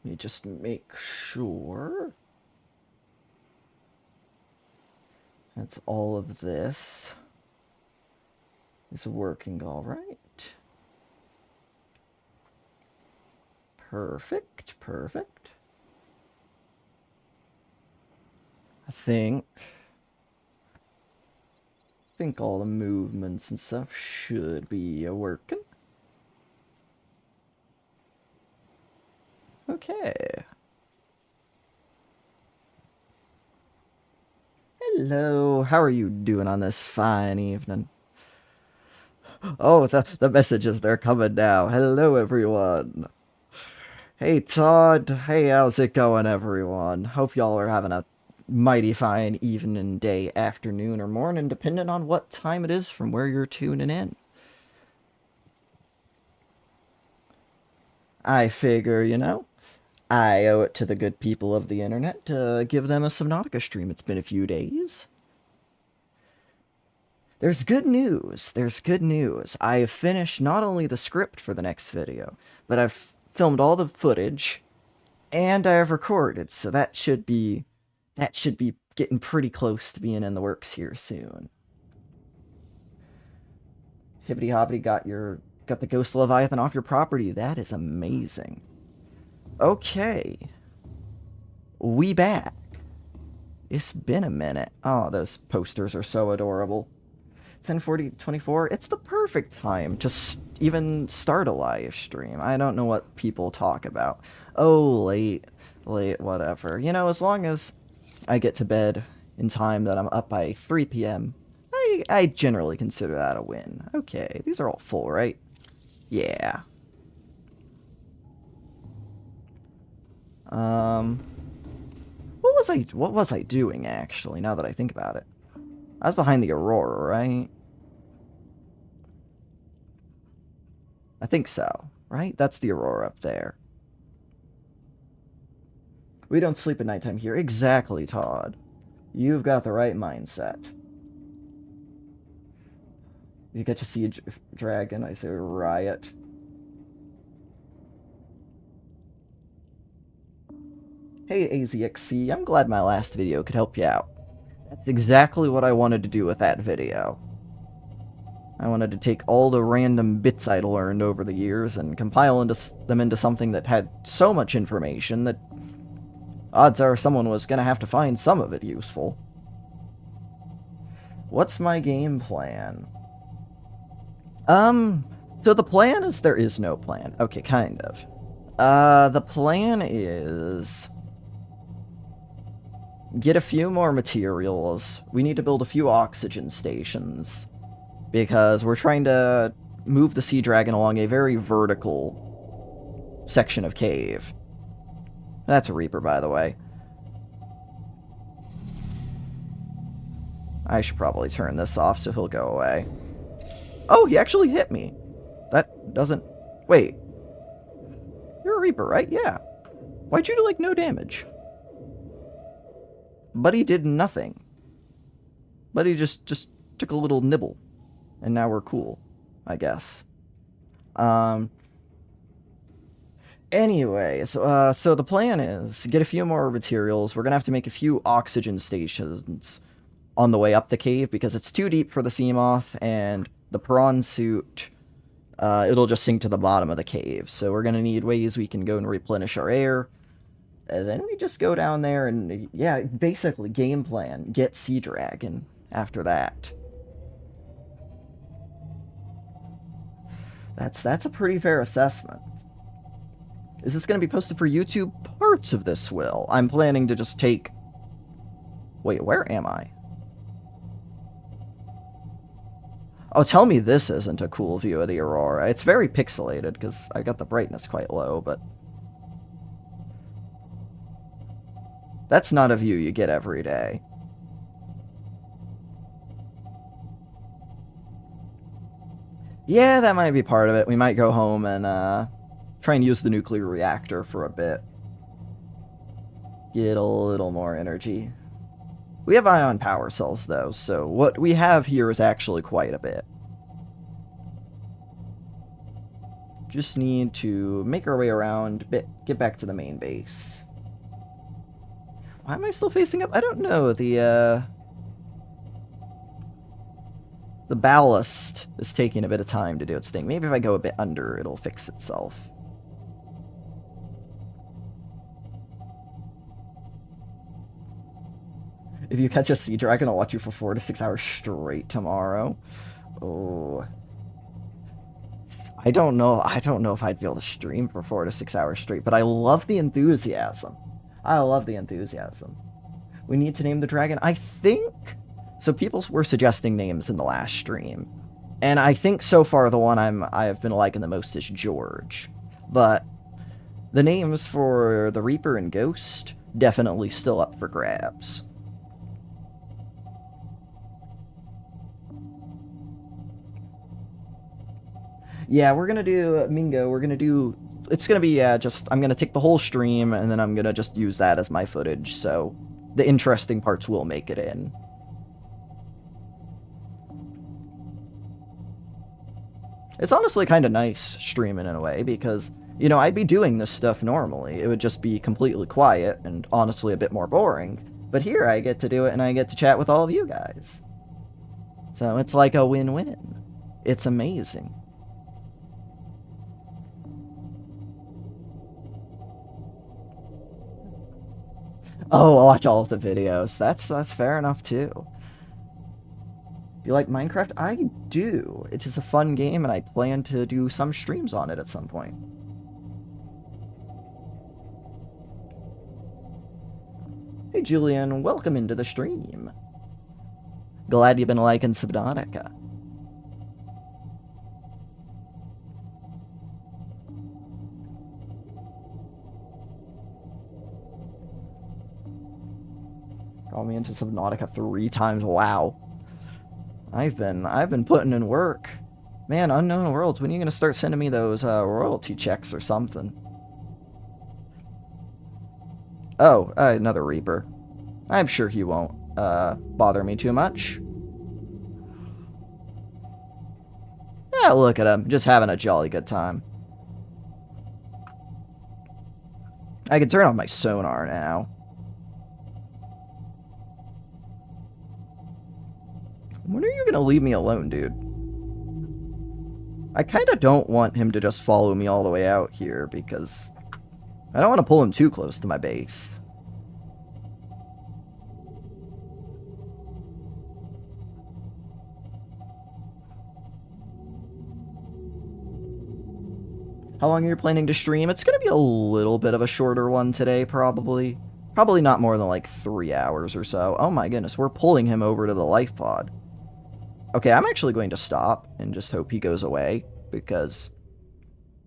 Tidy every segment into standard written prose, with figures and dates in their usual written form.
Let me just make sure that's all of this is working all right. Perfect, perfect. I think all the movements and stuff should be working. Okay. Hello, how are you doing on this fine evening? Oh, the messages, they're coming now. Hello, everyone. Hey, Todd. Hey, how's it going, everyone? Hope y'all are having a mighty fine evening, day, afternoon, or morning, depending on what time it is from where you're tuning in. I figure, I owe it to the good people of the internet to give them a Subnautica stream. It's been a few days. There's good news. There's good news. I have finished not only the script for the next video, but I've filmed all the footage, and I have recorded, so that should be getting pretty close to being in the works here soon. Hibbity hobbity got the Ghost Leviathan off your property. That is amazing. Okay. We back. It's been a minute. Oh, those posters are so adorable. 10:40:24. It's the perfect time to even start a live stream. I don't know what people talk about. Oh, late, whatever. As long as I get to bed in time that I'm up by 3 p.m., I generally consider that a win. Okay, these are all full, right? Yeah. What was I doing, actually, now that I think about it? I was behind the Aurora, right? I think so, right? That's the Aurora up there. We don't sleep at nighttime here. Exactly, Todd. You've got the right mindset. You get to see a dragon, I say riot. Hey, AZXC, I'm glad my last video could help you out. That's exactly what I wanted to do with that video. I wanted to take all the random bits I'd learned over the years and compile them into something that had so much information that odds are someone was going to have to find some of it useful. What's my game plan? So the plan is there is no plan. Okay, kind of. The plan is get a few more materials. We need to build a few oxygen stations because we're trying to move the Sea Dragon along a very vertical section of cave. That's a Reaper, by the way. I should probably turn this off so he'll go away. Oh, he actually hit me. That doesn't... Wait. You're a Reaper, right? Yeah. Why'd you do, like, no damage? But he did nothing. But he just took a little nibble. And now we're cool, I guess. Anyway, so the plan is get a few more materials. We're gonna have to make a few oxygen stations on the way up the cave because it's too deep for the Seamoth, and the prawn suit, it'll just sink to the bottom of the cave. So we're gonna need ways we can go and replenish our air. And then we just go down there and, yeah, basically game plan, get Sea Dragon after that. That's a pretty fair assessment. Is this going to be posted for YouTube? Parts of this will. I'm planning to just take... Wait, where am I? Oh, tell me this isn't a cool view of the Aurora. It's very pixelated because I got the brightness quite low, but... That's not a view you get every day. Yeah, that might be part of it. We might go home and try and use the nuclear reactor for a bit. Get a little more energy. We have ion power cells, though, so what we have here is actually quite a bit. Just need to make our way around, get back to the main base. Why am I still facing up? I don't know. The ballast is taking a bit of time to do its thing. Maybe if I go a bit under, it'll fix itself. If you catch a sea dragon, I'll watch you for 4 to 6 hours straight tomorrow. Oh. I don't know if I'd be able to stream for 4 to 6 hours straight, but I love the enthusiasm. I love the enthusiasm. We need to name the dragon. I think... So people were suggesting names in the last stream. And I think so far the one I have been liking the most is George. But the names for the Reaper and Ghost, definitely still up for grabs. Yeah, we're gonna do, Mingo, we're gonna do, it's gonna be, just, I'm gonna take the whole stream, and then I'm gonna just use that as my footage, so the interesting parts will make it in. It's honestly kind of nice streaming in a way, because, you know, I'd be doing this stuff normally. It would just be completely quiet, and honestly a bit more boring. But here I get to do it, and I get to chat with all of you guys. So it's like a win-win. It's amazing. Oh, I'll watch all of the videos. That's fair enough, too. Do you like Minecraft? I do. It is a fun game, and I plan to do some streams on it at some point. Hey, Julian. Welcome into the stream. Glad you've been liking Subnautica. Got me into Subnautica 3 times. Wow. I've been putting in work. Man, Unknown Worlds, when are you gonna start sending me those royalty checks or something? Oh, another Reaper. I'm sure he won't bother me too much. Yeah, look at him, just having a jolly good time. I can turn off my sonar now. When are you going to leave me alone, dude? I kind of don't want him to just follow me all the way out here, because I don't want to pull him too close to my base. How long are you planning to stream? It's going to be a little bit of a shorter one today, probably. Probably not more than like 3 hours or so. Oh my goodness, we're pulling him over to the life pod. Okay, I'm actually going to stop and just hope he goes away, because,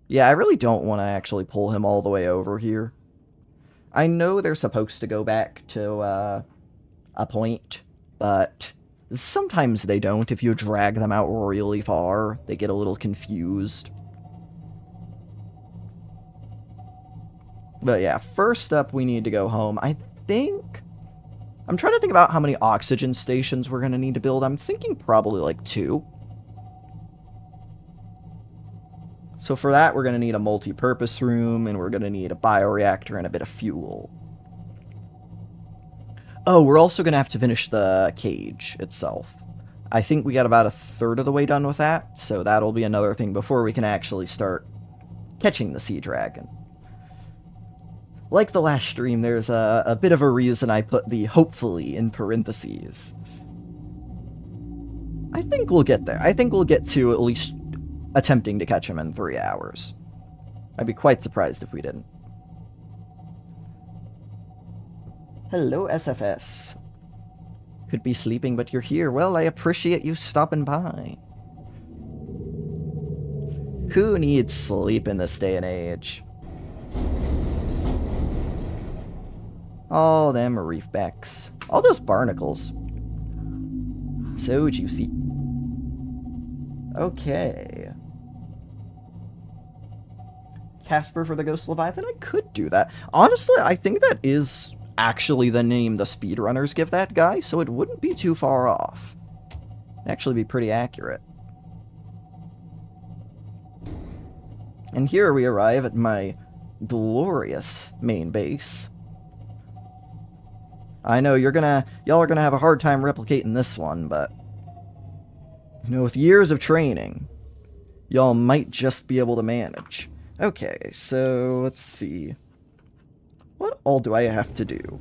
yeah, I really don't want to actually pull him all the way over here. I know they're supposed to go back to a point, but sometimes they don't. If you drag them out really far, they get a little confused. But yeah, first up, we need to go home. I'm trying to think about how many oxygen stations we're going to need to build. I'm thinking probably like 2. So for that, we're going to need a multi-purpose room, and we're going to need a bioreactor and a bit of fuel. Oh, we're also going to have to finish the cage itself. I think we got about 1/3 of the way done with that, so that'll be another thing before we can actually start catching the sea dragon. Like the last stream, there's a bit of a reason I put the hopefully in parentheses. I think we'll get there. I think we'll get to at least attempting to catch him in 3 hours. I'd be quite surprised if we didn't. Hello, SFS. Could be sleeping, but you're here. Well, I appreciate you stopping by. Who needs sleep in this day and age? All them reefbacks. All those barnacles. So juicy. Okay. Casper for the Ghost Leviathan? I could do that. Honestly, I think that is actually the name the speedrunners give that guy, so it wouldn't be too far off. It'd actually be pretty accurate. And here we arrive at my glorious main base. I know y'all are gonna have a hard time replicating this one, but you know, with years of training, y'all might just be able to manage. Okay, so let's see. What all do I have to do?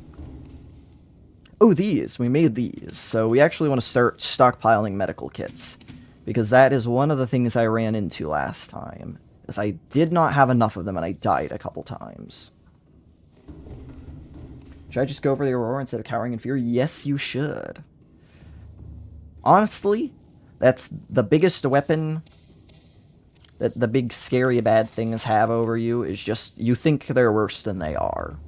Oh, these. We made these. So we actually want to start stockpiling medical kits, because that is one of the things I ran into last time, is I did not have enough of them and I died a couple times. Should I just go over the Aurora instead of cowering in fear? Yes, you should. Honestly, that's the biggest weapon that the big scary bad things have over you, is just you think they're worse than they are.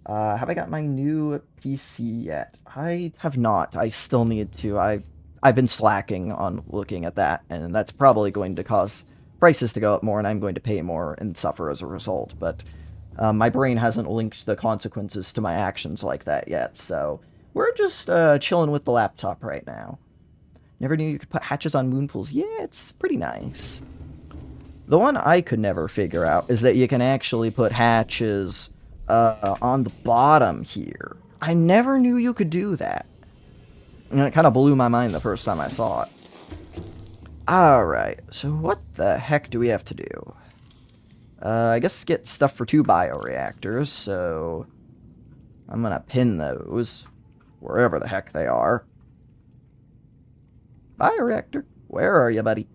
Have I got my new PC yet? I have not. I still need to. I've been slacking on looking at that, and that's probably going to cause prices to go up more, and I'm going to pay more and suffer as a result. But my brain hasn't linked the consequences to my actions like that yet, so we're just chilling with the laptop right now. Never knew you could put hatches on moon pools. Yeah, it's pretty nice. The one I could never figure out is that you can actually put hatches on the bottom here. I never knew you could do that. And it kind of blew my mind the first time I saw it. Alright, so what the heck do we have to do? I guess get stuff for 2 bioreactors, so I'm gonna pin those wherever the heck they are. Bioreactor, where are you, buddy?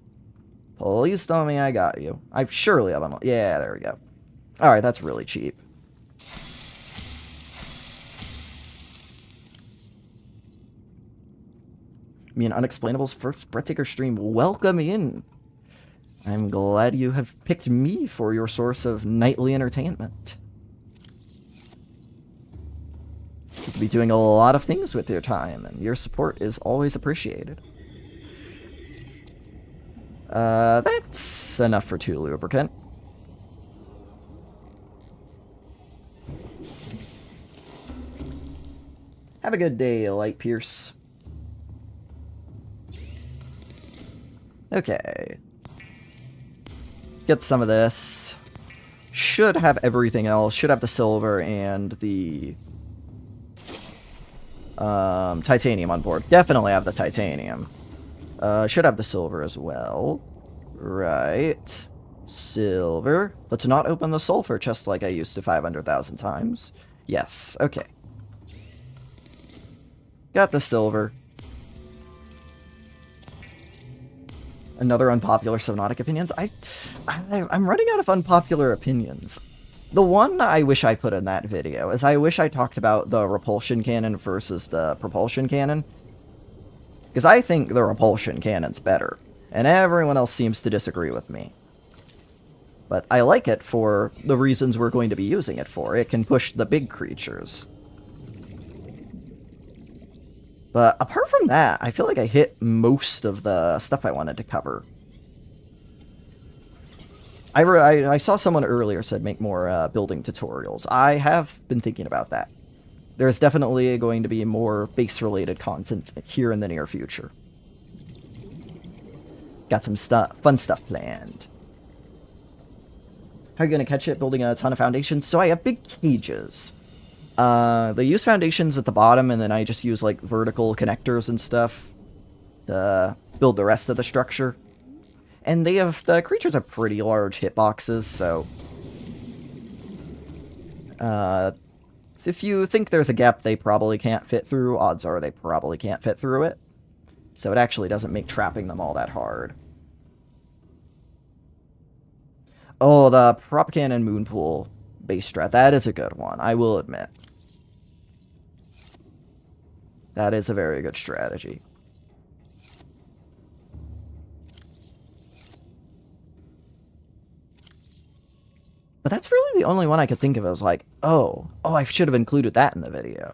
Please tell me I got you. I surely have unlocked. Yeah, there we go. Alright, that's really cheap. Me and Unexplainable's first Breadtaker stream. Welcome in. I'm glad you have picked me for your source of nightly entertainment. You could be doing a lot of things with your time, and your support is always appreciated. That's enough for 2 lubricant. Have a good day, Light Pierce. Okay. Get some of this. Should have everything else. Should have the silver and the titanium on board. Definitely have the titanium. Should have the silver as well. Right. Silver. Let's not open the sulfur chest like I used to 500,000 times. Yes. Okay. Got the silver. Another unpopular Subnautic opinions. I'm running out of unpopular opinions. The one I wish I put in that video is I wish I talked about the repulsion cannon versus the propulsion cannon. Because I think the repulsion cannon's better, and everyone else seems to disagree with me. But I like it for the reasons we're going to be using it for. It can push the big creatures. But apart from that, I feel like I hit most of the stuff I wanted to cover. I saw someone earlier said make more building tutorials. I have been thinking about that. There's definitely going to be more base-related content here in the near future. Got some fun stuff planned. How are you going to catch it? Building a ton of foundations? So I have big cages. They use foundations at the bottom, and then I just use, like, vertical connectors and stuff to build the rest of the structure. And the creatures have pretty large hitboxes, so if you think there's a gap they probably can't fit through, odds are they probably can't fit through it. So it actually doesn't make trapping them all that hard. Oh, the prop cannon moon pool base strat. That is a good one, I will admit. That is a very good strategy. But that's really the only one I could think of. I was like, oh, I should have included that in the video.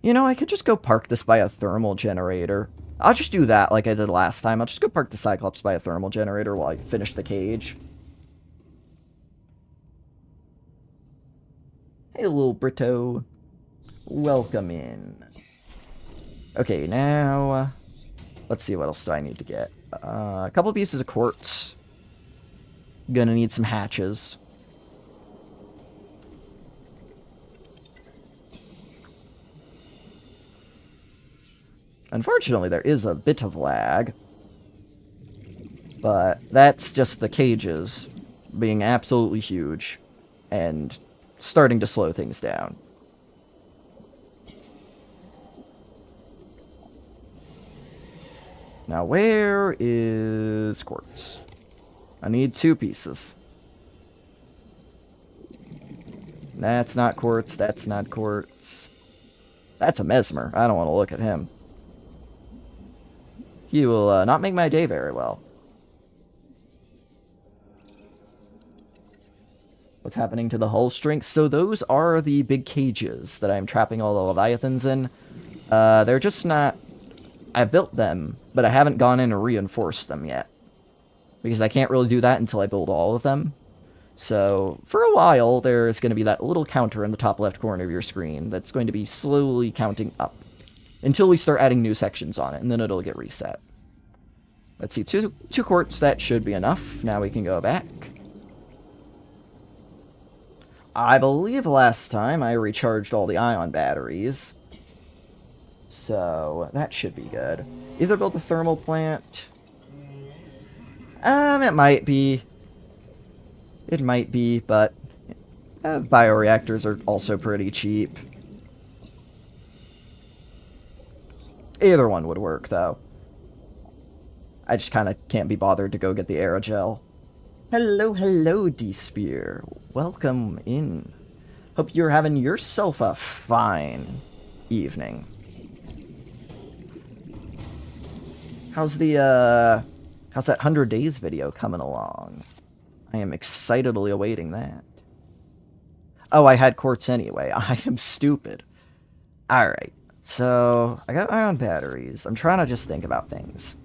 You know, I could just go park this by a thermal generator. I'll just do that like I did last time. I'll just go park the Cyclops by a thermal generator while I finish the cage. Hey, little Brito. Welcome in. Okay, now... let's see, what else do I need to get? A couple pieces of quartz. Gonna need some hatches. Unfortunately, there is a bit of lag. But that's just the cages being absolutely huge and starting to slow things down. Now, where is quartz? I need 2 pieces. That's not quartz, that's not quartz. That's a mesmer. I don't want to look at him. He will not make my day very well. What's happening to the hull strength? So those are the big cages that I'm trapping all the Leviathans in. They're just not... I built them, but I haven't gone in and reinforced them yet. Because I can't really do that until I build all of them. So, for a while, there's going to be that little counter in the top left corner of your screen that's going to be slowly counting up. Until we start adding new sections on it, and then it'll get reset. Let's see, two quartz, that should be enough. Now we can go back. I believe last time I recharged all the ion batteries. So, that should be good. Either build a thermal plant... it might be. It might be, but... bioreactors are also pretty cheap. Either one would work, though. I just kind of can't be bothered to go get the aerogel. Hello, hello, D-Spear. Welcome in. Hope you're having yourself a fine evening. How's the, how's that 100 Days video coming along? I am excitedly awaiting that. Oh, I had quartz anyway. I am stupid. Alright, so I got ion batteries. I'm trying to just think about things.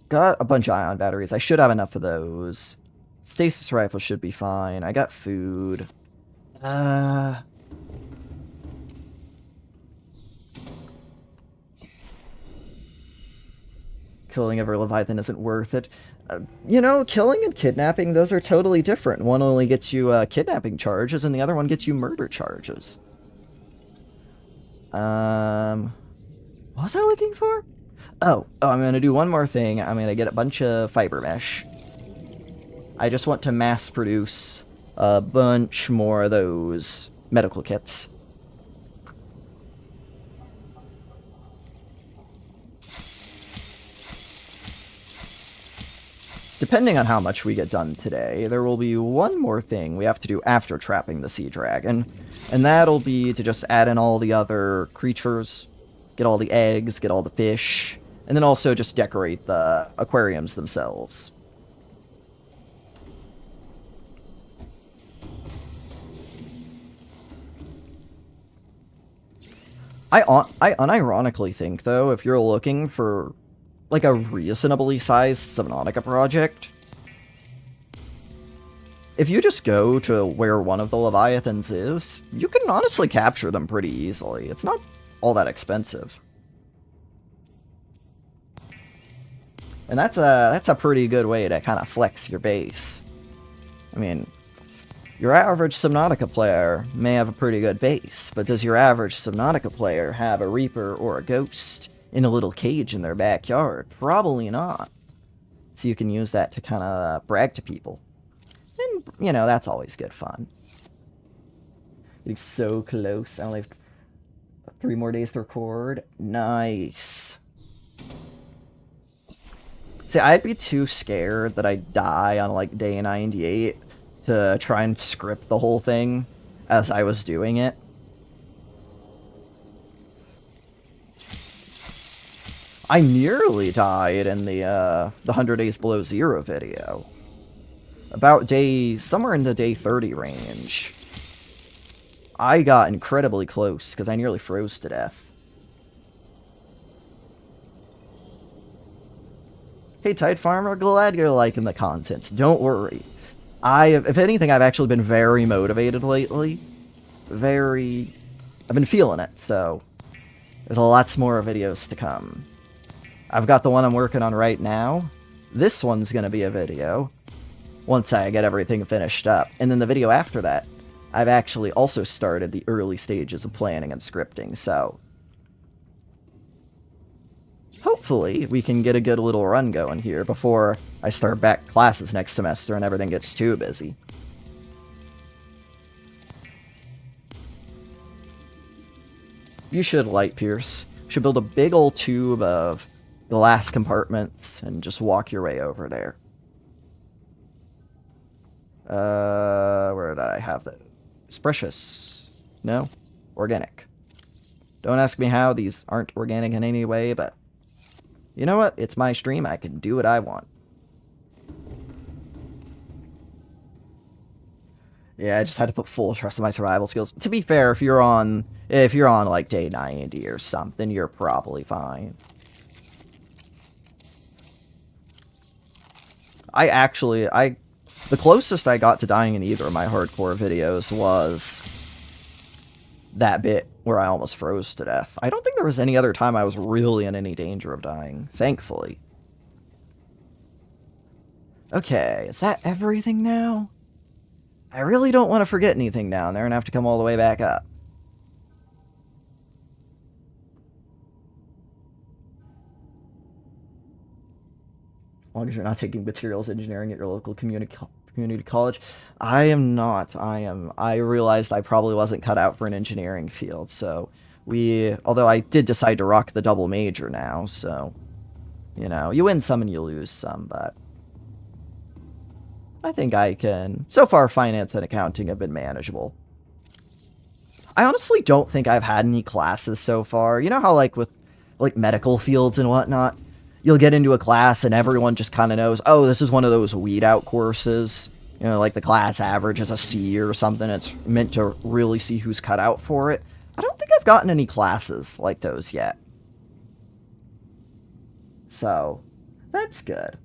Got a bunch of ion batteries. I should have enough of those. Stasis rifle should be fine. I got food. Killing every Leviathan isn't worth it. You know, killing and kidnapping, those are totally different. One only gets you kidnapping charges, and the other one gets you murder charges. What was I looking for? Oh, I'm going to do one more thing. I'm going to get a bunch of fiber mesh. I just want to mass produce a bunch more of those medical kits. Depending on how much we get done today, there will be one more thing we have to do after trapping the sea dragon, and that'll be to just add in all the other creatures, get all the eggs, get all the fish, and then also just decorate the aquariums themselves. I unironically think, though, if you're looking for like a reasonably sized Subnautica project, if you just go to where one of the Leviathans is, you can honestly capture them pretty easily. It's not all that expensive. And that's a pretty good way to kind of flex your base. I mean, your average Subnautica player may have a pretty good base, but does your average Subnautica player have a Reaper or a Ghost in a little cage in their backyard? Probably not. So you can use that to kind of brag to people. And, you know, that's always good fun. Getting so close. I only have 3 more days to record. Nice. See, I'd be too scared that I'd die on, like, day 98 to try and script the whole thing as I was doing it. I nearly died in the 100 Days Below Zero video. About somewhere in the day 30 range. I got incredibly close, because I nearly froze to death. Hey, Tide Farmer, glad you're liking the content. Don't worry. If anything, I've actually been very motivated lately I've been feeling it, so there's lots more videos to come. I've got the one I'm working on right now. This one's gonna be a video once I get everything finished up. And then the video after that, I've actually also started the early stages of planning and scripting, so hopefully we can get a good little run going here before I start back classes next semester and everything gets too busy. You should light pierce. You should build a big old tube of glass compartments and just walk your way over there. Where did I have those? Precious. No? Organic. Don't ask me how, these aren't organic in any way, but you know what? It's my stream, I can do what I want. Yeah, I just had to put full trust in my survival skills. To be fair, if you're on like day 90 or something, you're probably fine. The closest I got to dying in either of my hardcore videos was that bit where I almost froze to death. I don't think there was any other time I was really in any danger of dying, thankfully. Okay, is that everything now? I really don't want to forget anything down there and have to come all the way back up. As long as you're not taking materials engineering at your local community college. I am not. I realized I probably wasn't cut out for an engineering field, so although I did decide to rock the double major now, so, you know, you win some and you lose some, but I think I can. So far, finance and accounting have been manageable. I honestly don't think I've had any classes so far. You know how, like, with, like, medical fields and whatnot, you'll get into a class and everyone just kind of knows, oh, this is one of those weed out courses. You know, like the class average is a C or something. It's meant to really see who's cut out for it. I don't think I've gotten any classes like those yet. So, that's good.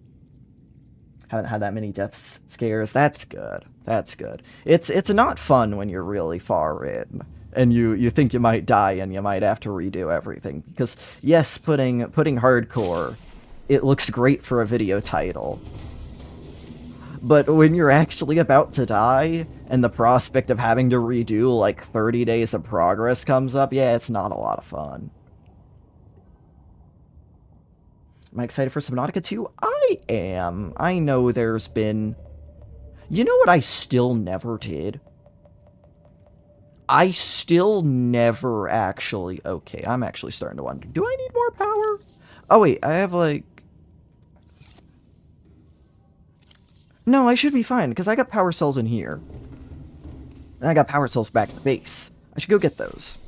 Haven't had that many death scares. That's good. That's good. It's not fun when you're really far in and you think you might die and you might have to redo everything. Because, yes, putting hardcore, it looks great for a video title. But when you're actually about to die, and the prospect of having to redo like 30 days of progress comes up, yeah, it's not a lot of fun. Am I excited for Subnautica 2? I am. I know there's been... You know what I still never did? I still never actually... Okay, I'm actually starting to wonder. Do I need more power? Oh, wait, I have, like... No, I should be fine, because I got power cells in here. And I got power cells back at the base. I should go get those.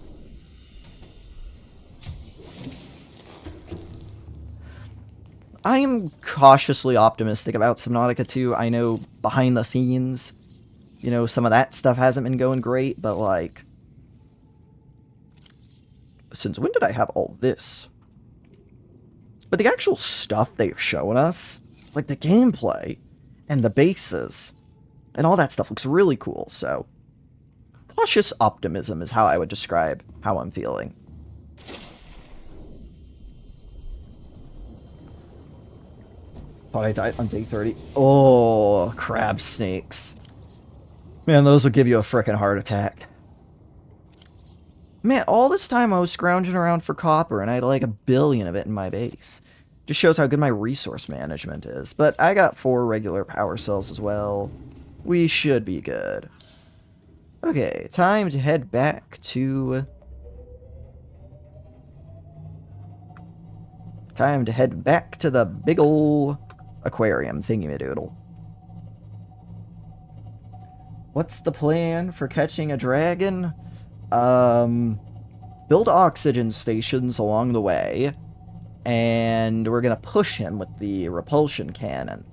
I am cautiously optimistic about Subnautica 2. I know behind the scenes, you know, some of that stuff hasn't been going great, but like... Since when did I have all this? But the actual stuff they've shown us, like the gameplay, and the bases, and all that stuff looks really cool, so... Cautious optimism is how I would describe how I'm feeling. Thought I died on day 30. Oh, crab snakes. Man, those will give you a frickin' heart attack. Man, all this time I was scrounging around for copper, and I had like 1 billion of it in my base. Just shows how good my resource management is. But I got 4 regular power cells as well. We should be good. Okay, time to head back to... Time to head back to the big ol' aquarium thingy-madoodle. What's the plan for catching a dragon? Build oxygen stations along the way, and we're gonna push him with the repulsion cannon.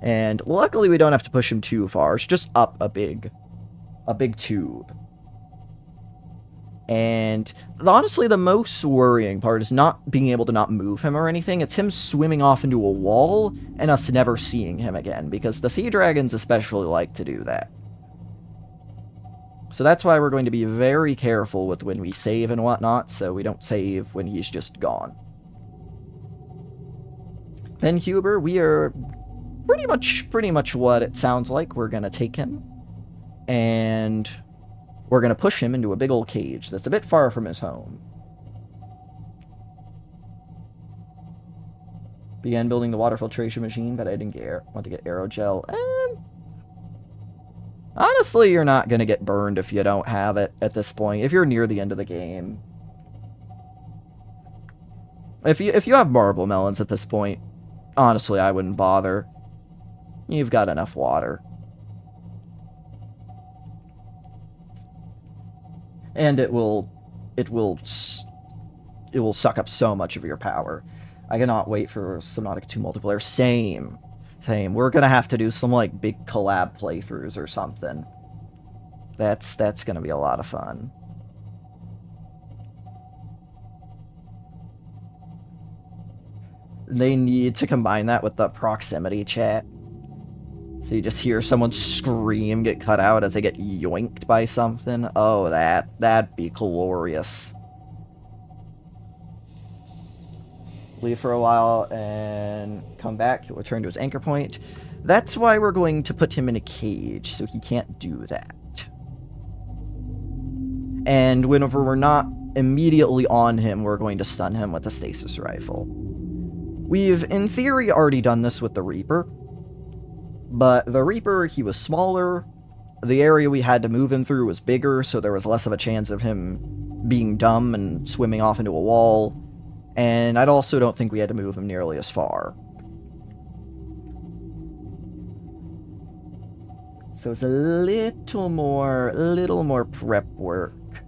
And luckily we don't have to push him too far. It's just up a big tube. And honestly, the most worrying part is not being able to not move him or anything. It's him swimming off into a wall and us never seeing him again, because the sea dragons especially like to do that. So that's why we're going to be very careful with when we save and whatnot, so we don't save when he's just gone. Ben Huber, we are pretty much what it sounds like. We're going to take him, and we're going to push him into a big old cage that's a bit far from his home. Began building the water filtration machine, but I didn't want to get aerogel. Honestly, you're not going to get burned if you don't have it at this point, if you're near the end of the game. If you have marble melons at this point, honestly, I wouldn't bother. You've got enough water. And it will suck up so much of your power. I cannot wait for Subnautica 2 multiplayer. Same. We're gonna have to do some, like, big collab playthroughs or something. That's gonna be a lot of fun. They need to combine that with the proximity chat. So you just hear someone scream, get cut out as they get yoinked by something. Oh, that'd be glorious. Leave for a while and come back. He'll return to his anchor point. That's why we're going to put him in a cage, so he can't do that. And whenever we're not immediately on him, we're going to stun him with a stasis rifle. We've, in theory, already done this with the Reaper. But the Reaper, he was smaller. The area we had to move him through was bigger, so there was less of a chance of him being dumb and swimming off into a wall. And I also don't think we had to move him nearly as far. So it's a little more prep work.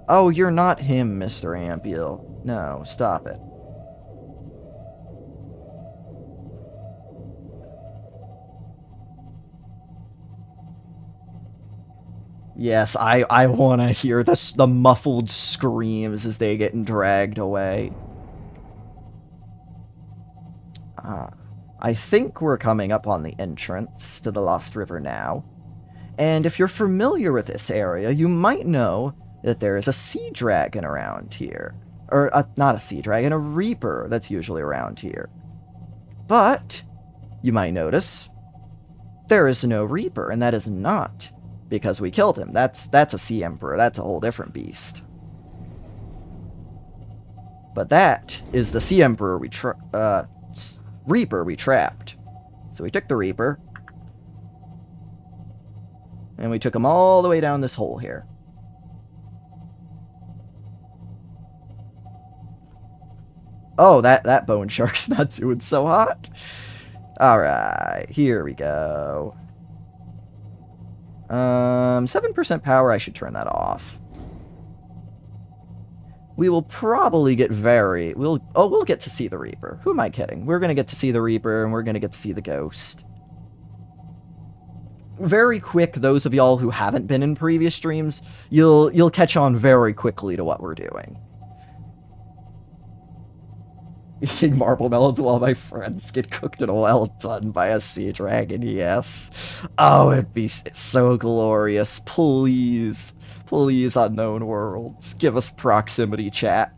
Oh, you're not him, Mr. Ampiel. No, stop it. Yes, I want to hear the muffled screams as they get dragged away. I think we're coming up on the entrance to the Lost River now. And if you're familiar with this area, you might know that there is a sea dragon around here. Or, not a sea dragon, a Reaper that's usually around here. But, you might notice, there is no Reaper, and that is not because we killed him. That's a Sea Emperor. That's a whole different beast. But that is the Sea Emperor Reaper we trapped. So we took the Reaper, and we took him all the way down this hole here. Oh, that bone shark's not doing so hot. Alright, here we go. 7% power, I should turn that off. We will probably get we'll get to see the Reaper. Who am I kidding? We're gonna get to see the Reaper, and we're gonna get to see the Ghost. Very quick, those of y'all who haven't been in previous streams, you'll catch on very quickly to what we're doing. Eating marble melons while my friends get cooked and well done by a sea dragon, yes. Oh, it'd be so glorious. Please, please, Unknown Worlds, give us proximity chat.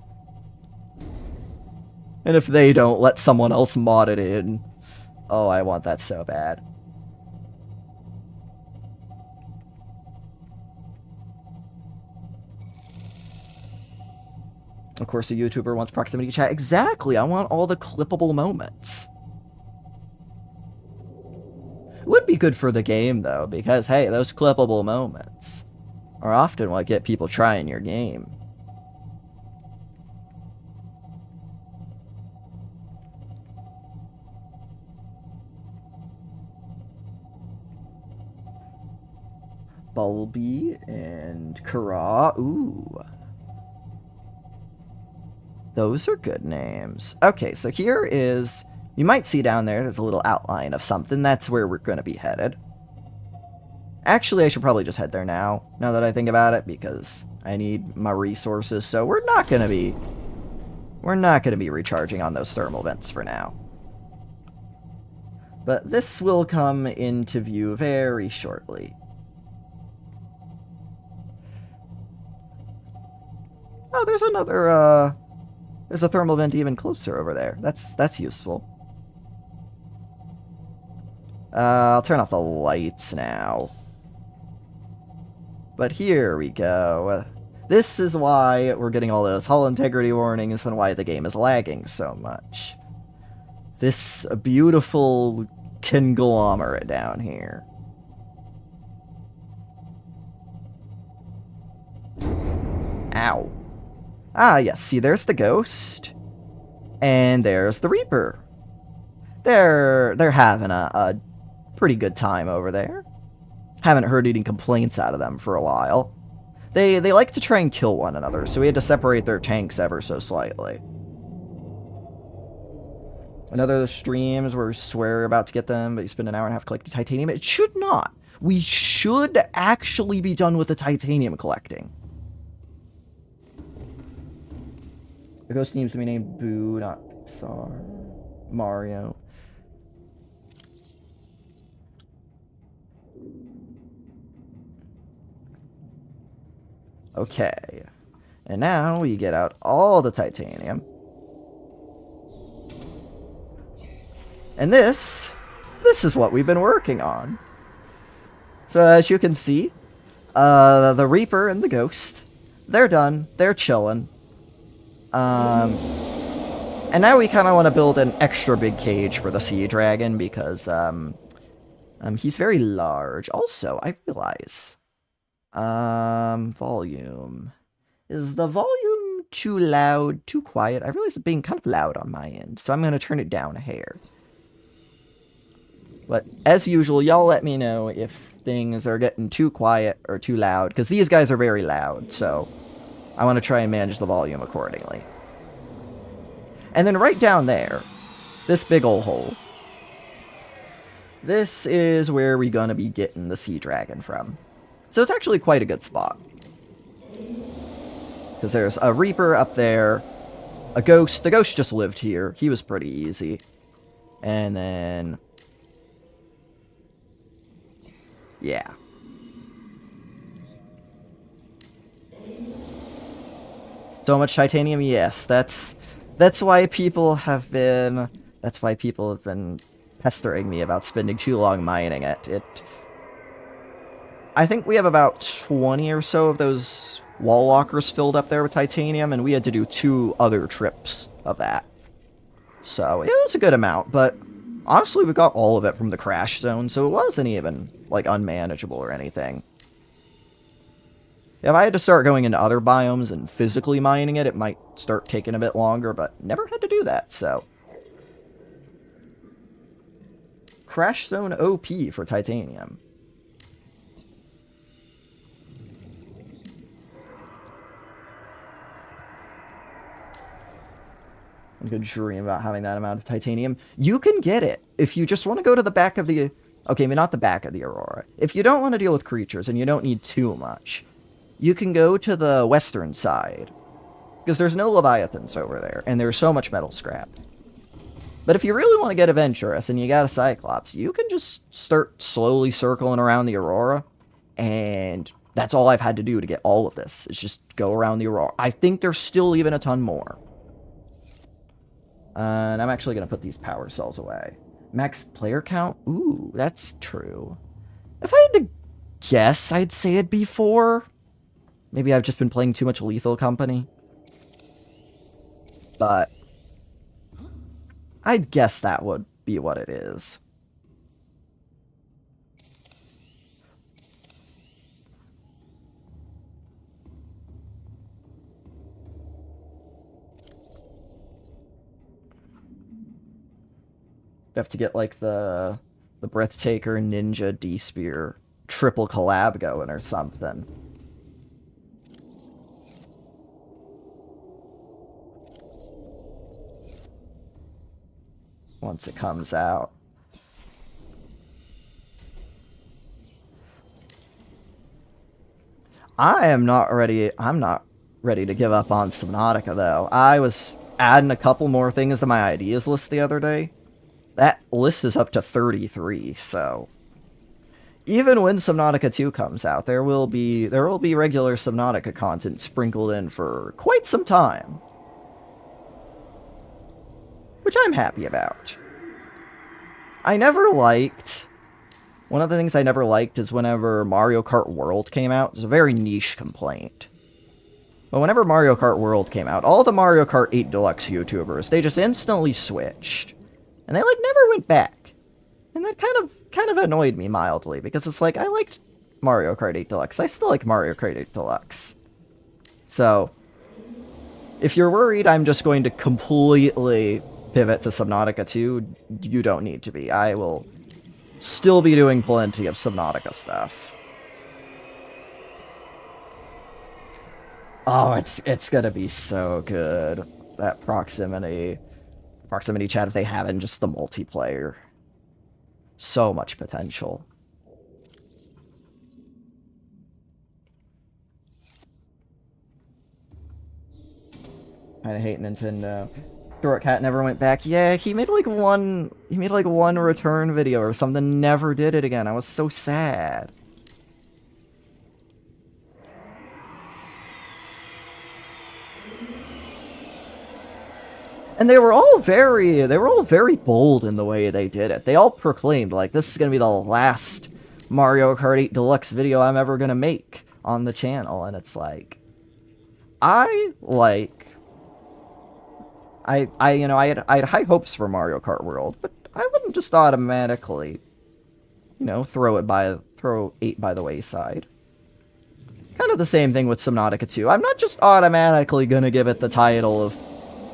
And if they don't, let someone else mod it in. Oh, I want that so bad. Of course, a YouTuber wants proximity chat. Exactly, I want all the clippable moments. Would be good for the game, though, because, hey, those clippable moments are often what get people trying your game. Bulby and Kara. Ooh. Those are good names. Okay, so here is... You might see down there's a little outline of something. That's where we're going to be headed. Actually, I should probably just head there now that I think about it, because I need my resources. So we're not going to be recharging on those thermal vents for now. But this will come into view very shortly. Oh, there's a thermal vent even closer over there. That's useful. I'll turn off the lights now. But here we go. This is why we're getting all those hull integrity warnings and why the game is lagging so much. This beautiful conglomerate down here. Ow. Ah, yes, see, there's the ghost. And there's the Reaper. They're having a pretty good time over there. Haven't heard any complaints out of them for a while. They like to try and kill one another, so we had to separate their tanks ever so slightly. Another streams where we swear we're about to get them, but you spend an hour and a half collecting titanium. It should not. We should actually be done with the titanium collecting. The ghost needs to be named Boo, not Pixar. Mario. Okay. And now we get out all the titanium. And this is what we've been working on. So as you can see, the Reaper and the Ghost, they're done. They're chilling. And now we kind of want to build an extra big cage for the Sea Dragon because he's very large. Also, I realize, volume. Is the volume too loud, too quiet? I realize it's being kind of loud on my end, so I'm going to turn it down a hair. But as usual, y'all let me know if things are getting too quiet or too loud, because these guys are very loud, so I want to try and manage the volume accordingly. And then right down there, this big ol' hole, this is where we're going to be getting the Sea Dragon from. So it's actually quite a good spot. Because there's a Reaper up there, a Ghost. The Ghost just lived here. He was pretty easy. And then... yeah. So much titanium? Yes, that's why people have been pestering me about spending too long mining it. I think we have about 20 or so of those wall lockers filled up there with titanium, and we had to do 2 other trips of that. So it was a good amount, but honestly, we got all of it from the crash zone, so it wasn't even, like, unmanageable or anything. If I had to start going into other biomes and physically mining it, it might start taking a bit longer, but never had to do that, so. Crash Zone OP for titanium. I could dream about having that amount of titanium. You can get it if you just want to go to the back of the... okay, maybe not the back of the Aurora. If you don't want to deal with creatures and you don't need too much, you can go to the western side. Because there's no Leviathans over there, and there's so much metal scrap. But if you really want to get adventurous and you got a Cyclops, you can just start slowly circling around the Aurora. And that's all I've had to do to get all of this, is just go around the Aurora. I think there's still even a ton more. And I'm actually going to put these power cells away. Max player count? Ooh, that's true. If I had to guess, I'd say it'd be 4. Maybe I've just been playing too much Lethal Company. But I'd guess that would be what it is. Have to get like the Breathtaker Ninja D-Spear triple collab going or something. Once it comes out. I'm not ready to give up on Subnautica though. I was adding a couple more things to my ideas list the other day. That list is up to 33, so even when Subnautica 2 comes out, there will be regular Subnautica content sprinkled in for quite some time. Which I'm happy about. One of the things I never liked is whenever Mario Kart World came out. It's a very niche complaint. But whenever Mario Kart World came out, all the Mario Kart 8 Deluxe YouTubers, they just instantly switched. And they, like, never went back. And that kind of annoyed me mildly, because it's like, I liked Mario Kart 8 Deluxe. I still like Mario Kart 8 Deluxe. So, if you're worried I'm just going to completely pivot to Subnautica 2, you don't need to be. I will still be doing plenty of Subnautica stuff. Oh, it's gonna be so good. That proximity chat, if they haven't, just the multiplayer. So much potential. Kinda hate Nintendo. Short Cat never went back. Yeah, he made like one return video or something, never did it again. I was so sad. And they were all very bold in the way they did it. They all proclaimed, like, this is gonna be the last Mario Kart 8 Deluxe video I'm ever gonna make on the channel. And it's like, I had high hopes for Mario Kart World, but I wouldn't just automatically, throw 8 by the wayside. Kind of the same thing with Subnautica 2. I'm not just automatically gonna give it the title of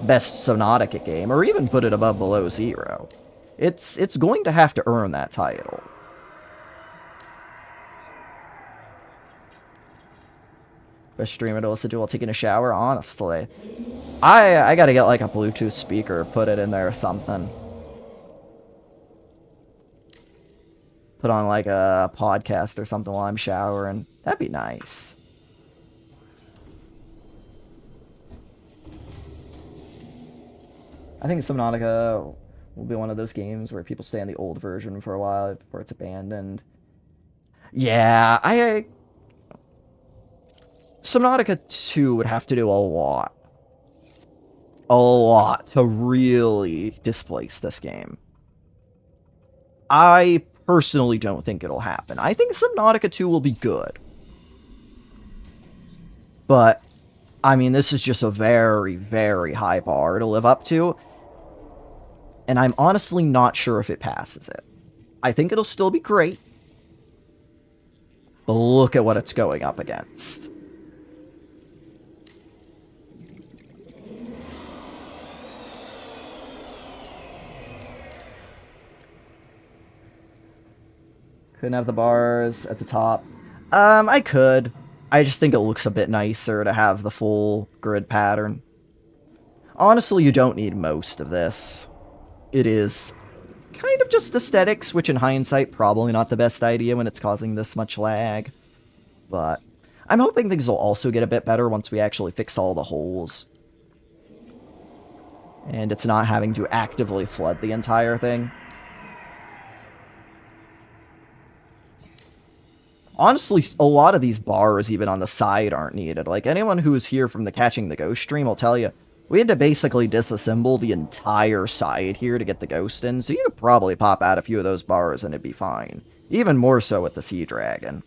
Best Subnautica Game, or even put it above Below Zero. It's going to have to earn that title. Best streamer to listen to while taking a shower? Honestly. I gotta get like a Bluetooth speaker, put it in there or something. Put on like a podcast or something while I'm showering. That'd be nice. I think Subnautica will be one of those games where people stay on the old version for a while before it's abandoned. Yeah, Subnautica 2 would have to do a lot to really displace this game. I personally don't think it'll happen. I think Subnautica 2 will be good. But, I mean, this is just a very, very high bar to live up to. And I'm honestly not sure if it passes it. I think it'll still be great. But look at what it's going up against. Couldn't have the bars at the top. I could. I just think it looks a bit nicer to have the full grid pattern. Honestly, you don't need most of this. It is kind of just aesthetics, which in hindsight, probably not the best idea when it's causing this much lag. But I'm hoping things will also get a bit better once we actually fix all the holes. And it's not having to actively flood the entire thing. Honestly, a lot of these bars, even on the side, aren't needed. Like, anyone who's here from the Catching the Ghost stream will tell you, we had to basically disassemble the entire side here to get the ghost in, so you could probably pop out a few of those bars and it'd be fine. Even more so with the Sea Dragon.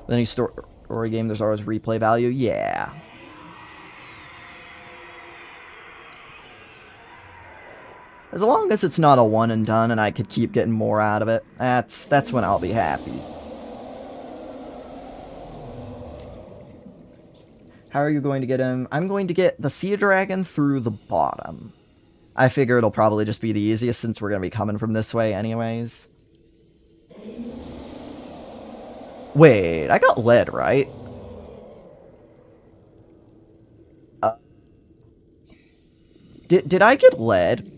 With any story game, there's always replay value? Yeah. As long as it's not a one and done and I could keep getting more out of it, that's when I'll be happy. How are you going to get him? I'm going to get the Sea Dragon through the bottom. I figure it'll probably just be the easiest since we're going to be coming from this way anyways. Wait, I got lead, right? Did I get lead?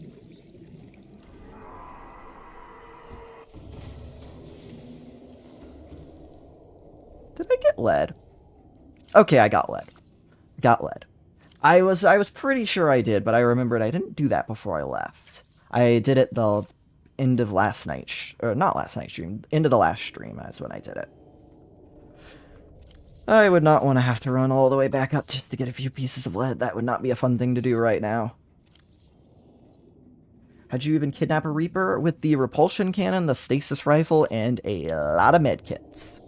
Did I get lead? Okay, I got lead. Got lead. I was pretty sure I did, but I remembered I didn't do that before I left. I did it the end of last night, or not last night's stream, end of the last stream. That's when I did it. I would not want to have to run all the way back up just to get a few pieces of lead. That would not be a fun thing to do right now. How'd you even kidnap a Reaper? With the repulsion cannon, the stasis rifle, and a lot of medkits.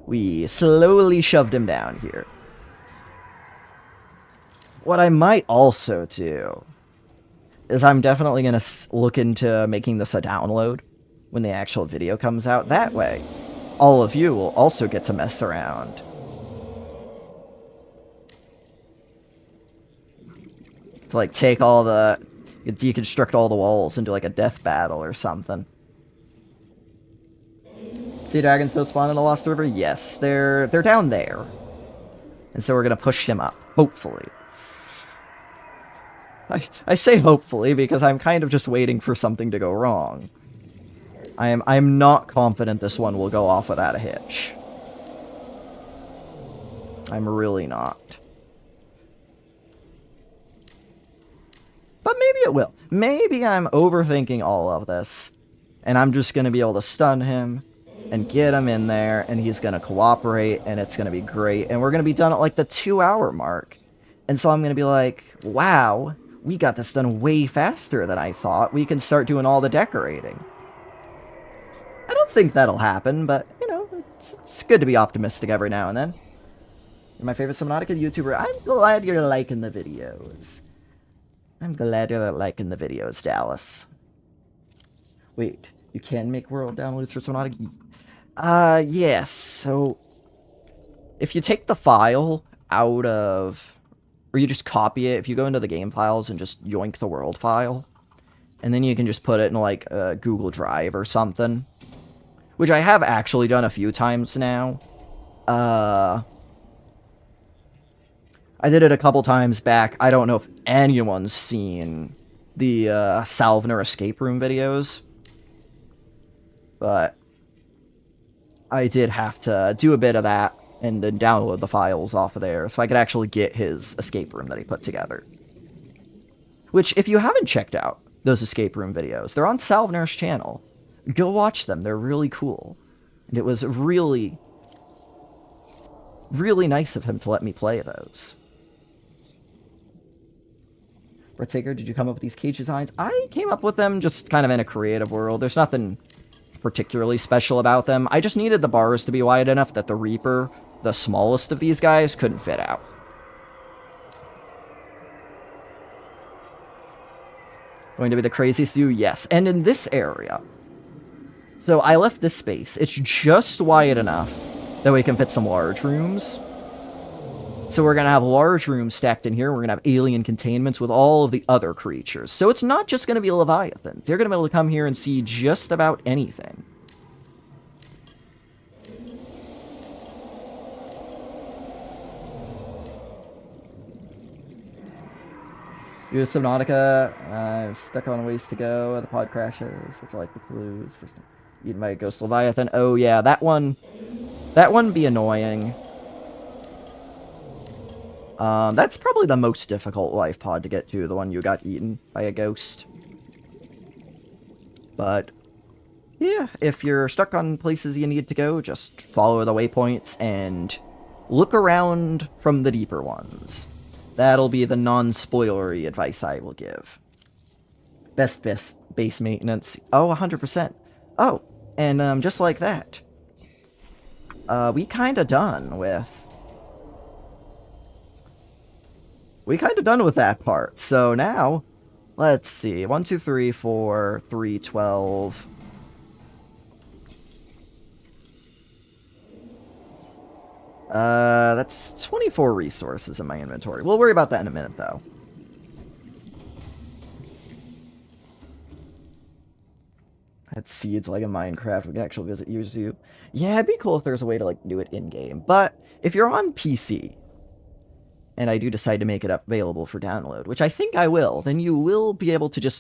We slowly shoved him down here. What I might also do is I'm definitely going to look into making this a download when the actual video comes out. That way, all of you will also get to mess around. To like take all the... deconstruct all the walls into like a death battle or something. Sea dragons still spawn in the Lost River? Yes, they're down there. And so we're going to push him up, hopefully. I say hopefully because I'm kind of just waiting for something to go wrong. I'm not confident this one will go off without a hitch. I'm really not. But maybe it will. Maybe I'm overthinking all of this. And I'm just going to be able to stun him and get him in there. And he's going to cooperate. And it's going to be great. And we're going to be done at like the 2-hour mark. And so I'm going to be like, wow, we got this done way faster than I thought. We can start doing all the decorating. I don't think that'll happen, but, you know, it's good to be optimistic every now and then. You're my favorite Subnautica YouTuber. I'm glad you're liking the videos. I'm glad you're liking the videos, Dallas. Wait, you can make world downloads for Subnautica? Yes. So, if you take the file out of... or you just copy it, if you go into the game files and just yoink the world file, and then you can just put it in, like, Google Drive or something. Which I have actually done a few times now. I did it a couple times back. I don't know if anyone's seen the Salvener escape room videos. But I did have to do a bit of that and then download the files off of there so I could actually get his escape room that he put together. Which, if you haven't checked out those escape room videos, they're on Salvener's channel. Go watch them. They're really cool. And it was really, really nice of him to let me play those. Brett Taker, did you come up with these cage designs? I came up with them just kind of in a creative world. There's nothing particularly special about them. I just needed the bars to be wide enough that the Reaper, the smallest of these guys, couldn't fit out. Going to be the craziest zoo? Yes. And in this area... so I left this space. It's just wide enough that we can fit some large rooms. So we're going to have large rooms stacked in here. We're going to have alien containments with all of the other creatures. So it's not just going to be Leviathans. They're going to be able to come here and see just about anything. You're Subnautica. I'm stuck on ways to go. The pod crashes, which I like the clues. First time. Eaten by a ghost Leviathan. Oh yeah, that one be annoying. That's probably the most difficult life pod to get to, the one you got eaten by a ghost. But, yeah, if you're stuck on places you need to go, just follow the waypoints and look around from the deeper ones. That'll be the non-spoilery advice I will give. Best base maintenance. Oh, 100%. Oh, and just like that, we kind of done with that part. So now, let's see. 1, 2, 3, 4, 3, 12. That's 24 resources in my inventory. We'll worry about that in a minute, though. Had seeds like in Minecraft. We can actually visit Yuzu. Yeah, it'd be cool if there's a way to, like, do it in-game. But if you're on PC, and I do decide to make it available for download, which I think I will, then you will be able to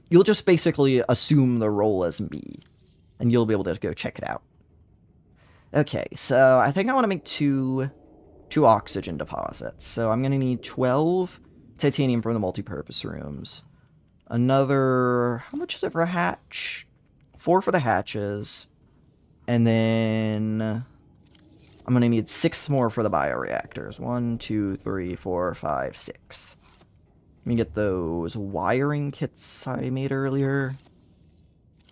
you'll just basically assume the role as me, and you'll be able to go check it out. Okay, so I think I want to make 2 2 oxygen deposits. So I'm going to need 12 titanium from the multipurpose rooms. Another... How much is it for a hatch? 4 for the hatches. And then... I'm going to need 6 more for the bioreactors. 1, 2, 3, 4, 5, 6. Let me get those wiring kits I made earlier.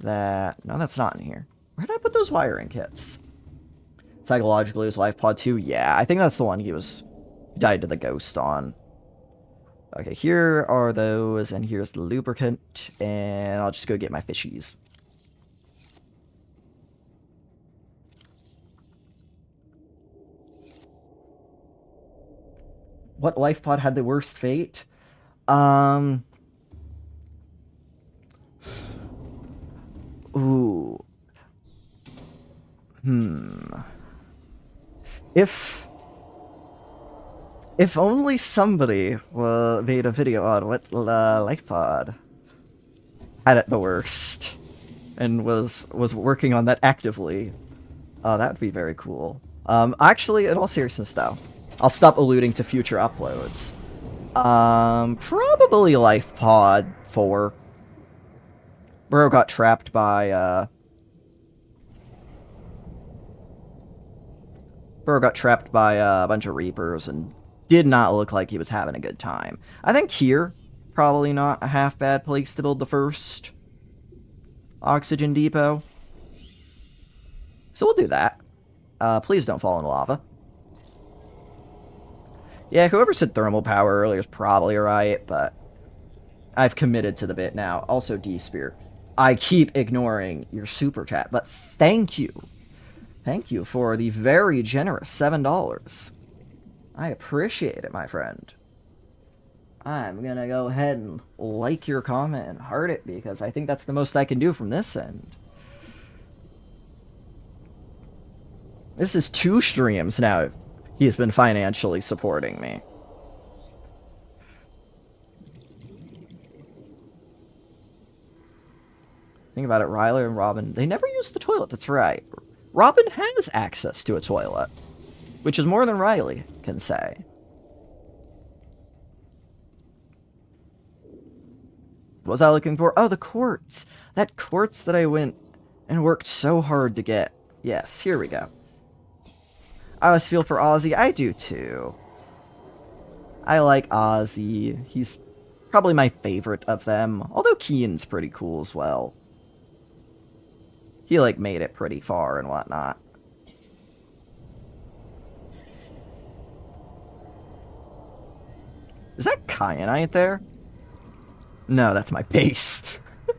No, that's not in here. Where did I put those wiring kits? Psychologically, is Life Pod 2? Yeah, I think that's the one he died to the ghost on. Okay, here are those, and here's the lubricant, and I'll just go get my fishies. What life pod had the worst fate? Ooh. If only somebody made a video on what life pod had it the worst and was working on that actively. That would be very cool. Actually, in all seriousness though, I'll stop alluding to future uploads. Probably Life Pod 4. Burrow got trapped by, a bunch of Reapers and did not look like he was having a good time. I think here, probably not a half bad place to build the first oxygen depot. So we'll do that. Please don't fall in lava. Yeah, whoever said thermal power earlier is probably right, but I've committed to the bit now. Also, D-Spear. I keep ignoring your super chat, but thank you. Thank you for the very generous $7. I appreciate it, my friend. I'm gonna go ahead and like your comment and heart it, because I think that's the most I can do from this end. This is 2 streams now. He's been financially supporting me. Think about it, Ryler and Robin, they never used the toilet, that's right. Robin has access to a toilet, which is more than Riley can say. What was I looking for? Oh, the quartz. That quartz that I went and worked so hard to get. Yes, here we go. I always feel for Ozzy. I do too. I like Ozzy. He's probably my favorite of them. Although Kian's pretty cool as well. He, like, made it pretty far and whatnot. Is that kyanite there? No, that's my base. I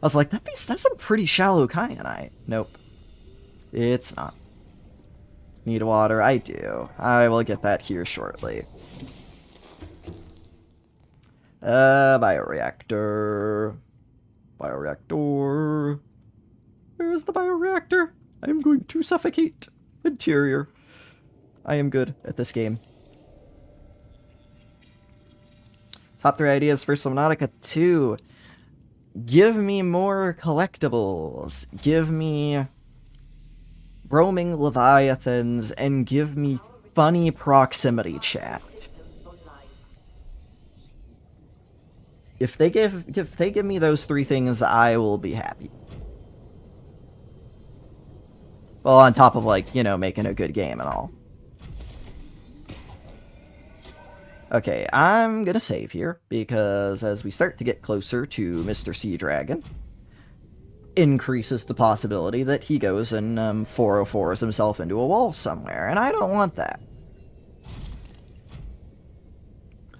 was like, that's some pretty shallow kyanite. Nope. It's not. Need water? I do. I will get that here shortly. Bioreactor. Bioreactor. Where is the bioreactor? I am going to suffocate. Interior. I am good at this game. Top 3 ideas for Subnautica 2. Give me more collectibles. Give me roaming leviathans, and give me funny proximity chat. If they give me those 3 things, I will be happy. Well, on top of, like, you know, making a good game and all. Okay, I'm gonna save here, because as we start to get closer to Mr. Sea Dragon, increases the possibility that he goes and 404s himself into a wall somewhere, and I don't want that.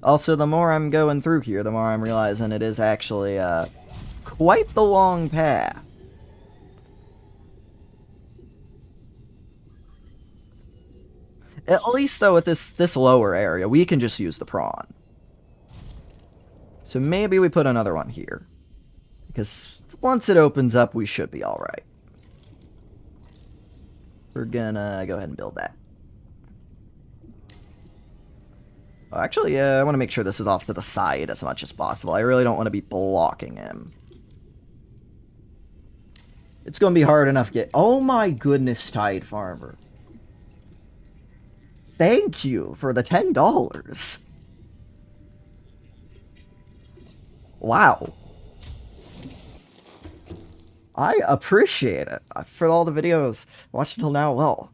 Also, the more I'm going through here, the more I'm realizing it is actually quite the long path. At least, though, at this lower area, we can just use the prawn. So maybe we put another one here. Because once it opens up, we should be alright. We're gonna go ahead and build that. Oh, actually, I want to make sure this is off to the side as much as possible. I really don't want to be blocking him. It's gonna be hard enough to get... Oh my goodness, Tide Farmer. Thank you for the $10. Wow. I appreciate it for all the videos watched until now. Well,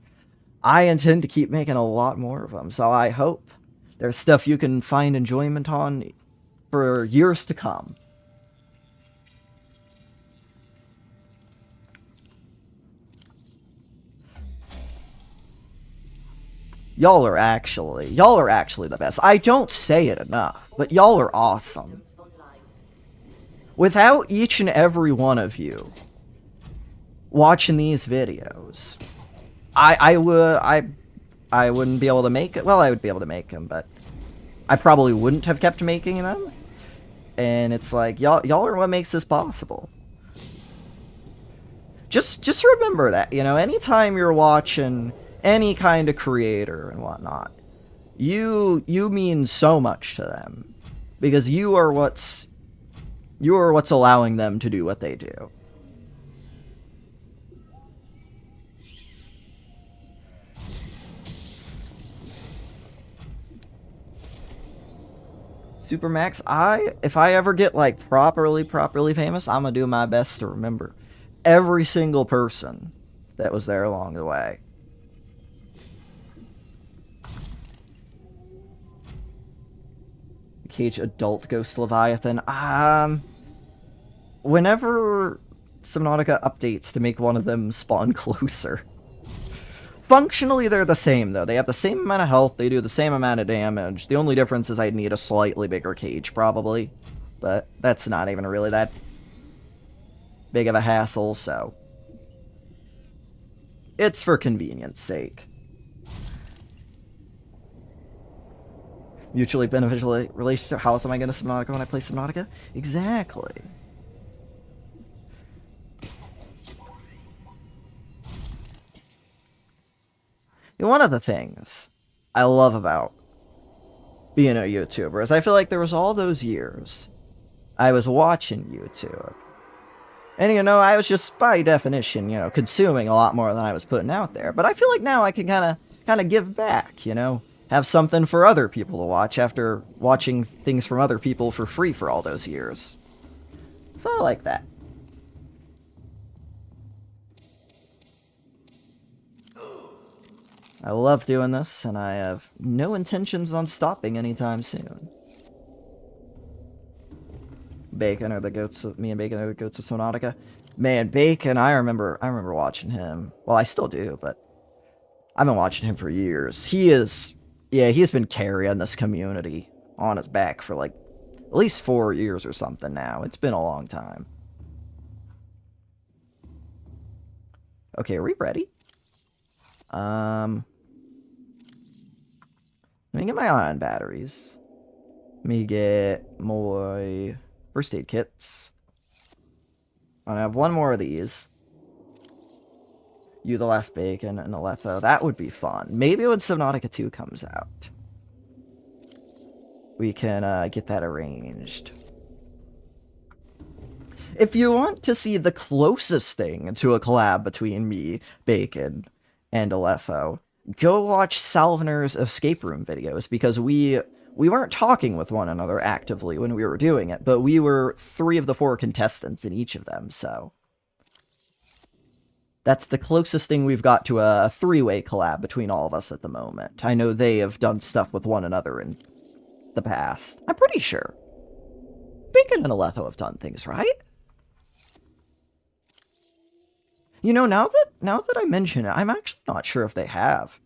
I intend to keep making a lot more of them, so I hope there's stuff you can find enjoyment on for years to come. Y'all are actually the best. I don't say it enough, but y'all are awesome. Without each and every one of you watching these videos, I wouldn't be able to make it. Well, I would be able to make them, but I probably wouldn't have kept making them. And it's like, y'all are what makes this possible. Just remember that, you know, anytime you're watching any kind of creator and whatnot, you mean so much to them, because you are what's allowing them to do what they do. Supermax, if I ever get like properly famous, I'm gonna do my best to remember every single person that was there along the way. Cage adult Ghost Leviathan. Whenever Subnautica updates to make one of them spawn closer. Functionally, they're the same, though. They have the same amount of health, they do the same amount of damage. The only difference is I'd need a slightly bigger cage, probably. But that's not even really that big of a hassle, so it's for convenience sake. Mutually beneficial relationship. How else am I going to Subnautica when I play Subnautica? Exactly. One of the things I love about being a YouTuber is I feel like there was all those years I was watching YouTube. And, you know, I was just, by definition, you know, consuming a lot more than I was putting out there. But I feel like now I can kind of give back, you know? Have something for other people to watch after watching things from other people for free for all those years. So I like that. I love doing this, and I have no intentions on stopping anytime soon. Bacon are the goats of me and Bacon are the goats of Subnautica. Man, Bacon, I remember watching him. Well, I still do, but I've been watching him for years. He's been carrying this community on his back for like at least 4 years or something now. It's been a long time. Okay, are we ready? Let me get my ion batteries. Let me get my first aid kits. I have one more of these. You the last Bacon and Aletho. That would be fun. Maybe when Subnautica 2 comes out, we can get that arranged. If you want to see the closest thing to a collab between me, Bacon, and Aletho, go watch Salvener's escape room videos, because we weren't talking with one another actively when we were doing it, but we were 3 of the 4 contestants in each of them, so that's the closest thing we've got to a 3-way collab between all of us at the moment. I know they have done stuff with one another in the past. I'm pretty sure. Bacon and Aletho have done things, right? You know, now that I mention it, I'm actually not sure if they have.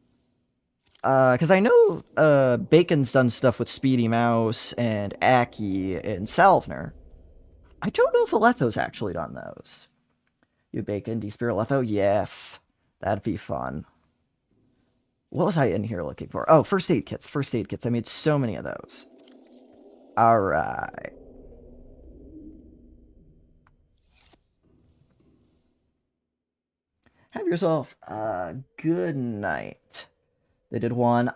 Because I know Bacon's done stuff with Speedy Mouse and Aki and Salvener. I don't know if Aletho's actually done those. You Bacon, D-Spear Aletho? Yes. That'd be fun. What was I in here looking for? Oh, first aid kits. First aid kits. I made so many of those. Alright. Have yourself a good night. They did one.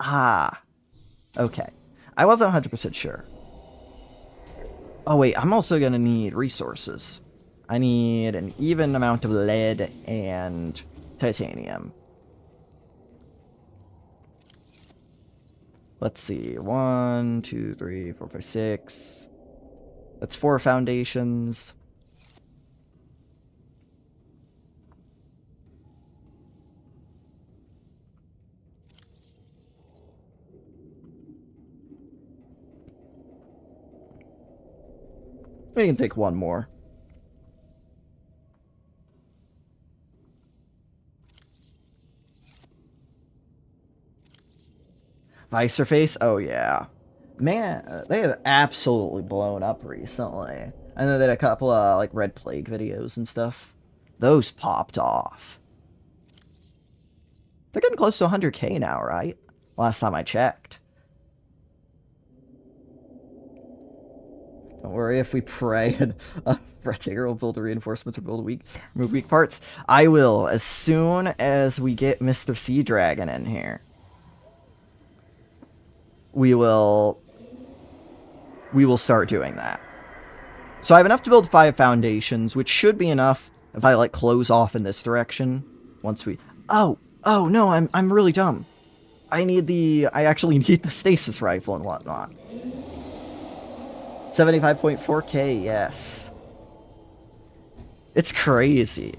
Okay. I wasn't 100% sure. Oh, wait. I'm also going to need resources. I need an even amount of lead and titanium. Let's see. 1, 2, 3, 4, 5, 6. That's 4 foundations. We can take one more. Vicerface? Oh, yeah. Man, they have absolutely blown up recently. I know they had a couple of, like, Red Plague videos and stuff. Those popped off. They're getting close to 100k now, right? Last time I checked. Don't worry if we pray and Brettaker will build the reinforcements or build remove weak parts. I will, as soon as we get Mr. Sea Dragon in here. We will start doing that. So I have enough to build 5 foundations, which should be enough if I, like, close off in this direction. Once we... Oh no, I'm really dumb. I actually need the stasis rifle and whatnot. 75.4k, yes. It's crazy.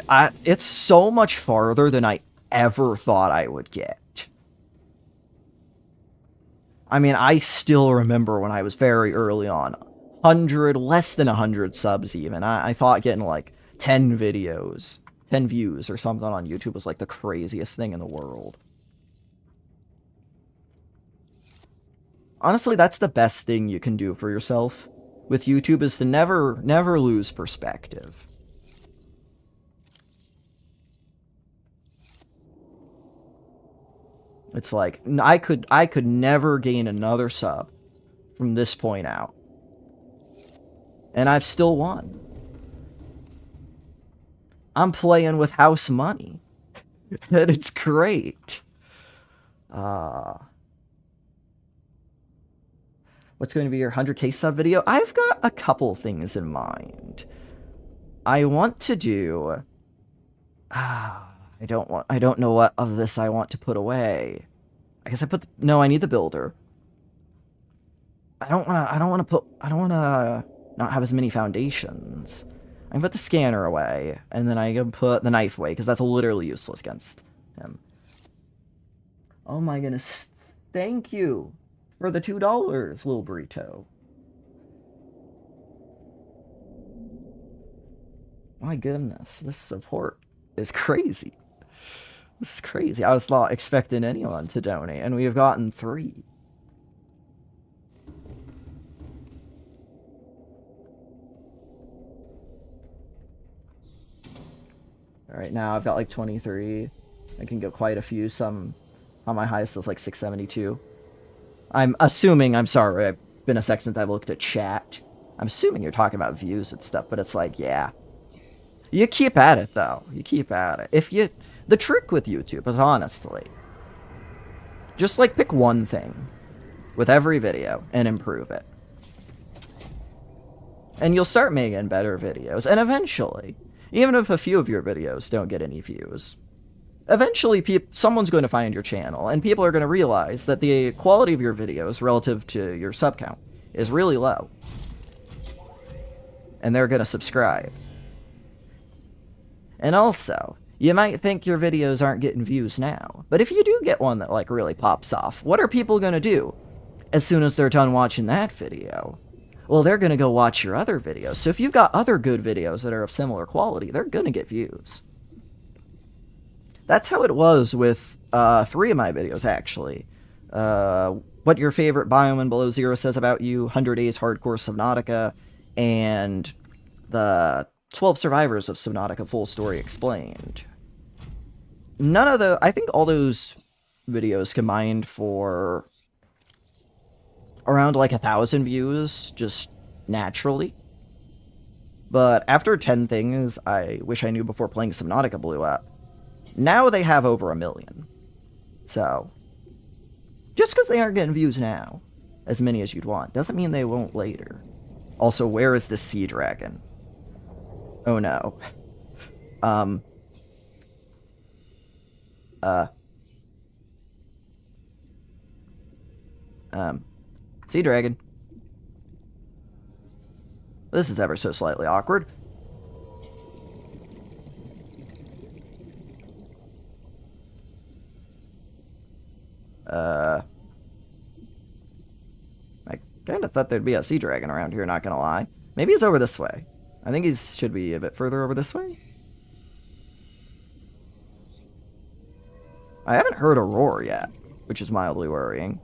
It's so much farther than I ever thought I would get. I mean, I still remember when I was very early on. Less than 100 subs even. I thought getting like 10 videos, 10 views or something on YouTube was like the craziest thing in the world. Honestly, that's the best thing you can do for yourself with YouTube, is to never lose perspective. It's like, I could never gain another sub from this point out. And I've still won. I'm playing with house money. And it's great. What's going to be your 100k sub video? I've got a couple things in mind. I want to do... I don't know what of this I want to put away. I guess no, I need the builder. I don't want to not have as many foundations. I can put the scanner away, and then I can put the knife away, because that's literally useless against him. Oh my goodness. Thank you for the $2, little burrito. My goodness, this support is crazy. This is crazy. I was not expecting anyone to donate, and we have gotten 3. Alright, now I've got like 23. I can get quite a few. Some on my highest is like 672. I'm assuming, I'm sorry, it's been a sec since I've looked at chat. I'm assuming you're talking about views and stuff, but it's like, yeah. You keep at it, though. You keep at it. The trick with YouTube is, honestly, just, like, pick one thing with every video and improve it. And you'll start making better videos. And eventually, even if a few of your videos don't get any views, eventually someone's going to find your channel, and people are going to realize that the quality of your videos relative to your sub count is really low. And they're going to subscribe. And also, you might think your videos aren't getting views now, but if you do get one that, like, really pops off, what are people going to do as soon as they're done watching that video? Well, they're going to go watch your other videos. So if you've got other good videos that are of similar quality, they're going to get views. That's how it was with 3 of my videos, actually. What your favorite biome in Below Zero says about you, 100 Days Hardcore Subnautica, and the 12 Survivors of Subnautica Full Story Explained. None of the... I think all those videos combined for around like 1,000 views, just naturally. But after 10 things I wish I knew before playing Subnautica blew up, now they have over 1 million. So, just because they aren't getting views now, as many as you'd want, doesn't mean they won't later. Also, where is the Sea Dragon? Oh no. Sea Dragon. This is ever so slightly awkward. I kind of thought there'd be a sea dragon around here, not gonna lie. Maybe he's over this way. I think he should be a bit further over this way. I haven't heard a roar yet, which is mildly worrying.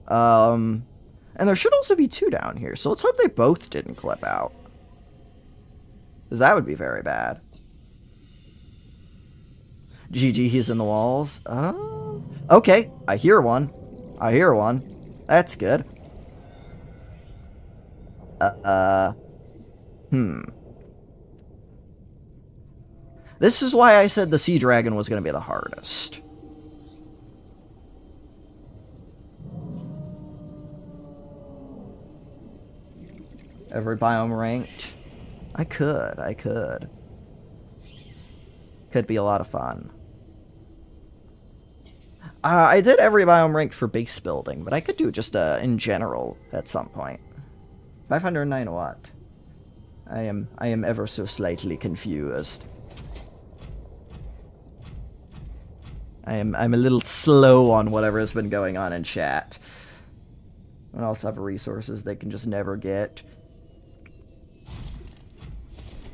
And there should also be 2 down here, so let's hope they both didn't clip out. Because that would be very bad. GG, he's in the walls. Okay, I hear one. I hear one. That's good. This is why I said the sea dragon was going to be the hardest. Every biome ranked? I could. Could be a lot of fun. I did every biome ranked for base building, but I could do just in general at some point. 509 what? I am ever so slightly confused. I'm a little slow on whatever has been going on in chat. And also have resources they can just never get.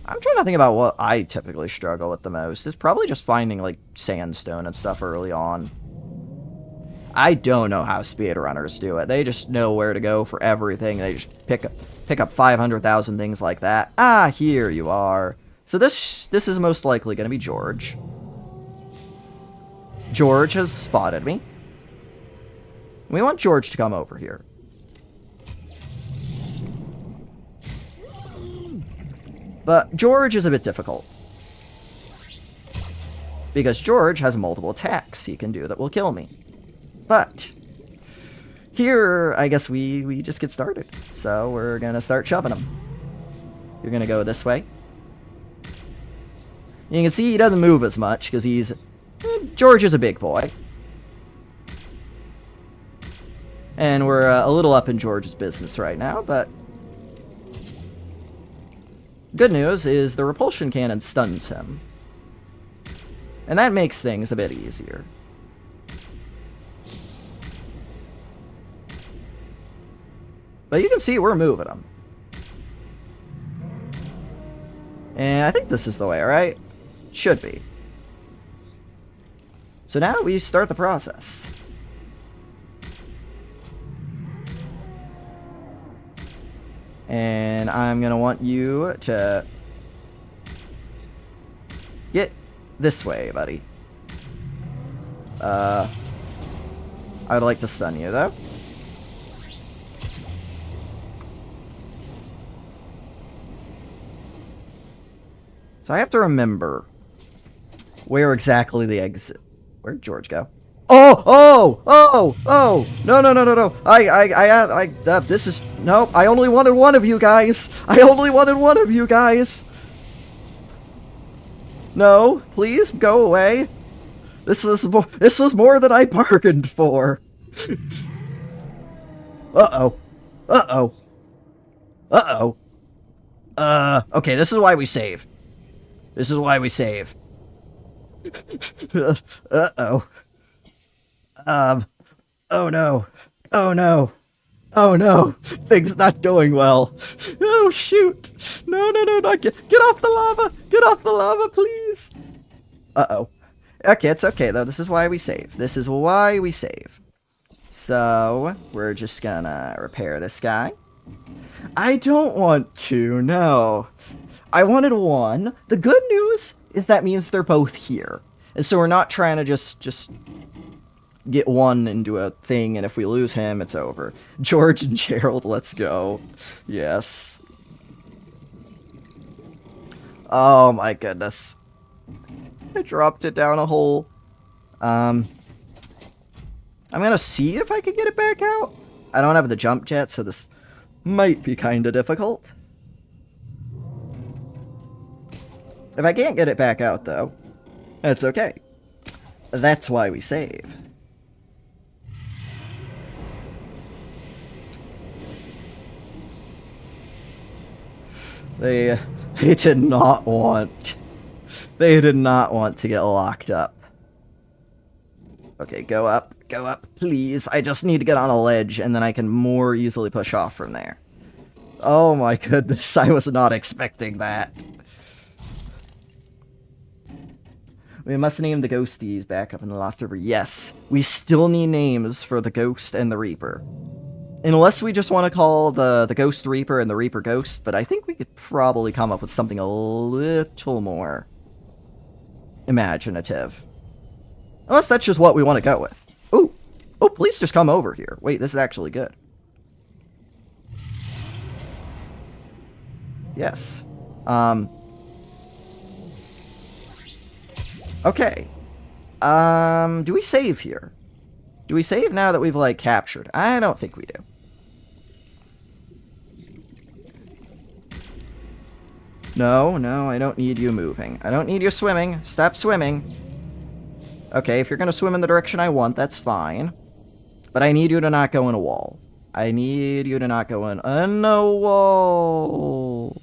I'm trying to think about what I typically struggle with the most. It's probably just finding, like, sandstone and stuff early on. I don't know how speedrunners do it. They just know where to go for everything. They just pick up 500,000 things like that. Ah, here you are. So this is most likely going to be George. George has spotted me. We want George to come over here. But George is a bit difficult. Because George has multiple attacks he can do that will kill me. But here, I guess we just get started. So we're going to start shoving him. You're going to go this way. You can see he doesn't move as much because he's... George is a big boy. And we're a little up in George's business right now, but... Good news is the repulsion cannon stuns him. And that makes things a bit easier. But you can see we're moving him. And I think this is the way, right? Should be. So now we start the process. And I'm going to want you to get this way, buddy. I'd like to stun you, though. So I have to remember where exactly the exit... Where'd George go? Oh! No. This is... Nope, I only wanted one of you guys. No, please, go away. This is more than I bargained for. Okay, this is why we save. Oh no. Things not going well. Oh shoot. No, not get off the lava, please. Okay, it's okay though. This is why we save. So, we're just gonna repair this guy. I don't want to, no. I wanted one. The good news is that means they're both here. And so we're not trying to just get one into a thing, and if we lose him, it's over. George and Gerald, let's go. Yes. Oh my goodness. I dropped it down a hole. I'm gonna see if I can get it back out. I don't have the jump jet, so this might be kinda difficult. If I can't get it back out, though, that's okay. That's why we save. They did not want... They did not want to get locked up. Okay, go up, please. I just need to get on a ledge, and then I can more easily push off from there. Oh my goodness, I was not expecting that. We must name the ghosties back up in the Lost River. Yes, we still need names for the Ghost and the Reaper. Unless we just want to call the Ghost Reaper and the Reaper Ghost, but I think we could probably come up with something a little more imaginative. Unless that's just what we want to go with. Ooh! Oh, please just come over here. Wait, this is actually good. Yes. Okay. Do we save here? Do we save now that we've, like, captured? I don't think we do. No, no, I don't need you moving. I don't need you swimming. Stop swimming. Okay, if you're gonna swim in the direction I want, that's fine. But I need you to not go in a wall. I need you to not go in a wall.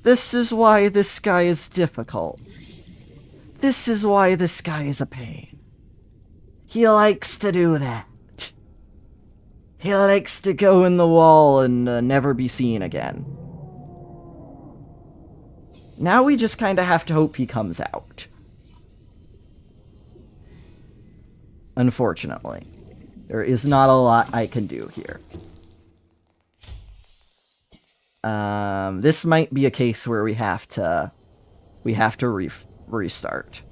This is why this guy is difficult. This is why this guy is a pain. He likes to do that. He likes to go in the wall and never be seen again. Now we just kind of have to hope he comes out. Unfortunately. There is not a lot I can do here. This might be a case where we have to restart.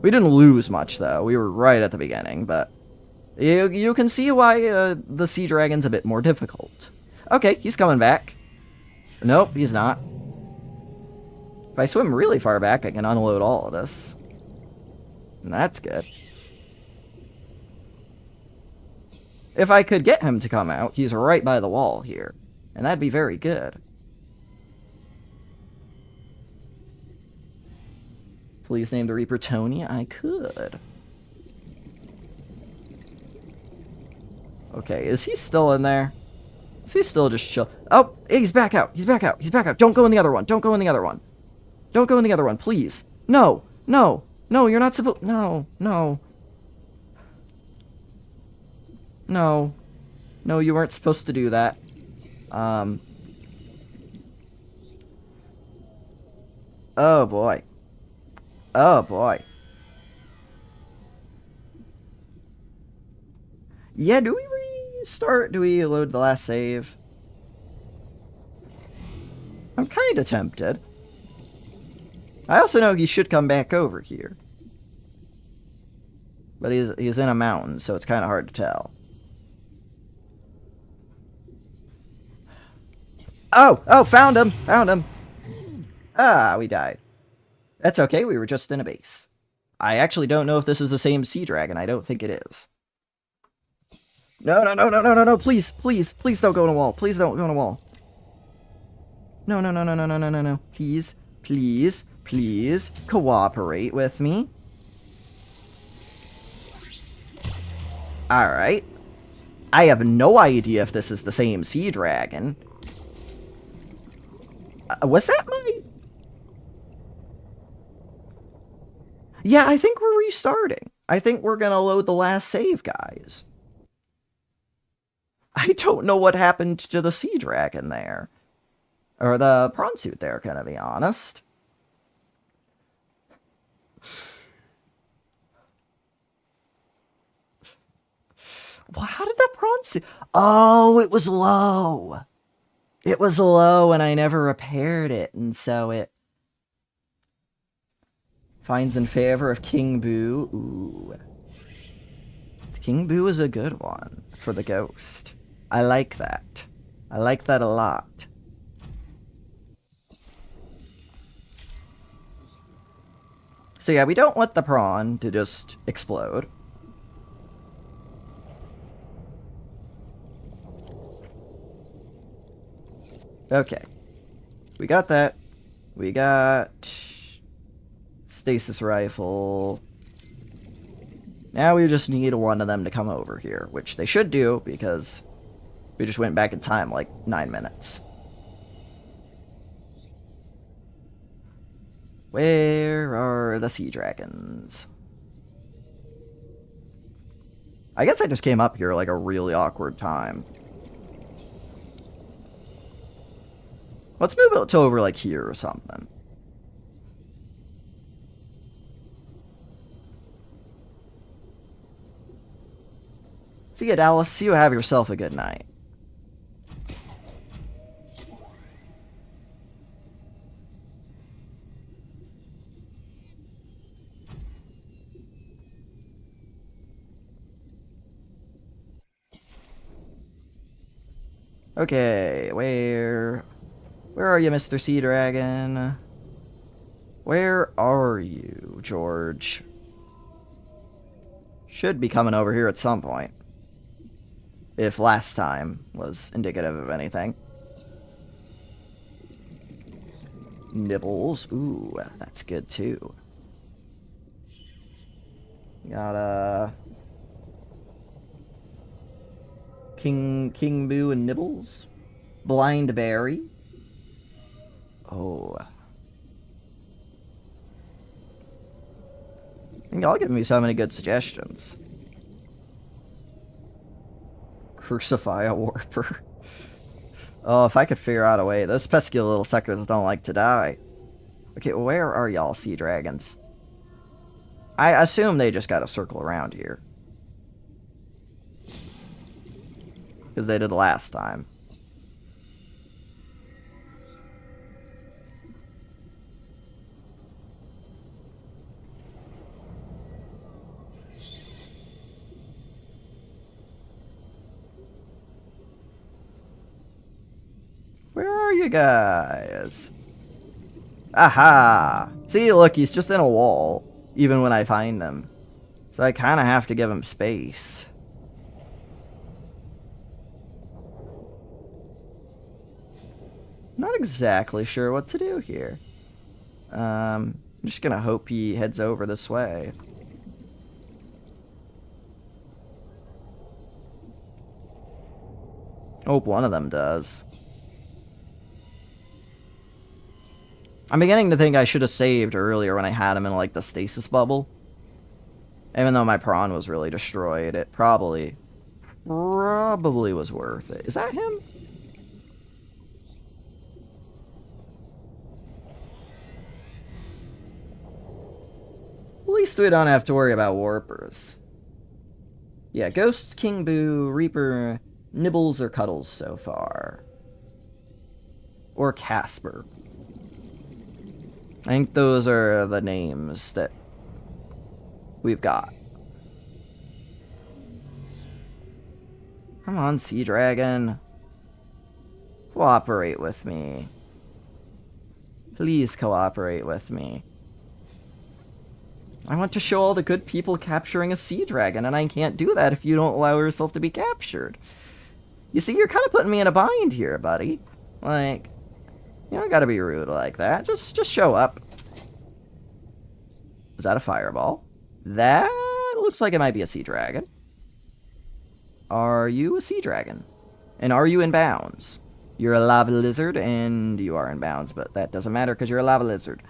We didn't lose much, though. We were right at the beginning, but you can see why the Sea Dragon's a bit more difficult. Okay, he's coming back. Nope, he's not. If I swim really far back, I can unload all of this. And that's good. If I could get him to come out, he's right by the wall here. And that'd be very good. Please name the Reaper Tony. I could. Okay, is he still in there? Is he still just chill? Oh, he's back out. He's back out. He's back out. Don't go in the other one. Don't go in the other one. Don't go in the other one, please. No. No. No, you're not supposed... No. No. No. No, you weren't supposed to do that. Oh, boy. Oh, boy. Yeah, do we restart? Do we load the last save? I'm kind of tempted. I also know he should come back over here. But he's in a mountain, so it's kind of hard to tell. Oh! Oh, found him! Found him! Ah, we died. That's okay, we were just in a base. I actually don't know if this is the same Sea Dragon. I don't think it is. No, no, no, no, no, no, no, please, please, please don't go in a wall. Please don't go in a wall. No, no, no, no, no, no, no, no, no. Please, please, please, cooperate with me. Alright. I have no idea if this is the same Sea Dragon. Was that my... Yeah, I think we're restarting. I think we're gonna load the last save, guys. I don't know what happened to the Sea Dragon there. Or the prawn suit there, gonna be honest. Well, how did the prawn suit... Oh, it was low. It was low and I never repaired it, and so it finds in favor of King Boo. Ooh. King Boo is a good one for the ghost. I like that. I like that a lot. So yeah, we don't want the prawn to just explode. Okay. We got that. We got Stasis rifle. Now we just need one of them to come over here, which they should do because we just went back in time like 9 minutes. Where are the sea dragons? I guess I just came up here like a really awkward time. Let's move it to over like here or something. See ya, Dallas. See you have yourself a good night. Okay, where are you, Mr. Sea Dragon? Where are you, George? Should be coming over here at some point. If last time was indicative of anything. Nibbles. Ooh, that's good too. Got King Boo and Nibbles. Blind Berry. Oh. Y'all giving me so many good suggestions. Crucify a warper. Oh, if I could figure out a way. Those pesky little suckers don't like to die. Okay, where are y'all, sea dragons? I assume they just gotta circle around here. Because they did last time. Where are you guys? Aha! See, look, he's just in a wall, even when I find him. So I kind of have to give him space. Not exactly sure what to do here. I'm just gonna hope he heads over this way. Hope one of them does. I'm beginning to think I should have saved earlier when I had him in, like, the stasis bubble. Even though my prawn was really destroyed, it probably was worth it. Is that him? At least we don't have to worry about warpers. Yeah, Ghost, King Boo, Reaper, Nibbles, or Cuddles so far. Or Casper. I think those are the names that we've got. Come on, Sea Dragon. Cooperate with me. Please cooperate with me. I want to show all the good people capturing a Sea Dragon, and I can't do that if you don't allow yourself to be captured. You see, you're kind of putting me in a bind here, buddy. Like, you don't gotta be rude like that. Just show up. Is that a fireball? That looks like it might be a sea dragon. Are you a sea dragon? And are you in bounds? You're a lava lizard, and you are in bounds, but that doesn't matter because you're a lava lizard.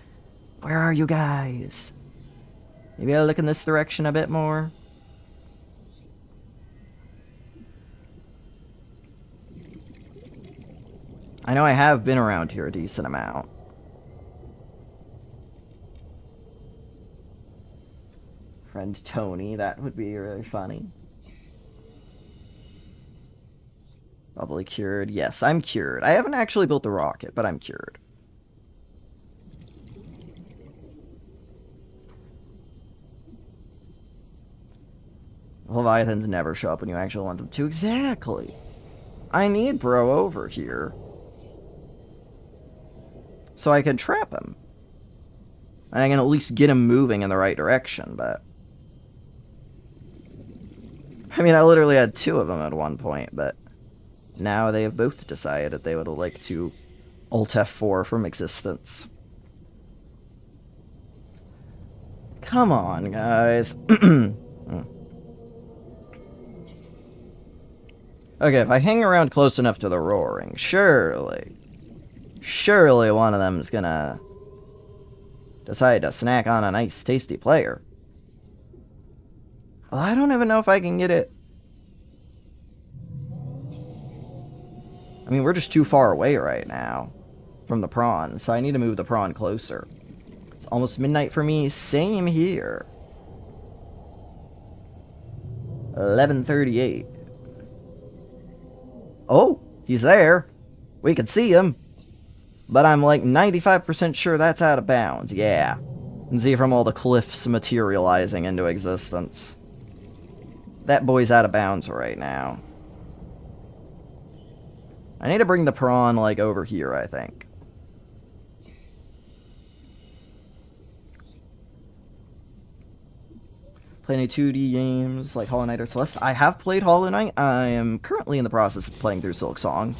Where are you guys? Maybe I'll look in this direction a bit more. I know I have been around here a decent amount. Friend Tony, that would be really funny. Probably cured. Yes, I'm cured. I haven't actually built the rocket, but I'm cured. Leviathans never show up when you actually want them to. Exactly. I need Bro over here. So I can trap him. And I can at least get him moving in the right direction, but... I mean, I literally had 2 of them at one point, but... Now they have both decided they would like to Alt F4 from existence. Come on, guys. Okay, if I hang around close enough to the roaring, surely one of them is gonna decide to snack on a nice, tasty player. Well, I don't even know if I can get it. I mean, we're just too far away right now from the prawn, so I need to move the prawn closer. It's almost midnight for me. Same here. 11:38. Oh, he's there. We can see him. But I'm like 95% sure that's out of bounds. Yeah. You can see from all the cliffs materializing into existence. That boy's out of bounds right now. I need to bring the prawn, like, over here, I think. Play any 2D games like Hollow Knight or Celeste? I have played Hollow Knight. I am currently in the process of playing through Silksong.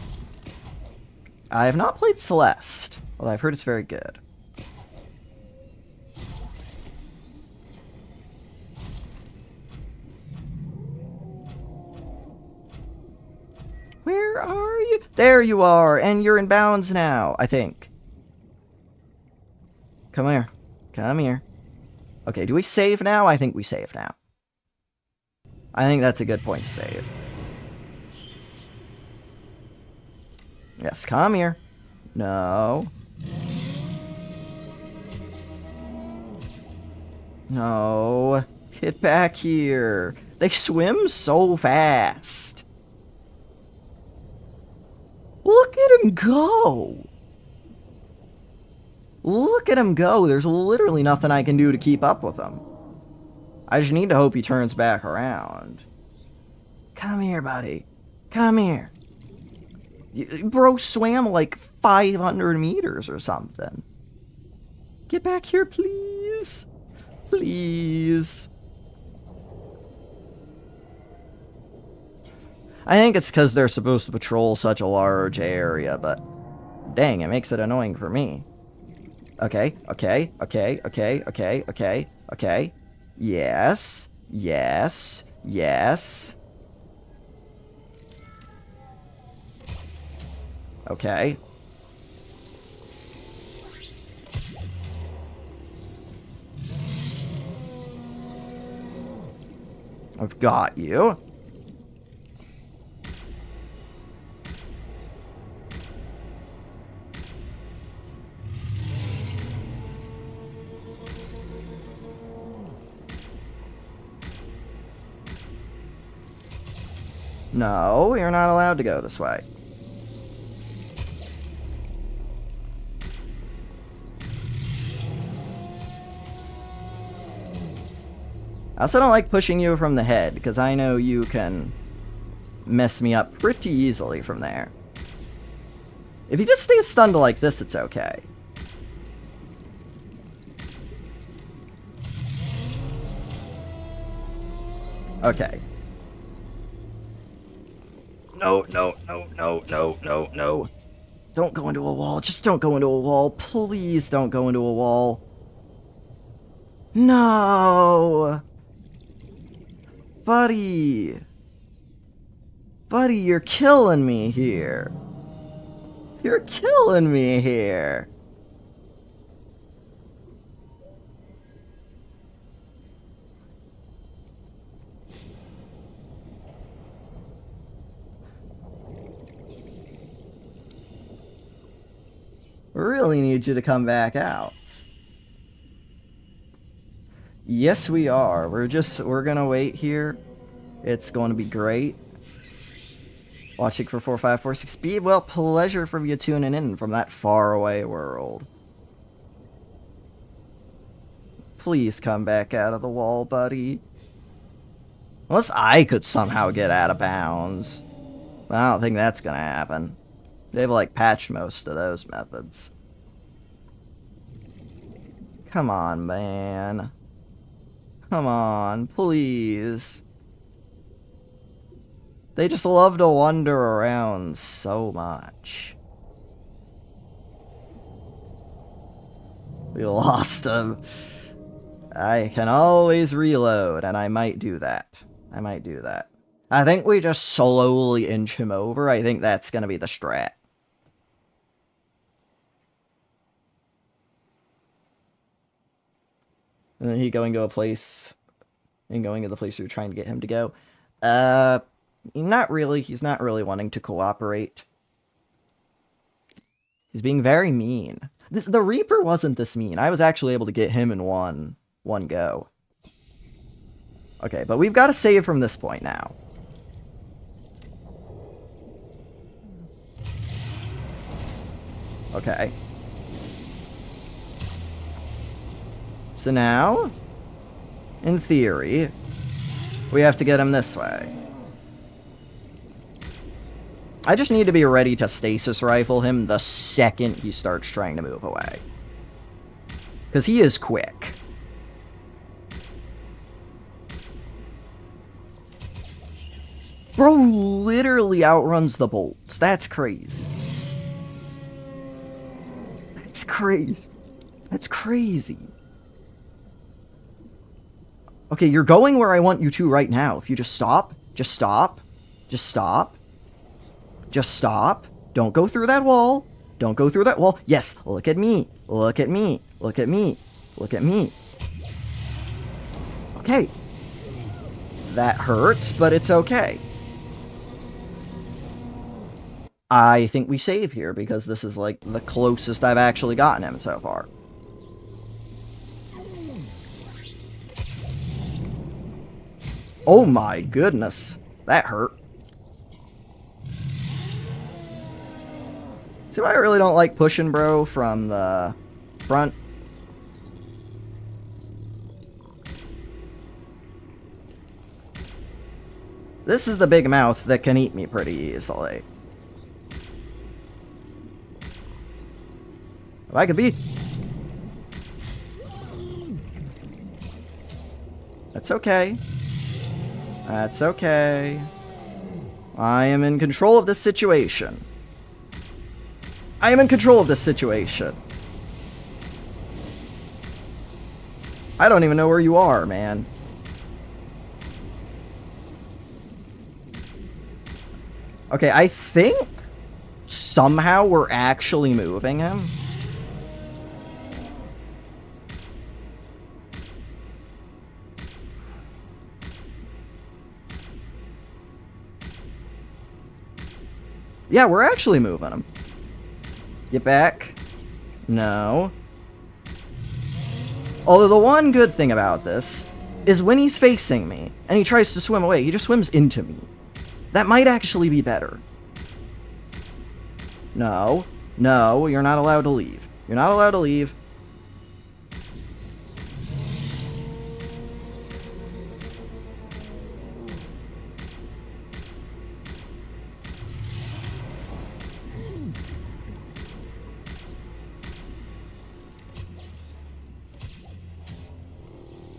I have not played Celeste, although I've heard it's very good. Where are you? There you are, and you're in bounds now, I think. Come here. Come here. Okay, do we save now? I think we save now. I think that's a good point to save. Yes, come here. No. No. Get back here. They swim so fast. Look at him go. Look at him go. There's literally nothing I can do to keep up with him. I just need to hope he turns back around. Come here, buddy. Come here. Bro swam like 500 meters or something. Get back here, please. Please. I think it's because they're supposed to patrol such a large area, but dang, it makes it annoying for me. Okay, okay, okay, okay, okay, okay, okay. Yes, yes, yes. Okay. I've got you. No, you're not allowed to go this way. I also don't like pushing you from the head, because I know you can mess me up pretty easily from there. If you just stay stunned like this, it's okay. Okay. No, no, no, no, no, no, no. Don't go into a wall. Just don't go into a wall. Please don't go into a wall. No! Buddy! Buddy, you're killing me here. You're killing me here. Really need you to come back out. Yes, we are. We're gonna wait here. It's going to be great. Watching for 4546 speed. Well, pleasure from you tuning in from that faraway world. Please come back out of the wall, buddy. Unless I could somehow get out of bounds. But I don't think that's gonna happen. They've, like, patched most of those methods. Come on, man. Come on, please. They just love to wander around so much. We lost him. I can always reload, and I might do that. I think we just slowly inch him over. I think that's going to be the strat. And then he going to a place, and going to the place you're trying to get him to go. Not really. He's not really wanting to cooperate. He's being very mean. The Reaper wasn't this mean. I was actually able to get him in one go. Okay, but we've got to save from this point now. Okay. So now, in theory, we have to get him this way. I just need to be ready to stasis rifle him the second he starts trying to move away. Because he is quick. Bro literally outruns the bolts. That's crazy. That's crazy. That's crazy. Okay, you're going where I want you to right now. If you just stop. Just stop. Just stop. Just stop. Don't go through that wall. Don't go through that wall. Yes, look at me. Look at me. Look at me. Look at me. Okay. That hurts, but it's okay. I think we save here because this is like the closest I've actually gotten him so far. Oh my goodness. That hurt. See why I really don't like pushing bro from the front? This is the big mouth that can eat me pretty easily. If I could be... That's okay. That's okay. I am in control of this situation. I am in control of this situation. I don't even know where you are, man. Okay, I think somehow we're actually moving him. Yeah, we're actually moving him. Get back. No. Although the one good thing about this is when he's facing me and he tries to swim away, he just swims into me. That might actually be better. No. No, you're not allowed to leave. You're not allowed to leave.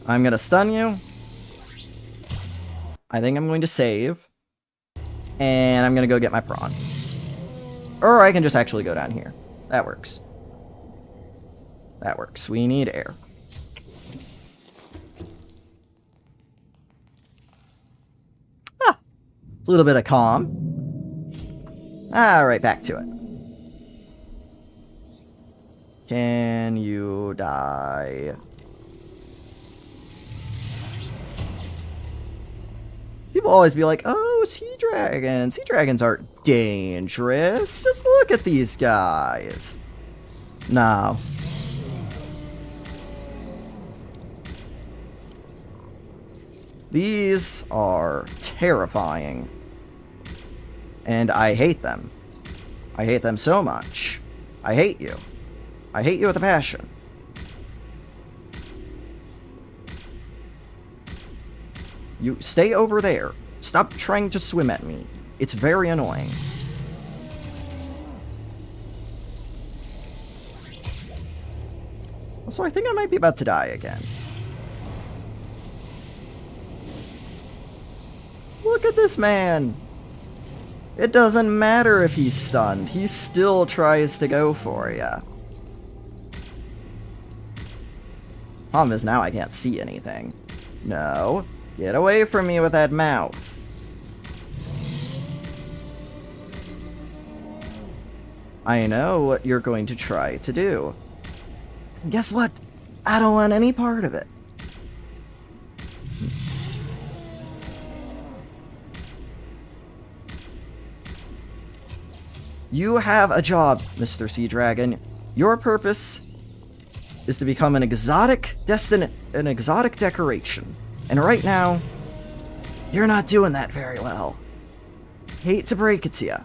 I'm gonna stun you. I think I'm going to save. And I'm gonna go get my prawn. Or I can just actually go down here. That works. That works. We need air. Ah! A little bit of calm. Alright, back to it. Can you die? People always be like, oh, sea dragons. Sea dragons aren't dangerous. Just look at these guys. No. These are terrifying. And I hate them. I hate them so much. I hate you. I hate you with a passion. You stay over there. Stop trying to swim at me. It's very annoying. Also, I think I might be about to die again. Look at this man. It doesn't matter if he's stunned. He still tries to go for ya. Problem is now I can't see anything. No. Get away from me with that mouth. I know what you're going to try to do. And guess what? I don't want any part of it. You have a job, Mr. Sea Dragon. Your purpose is to become an exotic decoration. And right now, you're not doing that very well. Hate to break it to you.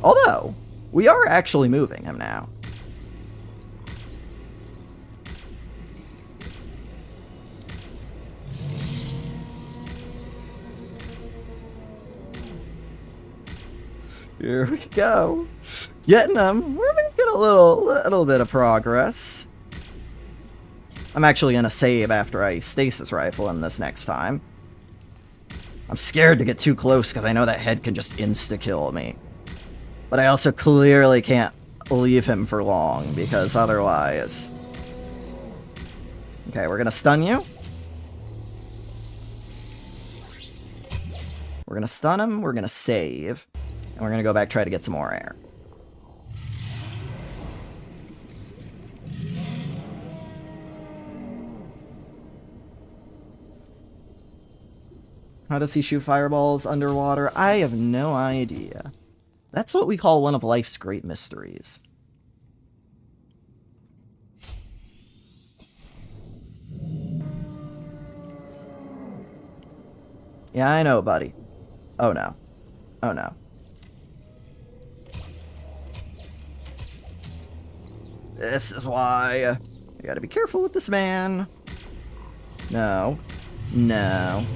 Although, we are actually moving him now. Here we go. Getting them. We're making a little bit of progress. I'm actually going to save after I stasis rifle him this next time. I'm scared to get too close because I know that head can just insta-kill me. But I also clearly can't leave him for long because otherwise... Okay, we're going to stun you. We're going to stun him. We're going to save. And we're going to go back, try to get some more air. How does he shoot fireballs underwater? I have no idea. That's what we call one of life's great mysteries. Yeah, I know, buddy. Oh no. Oh no. This is why I gotta be careful with this man. No. No.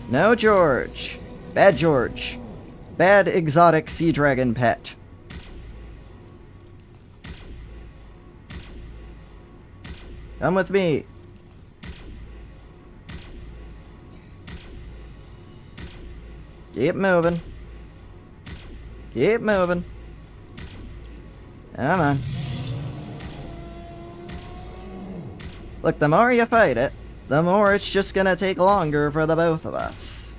No, George. Bad George. Bad exotic sea dragon pet. Come with me. Keep moving. Keep moving. Come on. Look, the more you fight it, the more it's just gonna take longer for the both of us.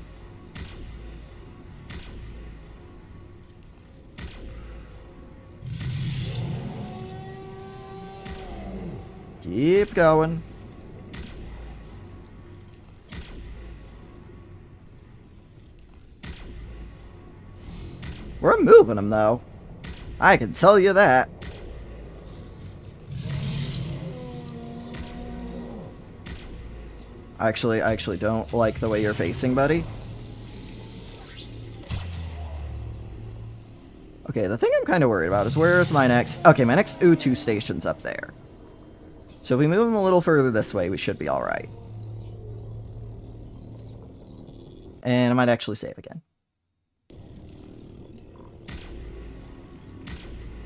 Keep going. We're moving them, though. I can tell you that. I actually don't like the way you're facing, buddy. Okay, the thing I'm kind of worried about is where's my next... Okay, my next U2 station's up there. So if we move him a little further this way, we should be alright. And I might actually save again.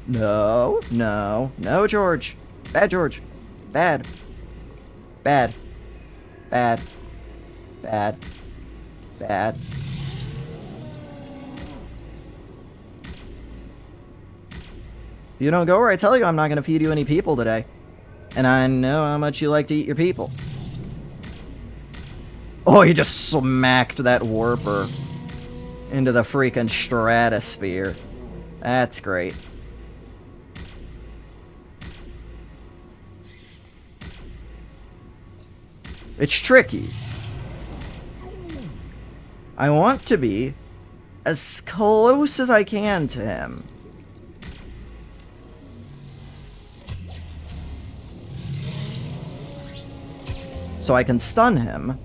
No, no, no, George. Bad George. Bad. Bad. Bad. Bad. Bad. If you don't go where I tell you, I'm not going to feed you any people today. And I know how much you like to eat your people. Oh, he just smacked that warper into the freaking stratosphere. That's great. It's tricky. I want to be as close as I can to him. So I can stun him.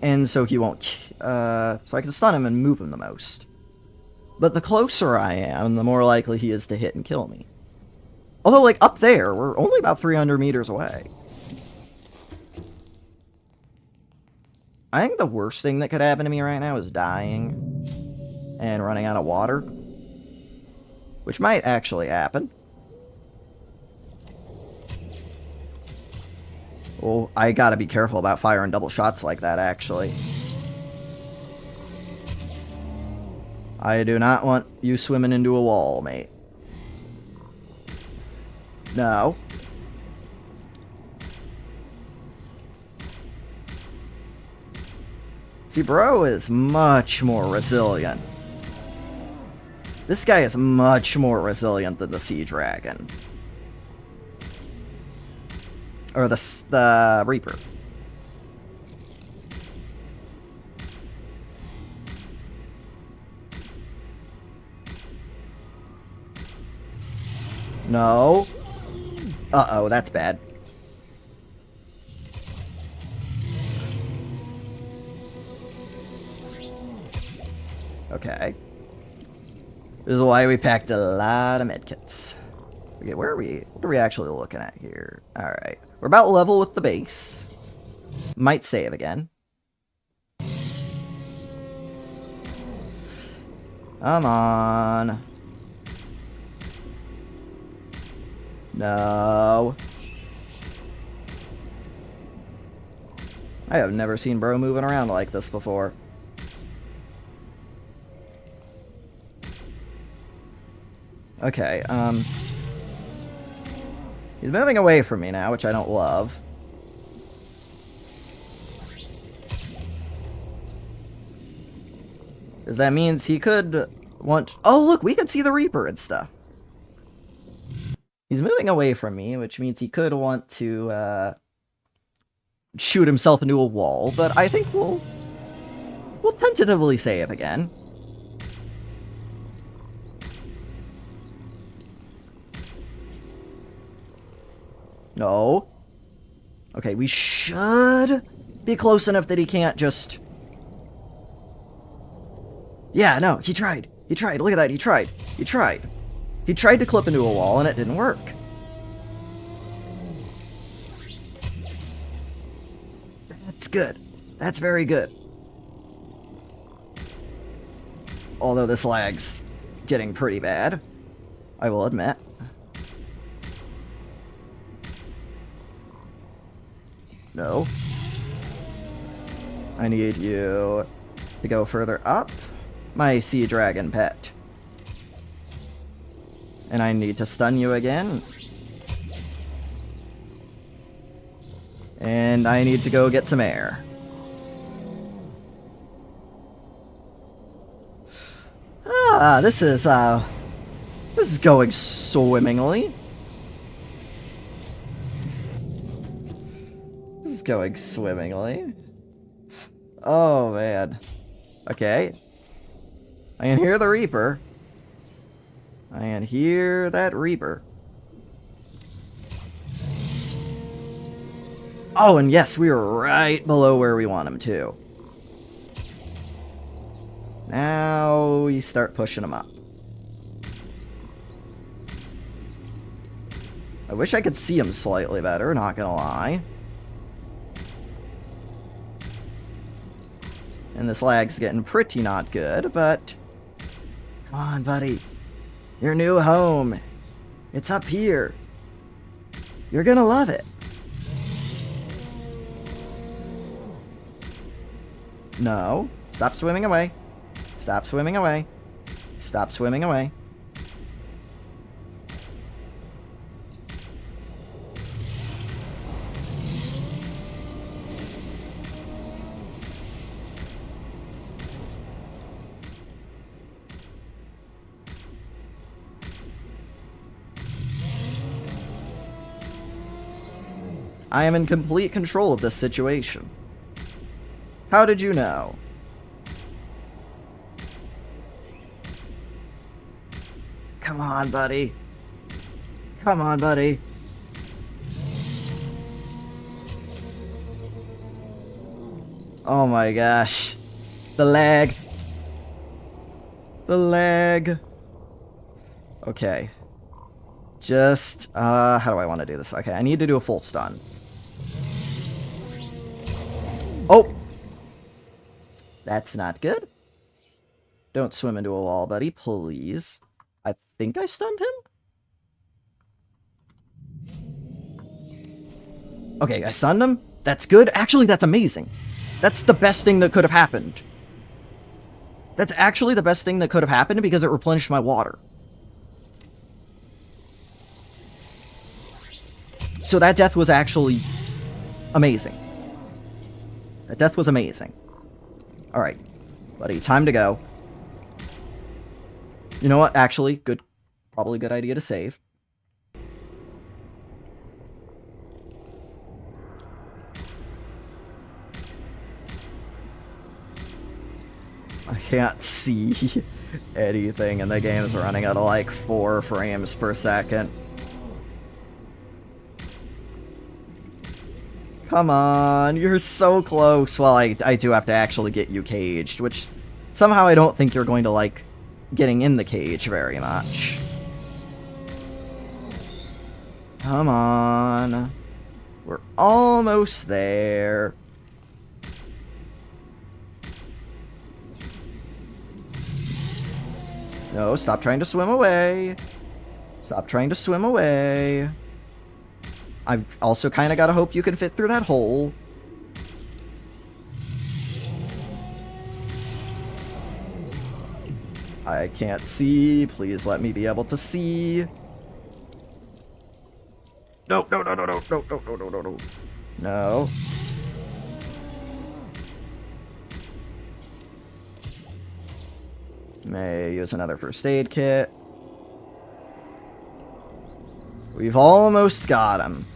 And so he won't... so I can stun him and move him the most. But the closer I am, the more likely he is to hit and kill me. Although, like, up there, we're only about 300 meters away. I think the worst thing that could happen to me right now is dying and running out of water. Which might actually happen. Oh, I gotta be careful about firing double shots like that, actually. I do not want you swimming into a wall, mate. No. See, bro is much more resilient. This guy is much more resilient than the Sea Dragon. Or the Reaper. No. Uh-oh, that's bad. Okay. This is why we packed a lot of medkits. Okay, where are we? What are we actually looking at here? Alright. We're about level with the base. Might save again. Come on. No. I have never seen bro moving around like this before. Okay, he's moving away from me now, which I don't love. Because that means he could want... Oh, look, we could see the Reaper and stuff. He's moving away from me, which means he could want to, shoot himself into a wall, but I think we'll tentatively save again. No. Okay, we should be close enough that he can't just... Yeah, no, he tried. He tried. Look at that, he tried. He tried. He tried to clip into a wall and it didn't work. That's good. That's very good. Although this lag's getting pretty bad, I will admit. No. I need you to go further up, my Sea Dragon pet. And I need to stun you again. And I need to go get some air. Ah, this is going swimmingly. This is going swimmingly. Oh, man. Okay. I can hear the Reaper. I can hear that Reaper. Oh, and yes, we were right below where we want him to. Now we start pushing him up. I wish I could see him slightly better, not gonna lie. And this lag's getting pretty not good, but... Come on, buddy. Your new home. It's up here. You're gonna love it. No. Stop swimming away. Stop swimming away. Stop swimming away. I am in complete control of this situation. How did you know? Come on, buddy. Come on, buddy. Oh my gosh. The lag. The lag. Okay. Just, how do I want to do this? Okay, I need to do a full stun. Oh! That's not good. Don't swim into a wall, buddy, please. I think I stunned him? Okay, I stunned him. That's good. Actually, that's amazing. That's the best thing that could have happened. That's actually the best thing that could have happened because it replenished my water. So that death was actually amazing. That death was amazing. Alright, buddy, time to go. You know what? Actually, probably a good idea to save. I can't see anything, and the game is running at like 4 frames per second. Come on, you're so close. Well, I do have to actually get you caged, which somehow I don't think you're going to like getting in the cage very much. Come on. We're almost there. No, stop trying to swim away. Stop trying to swim away. I've also kind of got to hope you can fit through that hole. I can't see. Please let me be able to see. No, no, no, no, no, no, no, no, no, no, no. No. May use another first aid kit. We've almost got him.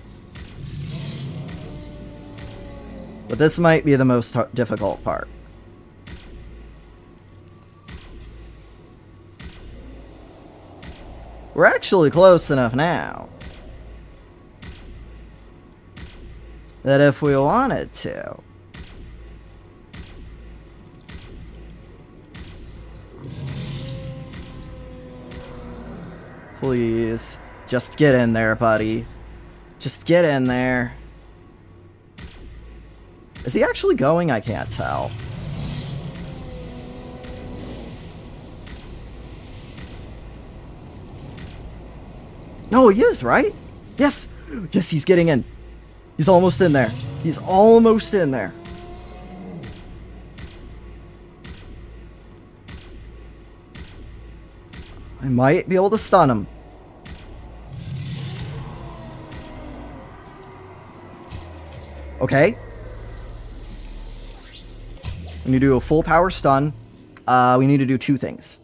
But this might be the most difficult part. We're actually close enough now that if we wanted to, please, just get in there, buddy. Just get in there. Is he actually going? I can't tell. No, he is, right? Yes! Yes, he's getting in. He's almost in there. He's almost in there. I might be able to stun him. Okay. We need to do a full power stun. We need to do 2 things.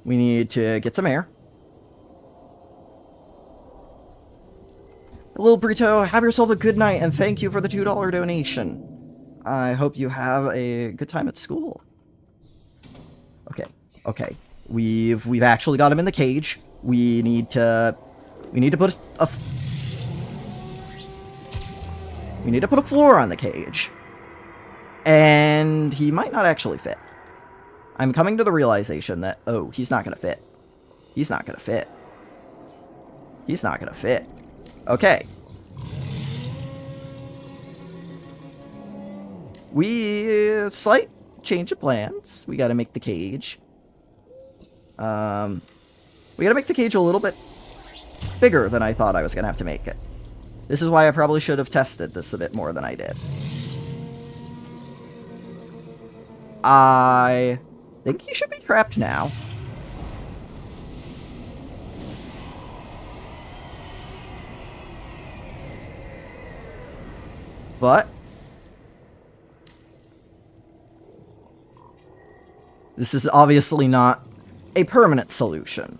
We need to get some air. Little Burrito, have yourself a good night, and thank you for the $2 donation. I hope you have a good time at school. Okay, okay. We've actually got him in the cage. We need to put we need to put a floor on the cage. And he might not actually fit. I'm coming to the realization that, oh, he's not gonna fit. He's not gonna fit. He's not gonna fit. Okay. Slight change of plans. We gotta make the cage. We gotta make the cage a little bit bigger than I thought I was gonna have to make it. This is why I probably should have tested this a bit more than I did. I think he should be trapped now. But this is obviously not a permanent solution.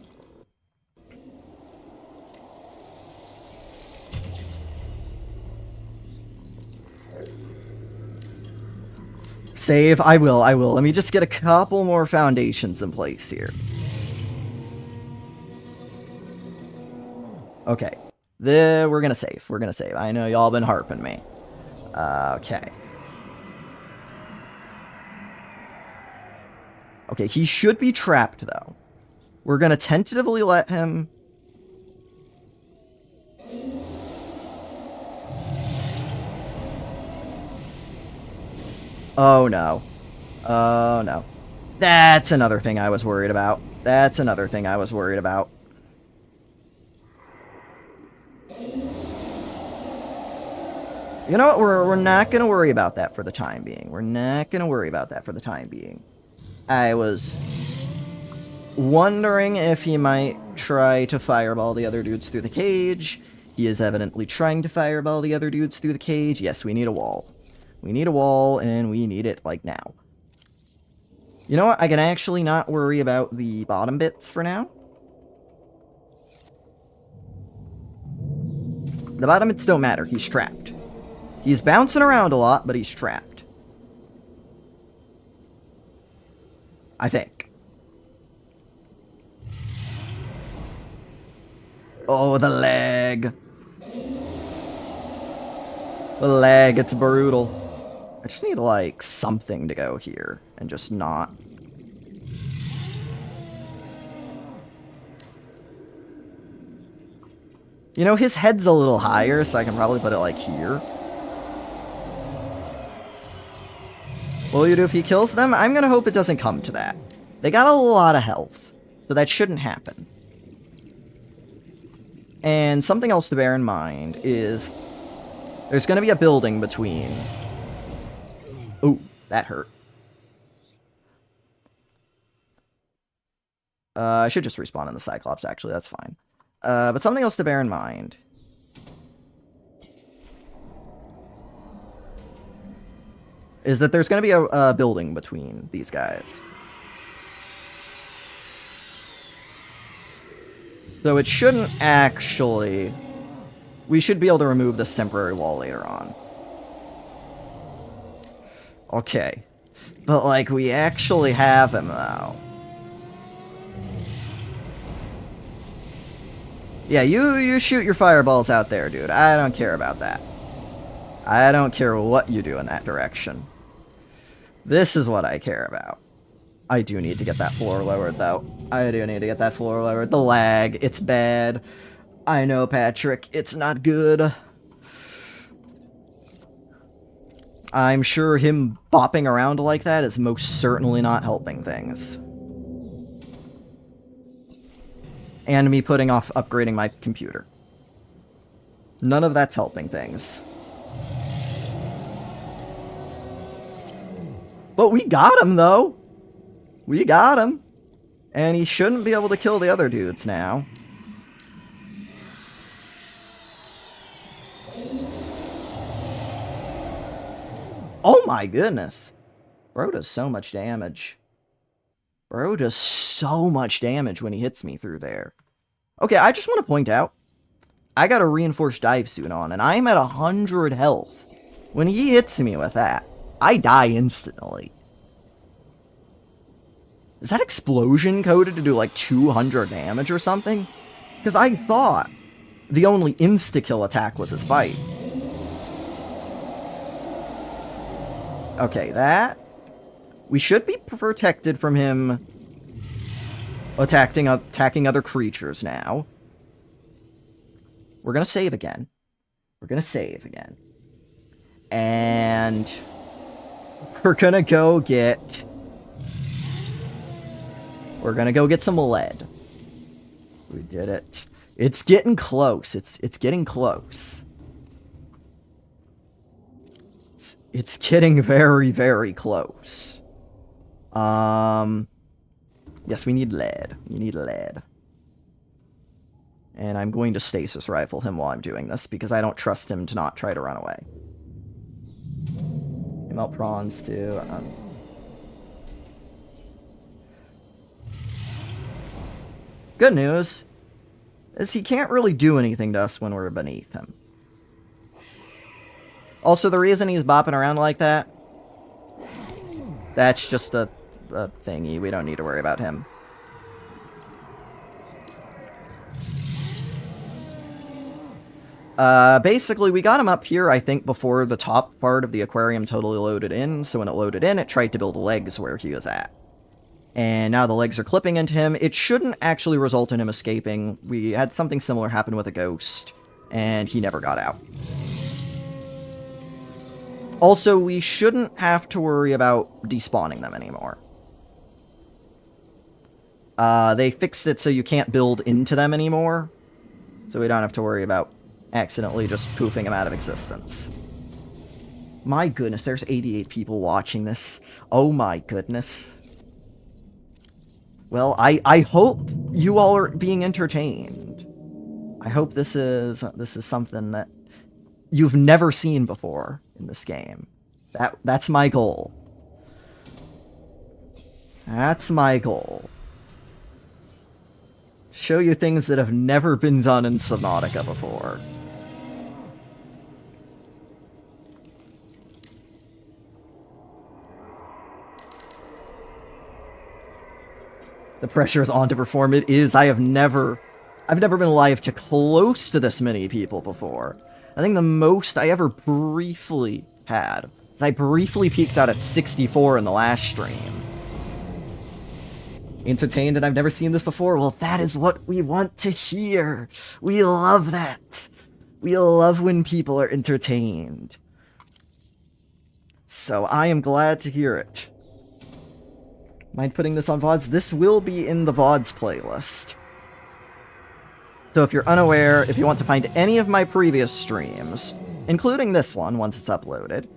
Save? I will. Let me just get a couple more foundations in place here. Okay. We're gonna save. We're gonna save. I know y'all been harping me. Okay. Okay, he should be trapped, though. We're gonna tentatively let him... Oh, no. Oh, no. That's another thing I was worried about. That's another thing I was worried about. You know what? We're not going to worry about that for the time being. We're not going to worry about that for the time being. I was wondering if he might try to fireball the other dudes through the cage. He is evidently trying to fireball the other dudes through the cage. Yes, we need a wall. We need a wall, and we need it, like, now. You know what? I can actually not worry about the bottom bits for now. The bottom bits don't matter. He's trapped. He's bouncing around a lot, but he's trapped. I think. Oh, the leg. The leg, it's brutal. I just need, like, something to go here and just not. You know, his head's a little higher, so I can probably put it, like, here. What will you do if he kills them? I'm gonna hope it doesn't come to that. They got a lot of health, so that shouldn't happen. And something else to bear in mind is there's gonna be a building between... Ooh, that hurt. I should just respawn in the Cyclops, actually, that's fine. But something else to bear in mind is that there's going to be a building between these guys. So it shouldn't actually... We should be able to remove this temporary wall later on. Okay. But, like, we actually have him, though. Yeah, you shoot your fireballs out there, dude. I don't care about that. I don't care what you do in that direction. This is what I care about. I do need to get that floor lowered, though. I do need to get that floor lowered. The lag, it's bad. I know, Patrick, it's not good. I'm sure him bopping around like that is most certainly not helping things. And me putting off upgrading my computer. None of that's helping things. But we got him, though. We got him. And he shouldn't be able to kill the other dudes now. Oh my goodness. Bro does so much damage. Bro does so much damage when he hits me through there. Okay, I just want to point out, I got a reinforced dive suit on, and I'm at 100 health. When he hits me with that, I die instantly. Is that explosion coded to do like 200 damage or something? Because I thought the only insta-kill attack was his bite. Okay, that... We should be protected from him attacking other creatures now. We're gonna save again. We're gonna save again. And... We're gonna go get... We're gonna go get some lead. We did it. It's getting close. It's getting close. It's getting very, very close. Yes, we need lead. We need lead. And I'm going to stasis rifle him while I'm doing this, because I don't trust him to not try to run away. Melt prawns, too. Good news is he can't really do anything to us when we're beneath him. Also, the reason he's bopping around like that, that's just a thingy. We don't need to worry about him. Basically, we got him up here, I think, before the top part of the aquarium totally loaded in. So when it loaded in, it tried to build legs where he was at. And now the legs are clipping into him. It shouldn't actually result in him escaping. We had something similar happen with a ghost, and he never got out. Also, we shouldn't have to worry about despawning them anymore. They fixed it so you can't build into them anymore. So we don't have to worry about accidentally just poofing them out of existence. My goodness, there's 88 people watching this. Oh my goodness. Well, I hope you all are being entertained. I hope this is something that you've never seen before in this game. That's my goal. That's my goal. Show you things that have never been done in Subnautica before. The pressure is on to perform. It is. I've never been alive to close to this many people before. I think the most I ever briefly had is I briefly peaked out at 64 in the last stream. Entertained and I've never seen this before? Well, that is what we want to hear. We love that. We love when people are entertained. So I am glad to hear it. Mind putting this on VODs? This will be in the VODs playlist. So if you're unaware, if you want to find any of my previous streams, including this one once it's uploaded,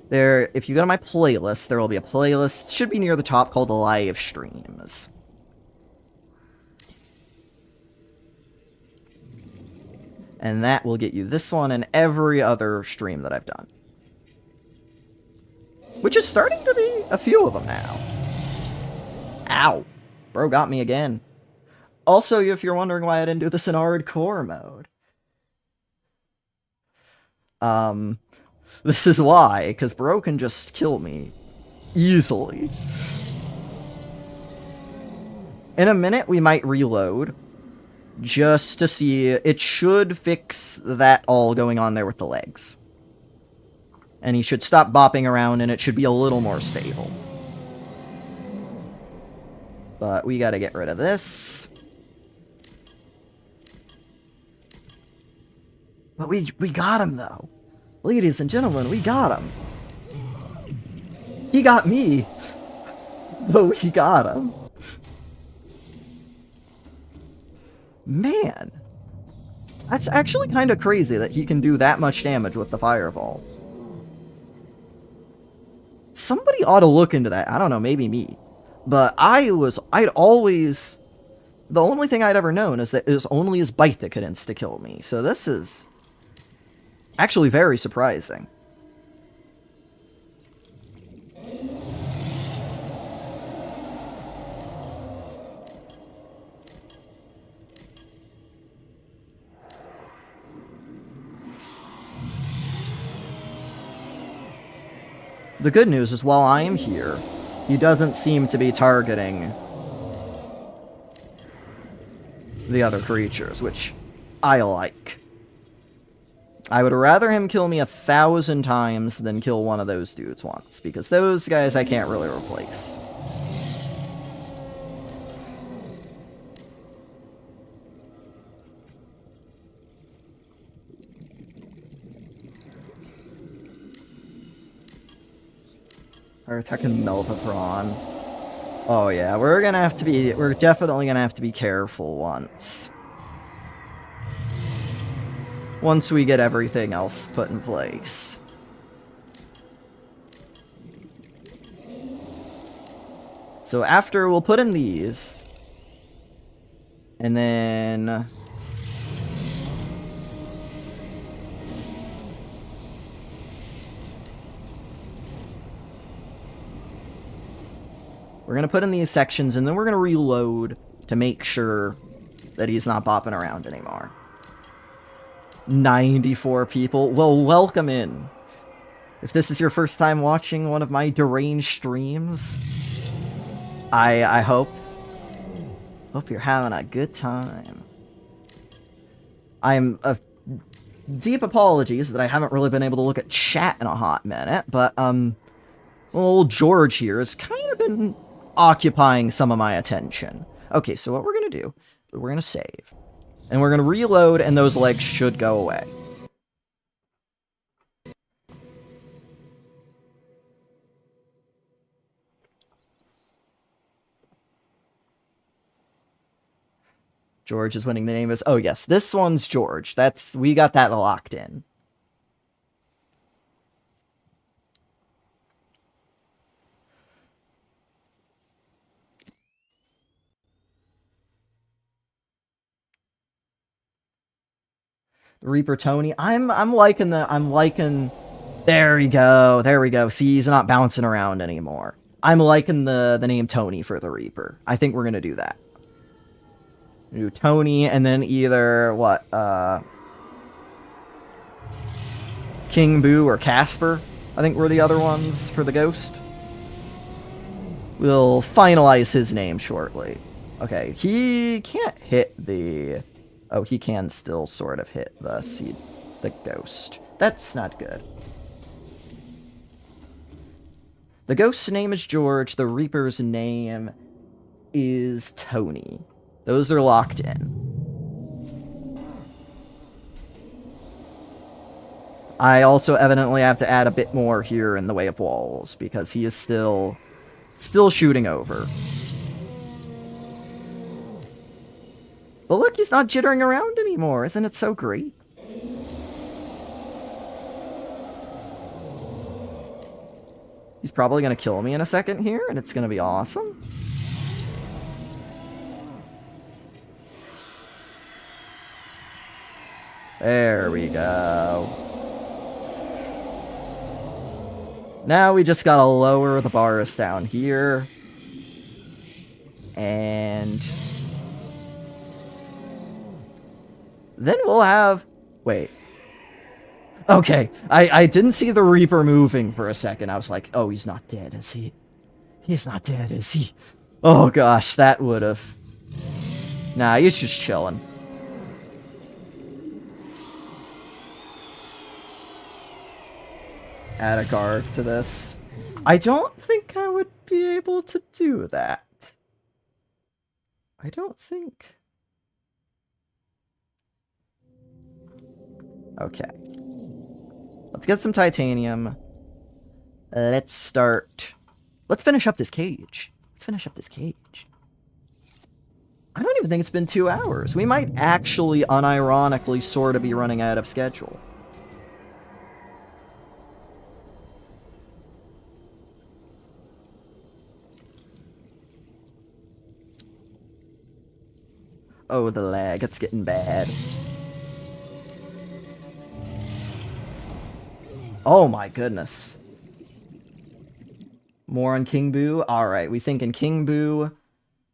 if you go to my playlist, there will be a playlist, should be near the top, called Live Streams. And that will get you this one and every other stream that I've done. Which is starting to be a few of them now. Ow. Bro got me again. Also, if you're wondering why I didn't do this in hardcore mode. This is why, because bro can just kill me easily. In a minute, we might reload. Just to see, it should fix that all going on there with the legs. And he should stop bopping around and it should be a little more stable. But we gotta get rid of this. But we got him though. Ladies and gentlemen, we got him. He got me. But we got him. Man. That's actually kind of crazy that he can do that much damage with the fireball. Somebody ought to look into that. I don't know, maybe me. But I'd always... The only thing I'd ever known is that it was only his bite that could insta-kill me. So this is actually very surprising. The good news is while I am here, he doesn't seem to be targeting the other creatures, which I like. I would rather him kill me 1,000 times than kill one of those dudes once, because those guys I can't really replace. Our attacking Meltatron. Oh yeah, we're definitely gonna have to be careful once we get everything else put in place. So after, we'll put in these, and then we're going to put in these sections, and then we're going to reload to make sure that he's not bopping around anymore. 94 people. Well, welcome in. If this is your first time watching one of my deranged streams, I hope you're having a good time. I'm deep apologies that I haven't really been able to look at chat in a hot minute, but old George here has kind of been occupying some of my attention. Okay, so what we're gonna do, we're gonna save. And we're gonna reload, and those legs should go away. George is winning. The name is... Oh, yes, this one's George. We got that locked in. The Reaper Tony. I'm liking there we go. There we go. See, he's not bouncing around anymore. I'm liking the name Tony for the Reaper. I think we're gonna do that. Do Tony and then either what, King Boo or Casper, I think were the other ones for the ghost. We'll finalize his name shortly. Okay, he can't hit the... Oh, he can still sort of hit the ghost. That's not good. The ghost's name is George. The Reaper's name is Tony. Those are locked in. I also evidently have to add a bit more here in the way of walls, because he is still shooting over. But look, he's not jittering around anymore. Isn't it so great? He's probably going to kill me in a second here, and it's going to be awesome. There we go. Now we just gotta lower the bars down here. And then we'll have... Wait. Okay, I didn't see the Reaper moving for a second. I was like, oh, he's not dead, is he? He's not dead, is he? Oh gosh, that would've... Nah, he's just chilling. Add a guard to this. I don't think I would be able to do that. I don't think. Okay. Let's get some titanium. Let's start. Let's finish up this cage. Let's finish up this cage. I don't even think it's been 2 hours. We might actually unironically sort of be running out of schedule. Oh, the lag. It's getting bad. Oh my goodness. More on King Boo? Alright, we thinking King Boo.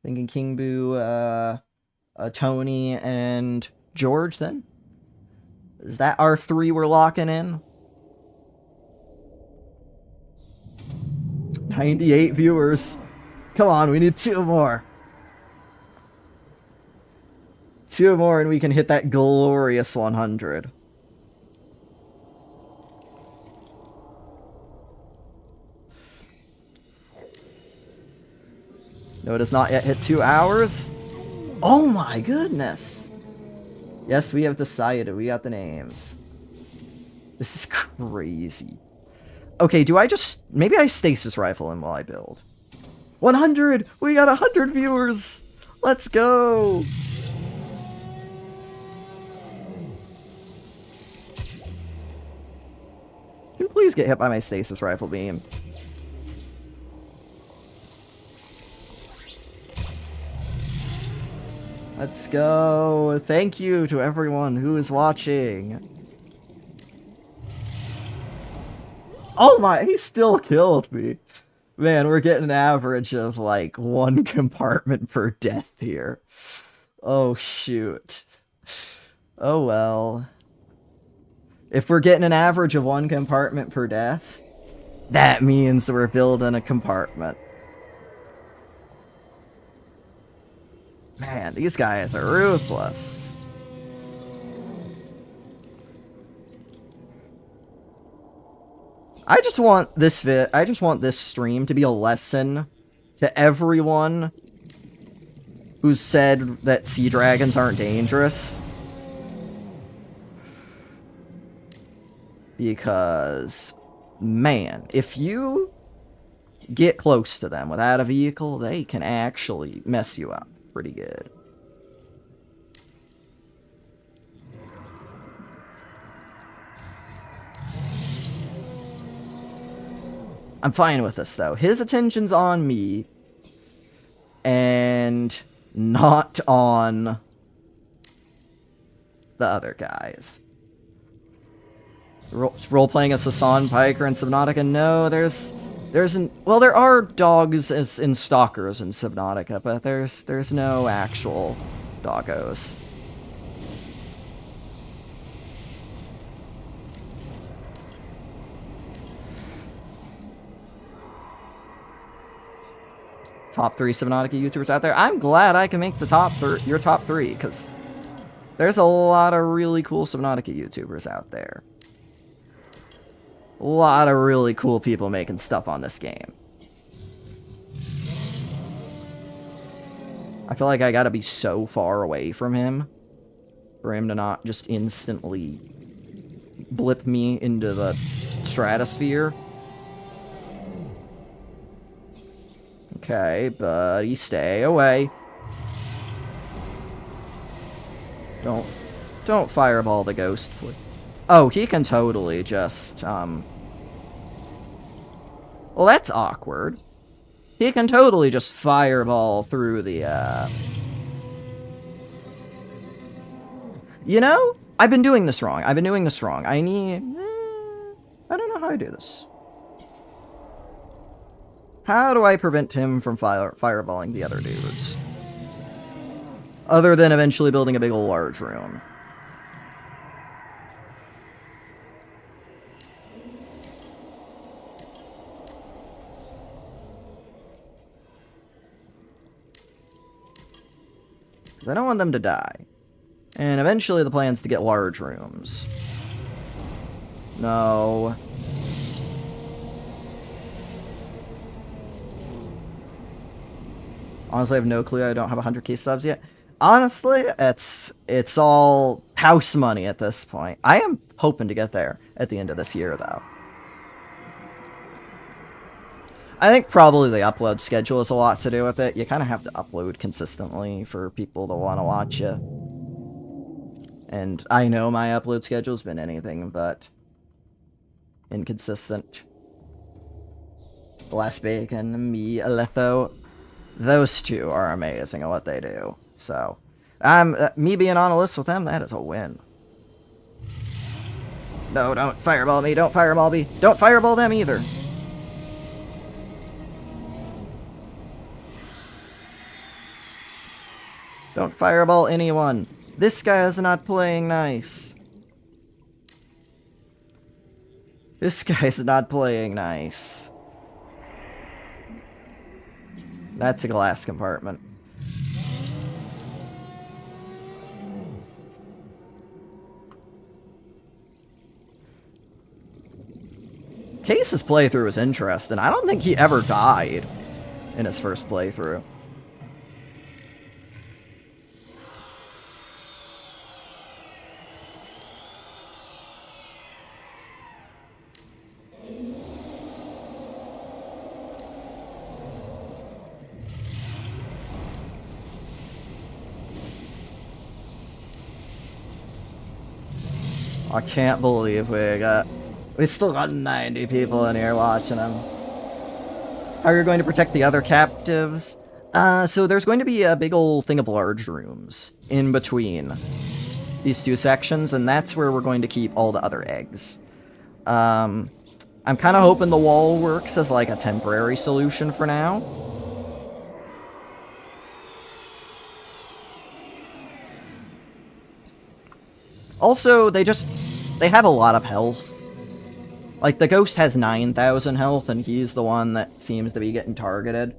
Thinking King Boo, Tony, and George then? Is that our 3 we're locking in? 98 viewers. Come on, we need 2 more. 2 more and we can hit that glorious 100. No, it has not yet hit 2 hours. Oh my goodness. Yes, we have decided. We got the names. This is crazy. Okay, do I just... Maybe I stasis rifle him while I build. 100! We got 100 viewers! Let's go! Can you please get hit by my stasis rifle beam? Let's go. Thank you to everyone who is watching. Oh my, he still killed me. Man, we're getting an average of like 1 compartment per death here. Oh shoot. Oh well. If we're getting an average of 1 compartment per death, that means we're building a compartment. Man, these guys are ruthless. I just want this stream to be a lesson to everyone who's said that sea dragons aren't dangerous. Because, man, if you get close to them without a vehicle, they can actually mess you up pretty good. I'm fine with this, though. His attention's on me, and not on the other guys. Role-playing as Hassan, Piker, and Subnautica? No, well, there are dogs in Stalkers in Subnautica, but there's no actual doggos. Top 3 Subnautica YouTubers out there. I'm glad I can make the your top 3, because there's a lot of really cool Subnautica YouTubers out there. A lot of really cool people making stuff on this game. I feel like I gotta be so far away from him for him to not just instantly blip me into the stratosphere. Okay, buddy, stay away. Don't fireball the ghost, please. Oh, he can totally just, well, that's awkward. He can totally just fireball through the, You know, I've been doing this wrong. I don't know how I do this. How do I prevent him from fireballing the other dudes? Other than eventually building a big old large room. I don't want them to die. And eventually the plan's to get large rooms. No. Honestly, I have no clue. I don't have 100k subs yet. Honestly, it's all house money at this point. I am hoping to get there at the end of this year, though. I think probably the upload schedule has a lot to do with it. You kind of have to upload consistently for people to want to watch you. And I know my upload schedule's been anything but inconsistent. Blast Bacon, me, Aletho. Those two are amazing at what they do. So, me being on a list with them, that is a win. No, don't fireball me. Don't fireball me. Don't fireball them either. Don't fireball anyone. This guy is not playing nice. This guy's not playing nice. That's a glass compartment. Case's playthrough was interesting. I don't think he ever died in his first playthrough. I can't believe we still got 90 people in here watching them. How are you going to protect the other captives? So there's going to be a big old thing of large rooms in between these two sections, and that's where we're going to keep all the other eggs. I'm kind of hoping the wall works as like a temporary solution for now. Also, they have a lot of health. Like, the ghost has 9,000 health, and he's the one that seems to be getting targeted.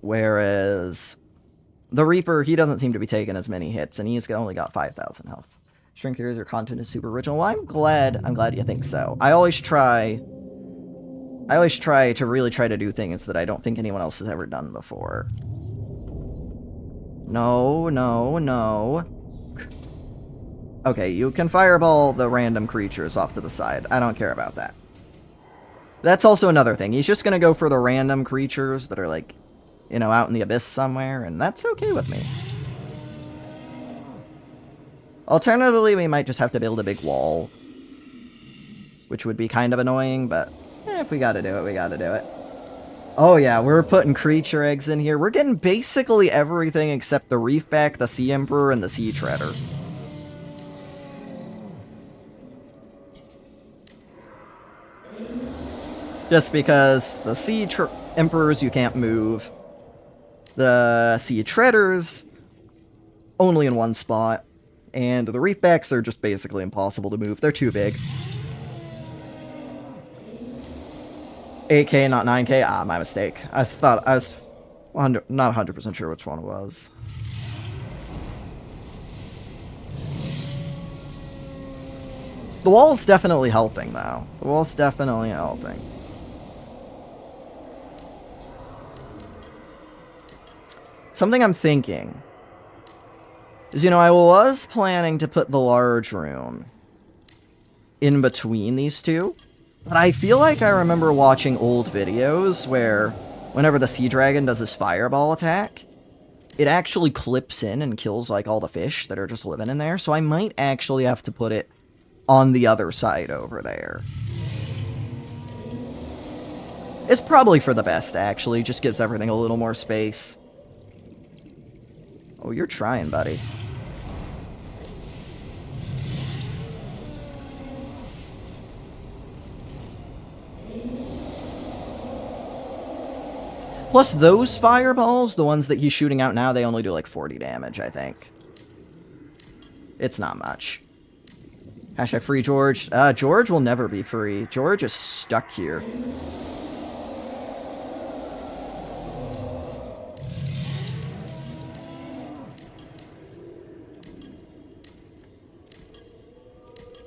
Whereas the Reaper, he doesn't seem to be taking as many hits, and he's only got 5,000 health. Shrink here's your content is super original. Well, I'm glad you think so. I always try to really try to do things that I don't think anyone else has ever done before. No, no, no. Okay, you can fireball the random creatures off to the side. I don't care about that. That's also another thing. He's just gonna go for the random creatures that are like, you know, out in the abyss somewhere, and that's okay with me. Alternatively, we might just have to build a big wall. Which would be kind of annoying, but if we gotta do it, we gotta do it. Oh yeah, we're putting creature eggs in here. We're getting basically everything except the Reefback, the Sea Emperor, and the Sea Treader. Just because the Sea Emperors you can't move. The Sea Treaders, only in one spot. And the Reefbacks are just basically impossible to move. They're too big. 8k, not 9k? Ah, my mistake. I thought I was not 100% sure which one it was. The wall's definitely helping, though. The wall's definitely helping. Something I'm thinking is, you know, I was planning to put the large room in between these two, but I feel like I remember watching old videos where whenever the sea dragon does his fireball attack, it actually clips in and kills, like, all the fish that are just living in there, so I might actually have to put it on the other side over there. It's probably for the best, actually. Just gives everything a little more space. Oh, you're trying, buddy. Plus, those fireballs, the ones that he's shooting out now, they only do like 40 damage, I think. It's not much. Hashtag free George. George will never be free. George is stuck here.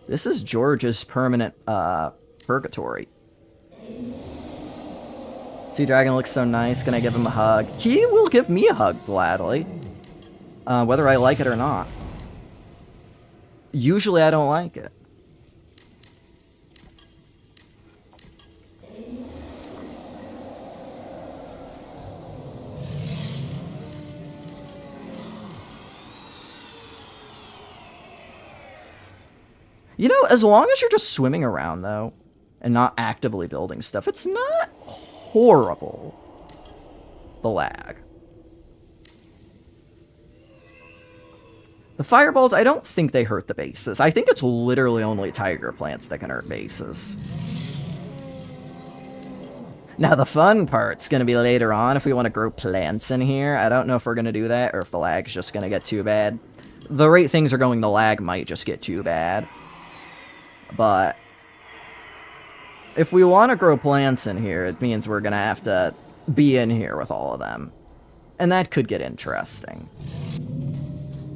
This is George's permanent, purgatory. Sea Dragon looks so nice. Can I give him a hug? He will give me a hug, gladly. Whether I like it or not. Usually I don't like it. You know, as long as you're just swimming around, though, and not actively building stuff, it's not horrible, the lag. The fireballs, I don't think they hurt the bases. I think it's literally only tiger plants that can hurt bases. Now, the fun part's going to be later on if we want to grow plants in here. I don't know if we're going to do that or if the lag's just going to get too bad. The rate things are going, the lag might just get too bad. But if we want to grow plants in here, it means we're going to have to be in here with all of them. And that could get interesting.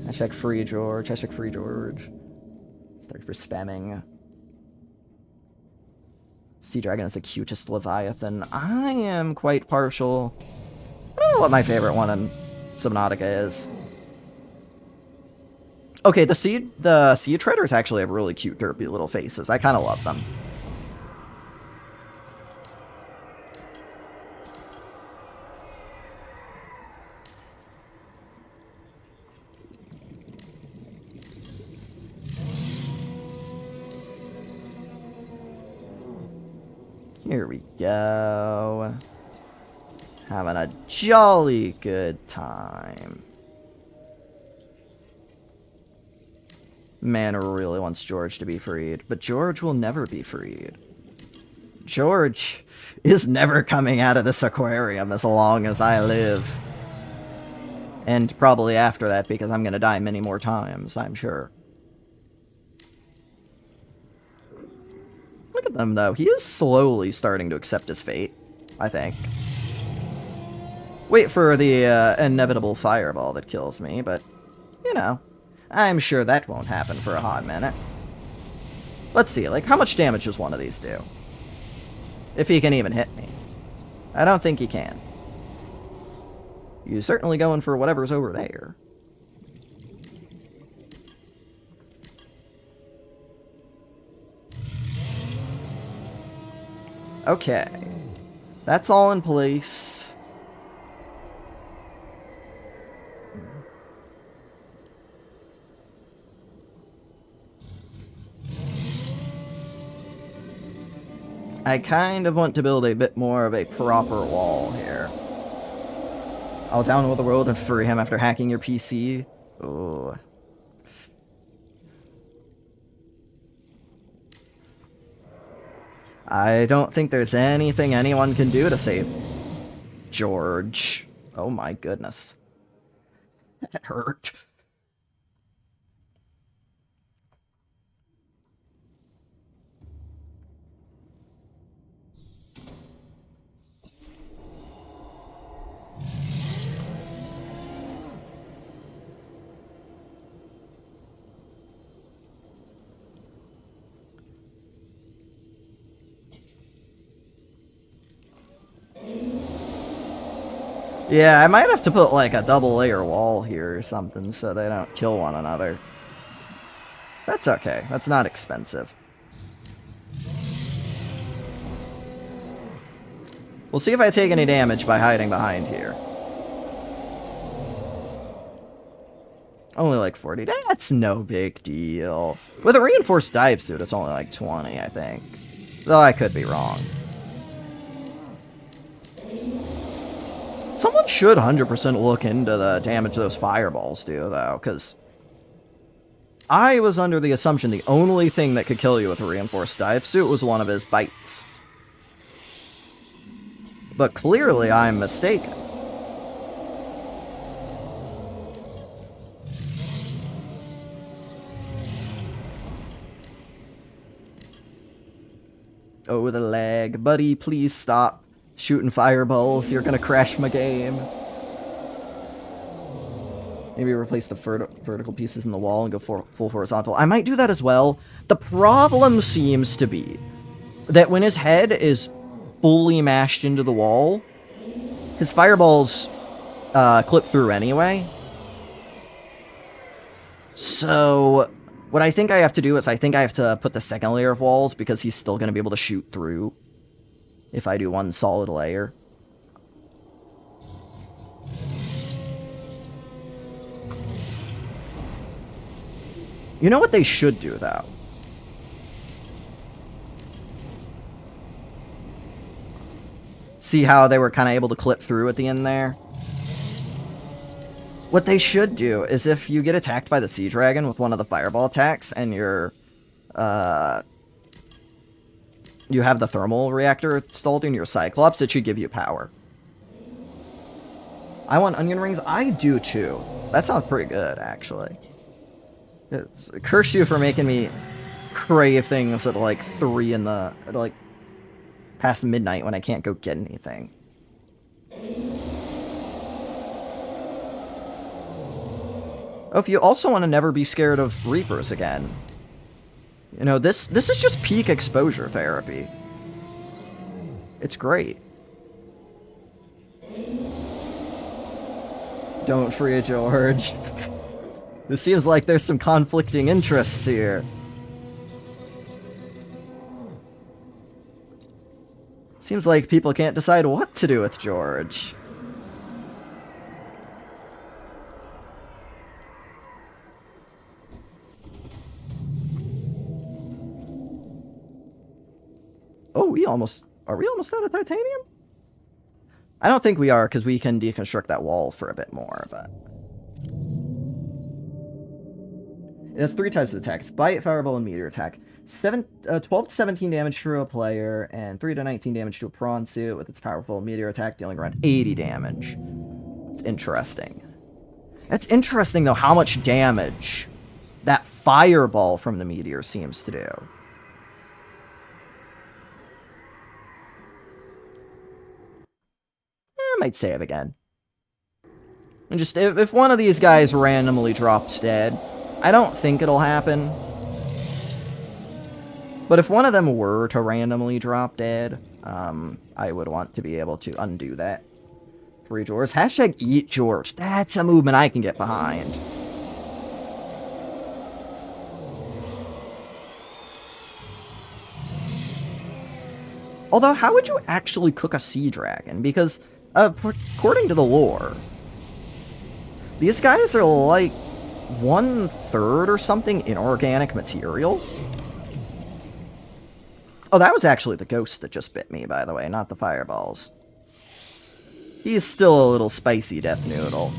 Hashtag free George. Hashtag free George. Sorry for spamming. Sea Dragon is the cutest Leviathan. I am quite partial. I don't know what my favorite one in Subnautica is. Okay, the Sea Treaders actually have really cute, derpy little faces. I kind of love them. Here we go. Having a jolly good time. Man really wants George to be freed, but George will never be freed. George is never coming out of this aquarium as long as I live. And probably after that, because I'm gonna die many more times, I'm sure. Look at them, though. He is slowly starting to accept his fate, I think. Wait for the inevitable fireball that kills me, but, you know, I'm sure that won't happen for a hot minute. Let's see, like, how much damage does one of these do? If he can even hit me. I don't think he can. He's certainly going for whatever's over there. Okay. That's all in place. I kind of want to build a bit more of a proper wall here. I'll download the world and free him after hacking your PC. Ooh. I don't think there's anything anyone can do to save George. Oh my goodness. That hurt. Yeah, I might have to put like a double layer wall here or something so they don't kill one another. That's okay. That's not expensive. We'll see if I take any damage by hiding behind here. Only like 40. That's no big deal. With a reinforced dive suit, it's only like 20, I think. Though I could be wrong. Someone should 100% look into the damage those fireballs do, though, because I was under the assumption the only thing that could kill you with a reinforced dive suit was one of his bites. But clearly I'm mistaken. Oh, the lag. Buddy, please stop shooting fireballs. You're gonna crash my game. Maybe replace the vertical pieces in the wall and go full horizontal. I might do that as well. The problem seems to be that when his head is fully mashed into the wall, his fireballs clip through anyway. So what I think I have to do is I think I have to put the second layer of walls because he's still going to be able to shoot through if I do one solid layer. You know what they should do, though? See how they were kind of able to clip through at the end there? What they should do is if you get attacked by the Sea Dragon with one of the fireball attacks and you're, you have the thermal reactor installed in your Cyclops, it should give you power. I want onion rings? I do too. That sounds pretty good, actually. Curse you for making me crave things at like 3 in the... at like past midnight when I can't go get anything. Oh, if you also want to never be scared of Reapers again, you know, this is just peak exposure therapy. It's great. Don't free George. This seems like there's some conflicting interests here. Seems like people can't decide what to do with George. Oh, are we almost out of titanium? I don't think we are, because we can deconstruct that wall for a bit more, but... It has 3 types of attacks: Bite, Fireball, and Meteor Attack. 12 to 17 damage to a player, and 3 to 19 damage to a prawn suit, with its powerful Meteor Attack dealing around 80 damage. It's interesting. That's interesting, though, how much damage that Fireball from the Meteor seems to do. I might save again. And just, if one of these guys randomly drops dead, I don't think it'll happen. But if one of them were to randomly drop dead, I would want to be able to undo that. Free George. Hashtag eat George. That's a movement I can get behind. Although, how would you actually cook a sea dragon? Because, according to the lore, these guys are like 1/3 or something inorganic material. Oh, that was actually the ghost that just bit me, by the way, not the fireballs. He's still a little spicy death noodle.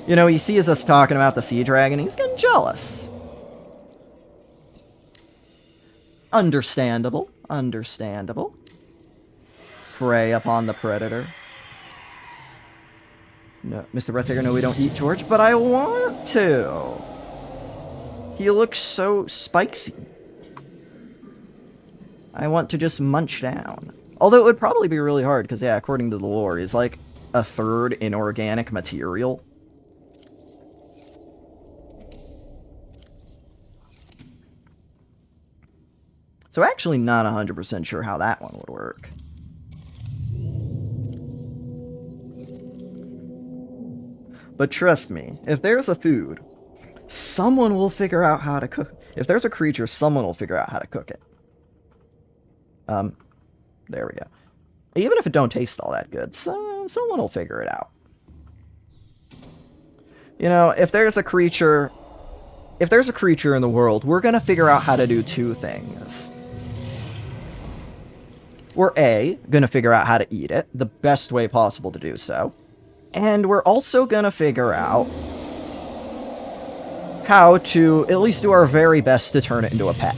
You know, he sees us talking about the sea dragon, he's getting jealous. Understandable. Understandable. Prey upon the predator. No, Mr. Breathtaker, no, we don't eat George, but I want to. He looks so spicy. I want to just munch down. Although it would probably be really hard, because, yeah, according to the lore, he's like a third inorganic material. So actually not 100% sure how that one would work. But trust me, if there's a food, someone will figure out how to cook. If there's a creature, someone will figure out how to cook it. There we go. Even if it don't taste all that good, someone will figure it out. You know, if there's a creature in the world, we're gonna figure out how to do two things. We're A, gonna figure out how to eat it, the best way possible to do so. And we're also gonna figure out how to at least do our very best to turn it into a pet.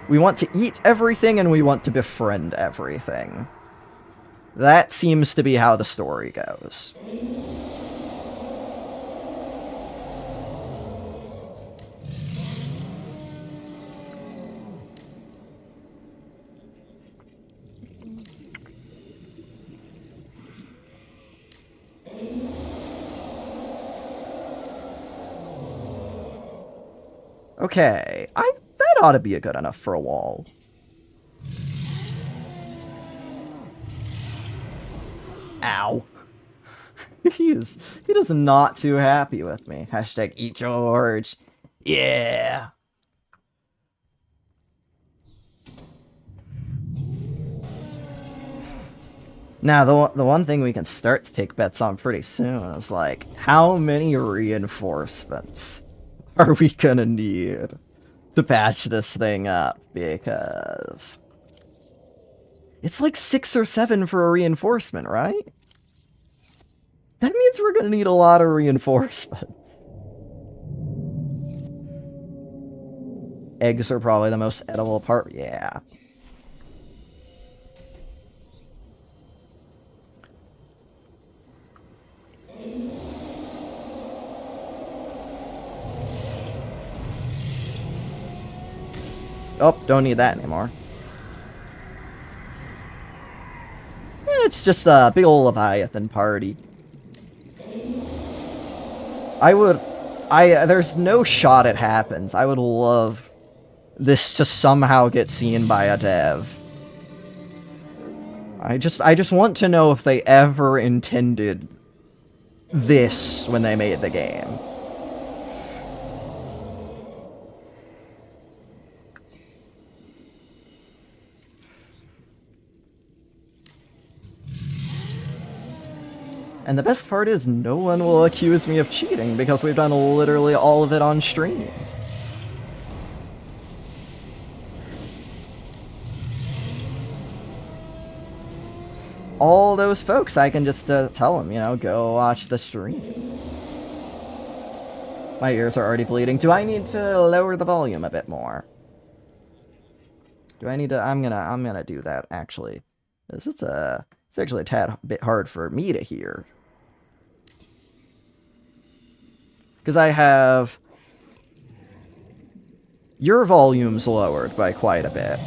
We want to eat everything and we want to befriend everything. That seems to be how the story goes. Okay, that ought to be good enough for a wall. Ow. He is not too happy with me. Hashtag eat George. Yeah. Now, the one thing we can start to take bets on pretty soon is, like, how many reinforcements are we gonna need to patch this thing up? Because it's like 6 or 7 for a reinforcement, right? That means we're gonna need a lot of reinforcements. Eggs are probably the most edible part. Yeah. Oh, don't need that anymore. It's just a big ol' Leviathan party. There's no shot it happens. I would love this to somehow get seen by a dev. I just want to know if they ever intended this when they made the game. And the best part is, no one will accuse me of cheating, because we've done literally all of it on stream. All those folks, I can just tell them, you know, go watch the stream. My ears are already bleeding. Do I need to lower the volume a bit more? Do I need to? I'm gonna do that, actually. It's actually a tad bit hard for me to hear. Because I have your volume's lowered by quite a bit.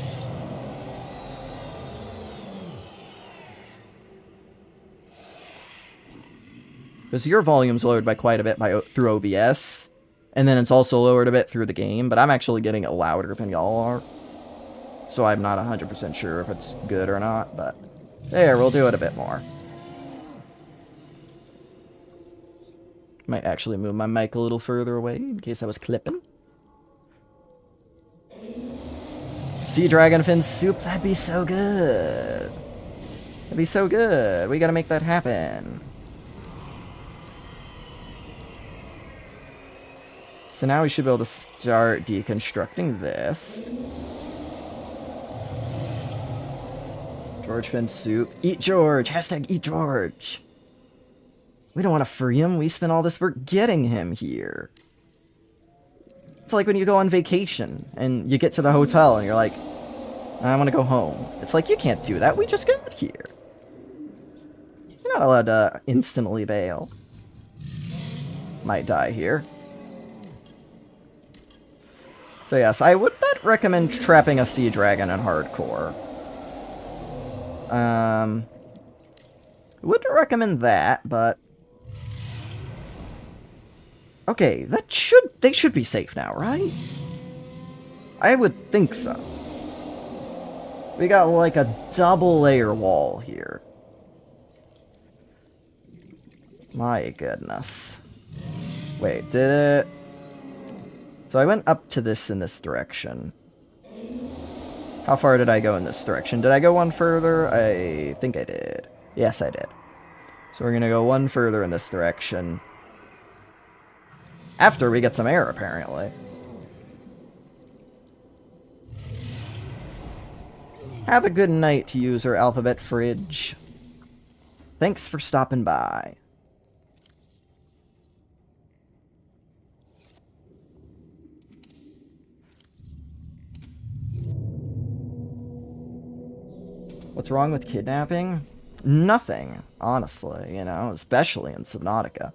Because your volume's lowered by quite a bit through OBS, and then it's also lowered a bit through the game, but I'm actually getting it louder than y'all are. So I'm not 100% sure if it's good or not, but there, we'll do it a bit more. Might actually move my mic a little further away in case I was clipping. Sea dragon fin soup, that'd be so good. That'd be so good. We gotta make that happen. So now we should be able to start deconstructing this. George fin soup. Eat George! Hashtag eat George! We don't want to free him. We spent all this work getting him here. It's like when you go on vacation and you get to the hotel and you're like, I want to go home. It's like, you can't do that. We just got here. You're not allowed to instantly bail. Might die here. So yes, I would not recommend trapping a sea dragon in hardcore. Wouldn't recommend that, but... Okay, they should be safe now, right? I would think so. We got like a double layer wall here. My goodness. Wait, did it... So I went up to this in this direction. How far did I go in this direction? Did I go one further? I think I did. Yes, I did. So we're gonna go one further in this direction. After we get some air, apparently. Have a good night, user Alphabet Fridge. Thanks for stopping by. What's wrong with kidnapping? Nothing, honestly, you know, especially in Subnautica.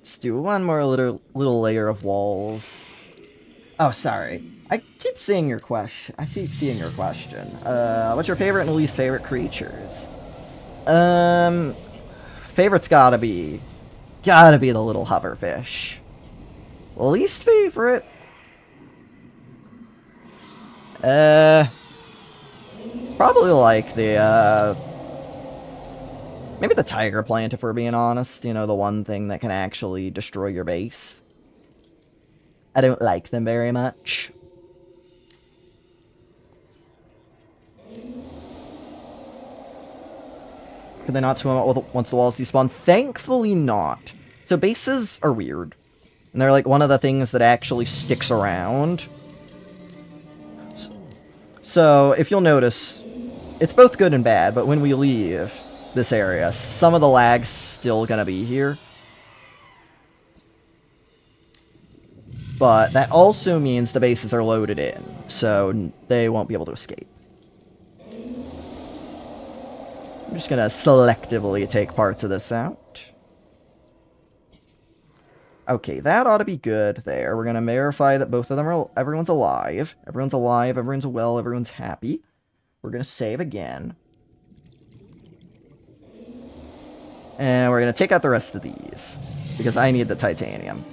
Just do one more little layer of walls. Oh, sorry. I keep seeing your question. What's your favorite and least favorite creatures? Favorite's gotta be the little hoverfish. Least favorite? Probably like the, maybe the tiger plant, if we're being honest. You know, the one thing that can actually destroy your base. I don't like them very much. Could they not swim out once the walls despawn? Thankfully not. So bases are weird. And they're like one of the things that actually sticks around. So if you'll notice, it's both good and bad, but when we leave this area, some of the lag's still gonna be here. But that also means the bases are loaded in, so they won't be able to escape. I'm just gonna selectively take parts of this out. Okay, that ought to be good there. We're gonna verify that both of them are... Everyone's alive. Everyone's alive, everyone's well, everyone's happy. We're gonna save again. And we're gonna take out the rest of these, because I need the titanium.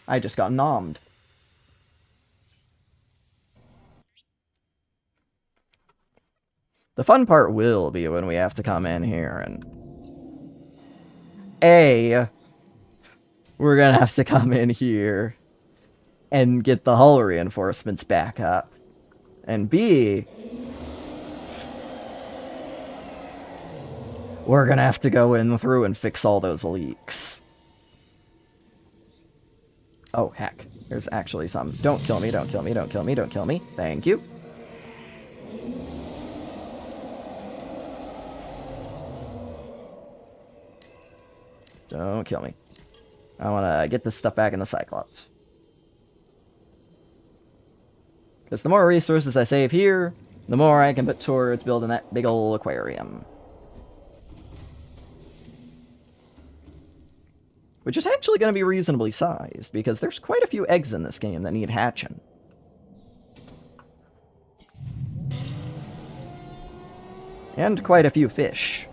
I just got nommed. The fun part will be when we have to come in here and... A, we're gonna have to come in here and get the hull reinforcements back up. And B, we're gonna have to go in through and fix all those leaks. Oh, heck. There's actually some. Don't kill me, don't kill me, don't kill me, don't kill me. Thank you. Don't kill me. I want to get this stuff back in the Cyclops. Because the more resources I save here, the more I can put towards building that big ol' aquarium. Which is actually going to be reasonably sized, because there's quite a few eggs in this game that need hatching. And quite a few fish.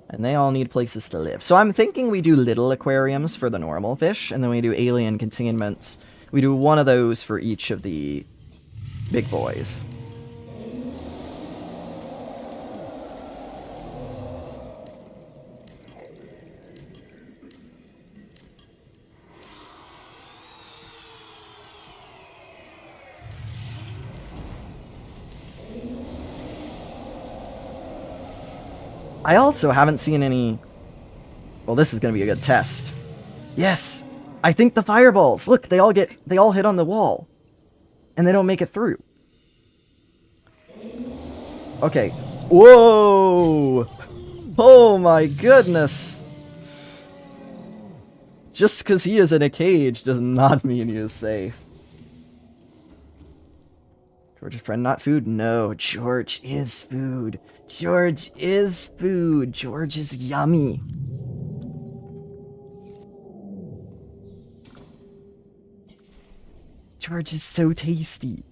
And they all need places to live. So I'm thinking we do little aquariums for the normal fish, and then we do alien containments. We do one of those for each of the big boys. I also haven't seen any... Well, this is going to be a good test. Yes! I think the fireballs! Look, they all hit on the wall. And they don't make it through. Okay. Whoa! Oh my goodness! Just because he is in a cage does not mean he is safe. George's friend, not food? No, George is food. George is food. George is yummy. George is so tasty.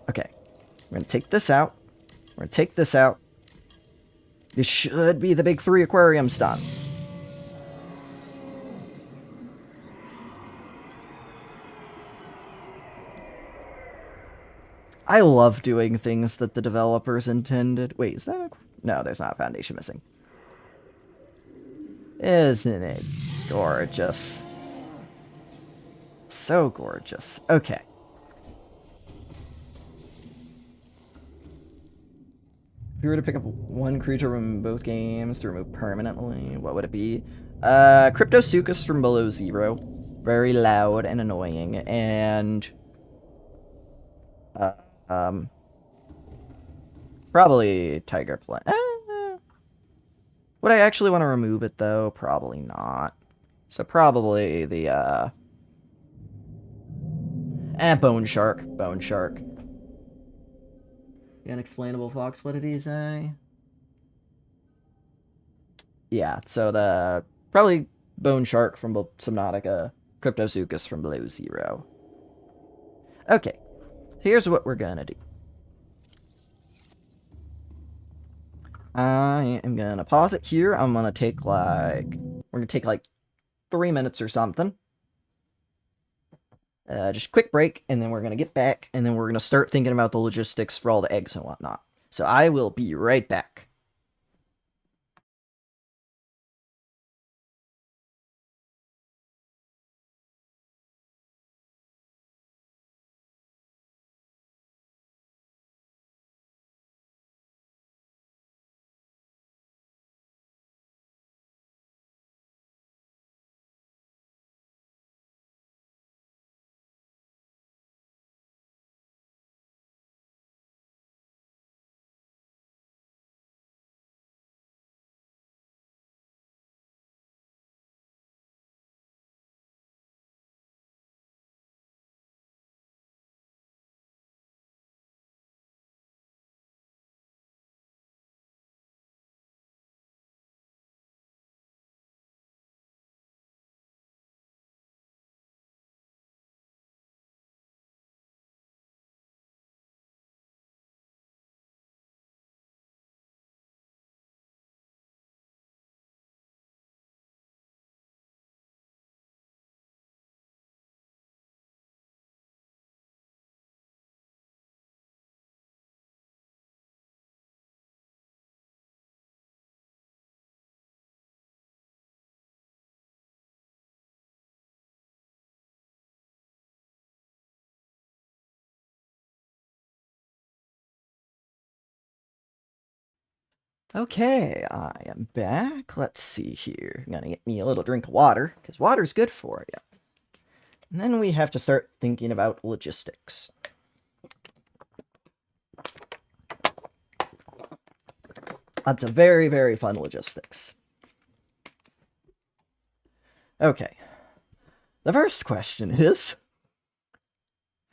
Okay, we're gonna take this out. We're gonna take this out. This should be the big 3 aquariums done. I love doing things that the developers intended. Wait, is that a... No, there's not a foundation missing. Isn't it gorgeous? So gorgeous. Okay. If you were to pick up one creature from both games to remove permanently, what would it be? Cryptosuchus from Below Zero. Very loud and annoying. And... probably Tiger Plant. Would I actually want to remove it, though? Probably not. So probably the, Bone Shark. Bone Shark. The Unexplainable Fox, what did he say? Yeah, so the... Probably Bone Shark from Subnautica. Cryptosuchus from Below Zero. Okay. Here's what we're gonna do. I am gonna pause it here. I'm gonna take like... We're gonna take like 3 minutes or something. Just a quick break, and then we're gonna get back, and then we're gonna start thinking about the logistics for all the eggs and whatnot. So I will be right back. Okay, I am back. Let's see here. I'm gonna get me a little drink of water, because water's good for you. And then we have to start thinking about logistics. That's a very, very fun logistics. Okay. The first question is...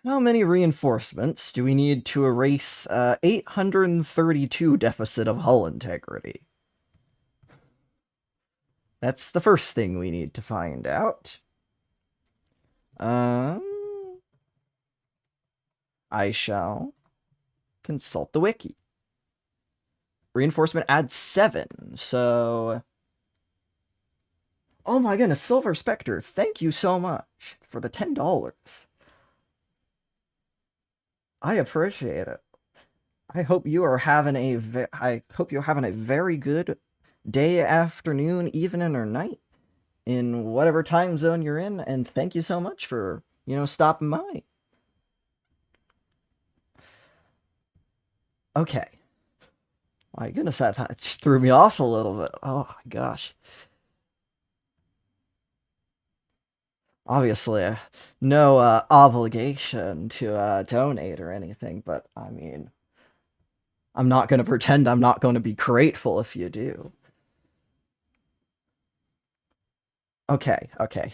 How many reinforcements do we need to erase 832 deficit of hull integrity? That's the first thing we need to find out. I shall consult the wiki. Reinforcement adds 7, so... Oh my goodness, Silver Spectre, thank you so much for the $10. I appreciate it. I hope you are having a very good day, afternoon, evening, or night in whatever time zone you're in, and thank you so much for, stopping by. Okay. My goodness, that just threw me off a little bit. Oh my gosh. Obviously, no obligation to donate or anything, but I mean, I'm not going to pretend I'm not going to be grateful if you do. Okay, okay.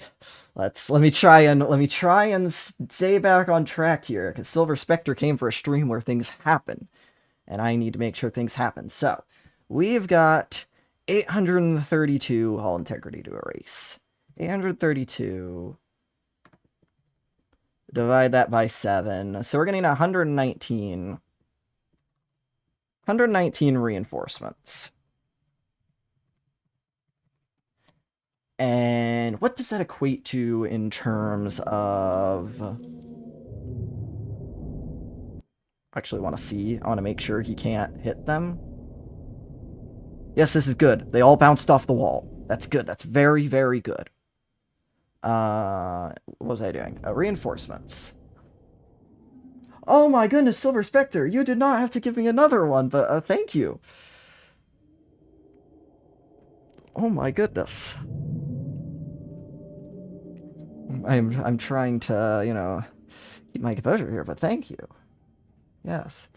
Let me try and stay back on track here, because Silver Spectre came for a stream where things happen, and I need to make sure things happen. So, we've got 832 hull integrity to erase. 832. Divide that by 7. So we're getting 119. 119 reinforcements. And what does that equate to in terms of... I actually want to see. I want to make sure he can't hit them. Yes, this is good. They all bounced off the wall. That's good. That's very, very good. What was I doing? Reinforcements. Oh my goodness, Silver Spectre, you did not have to give me another one, but thank you. Oh my goodness. I'm trying to, you know, keep my composure here, but thank you. Yes.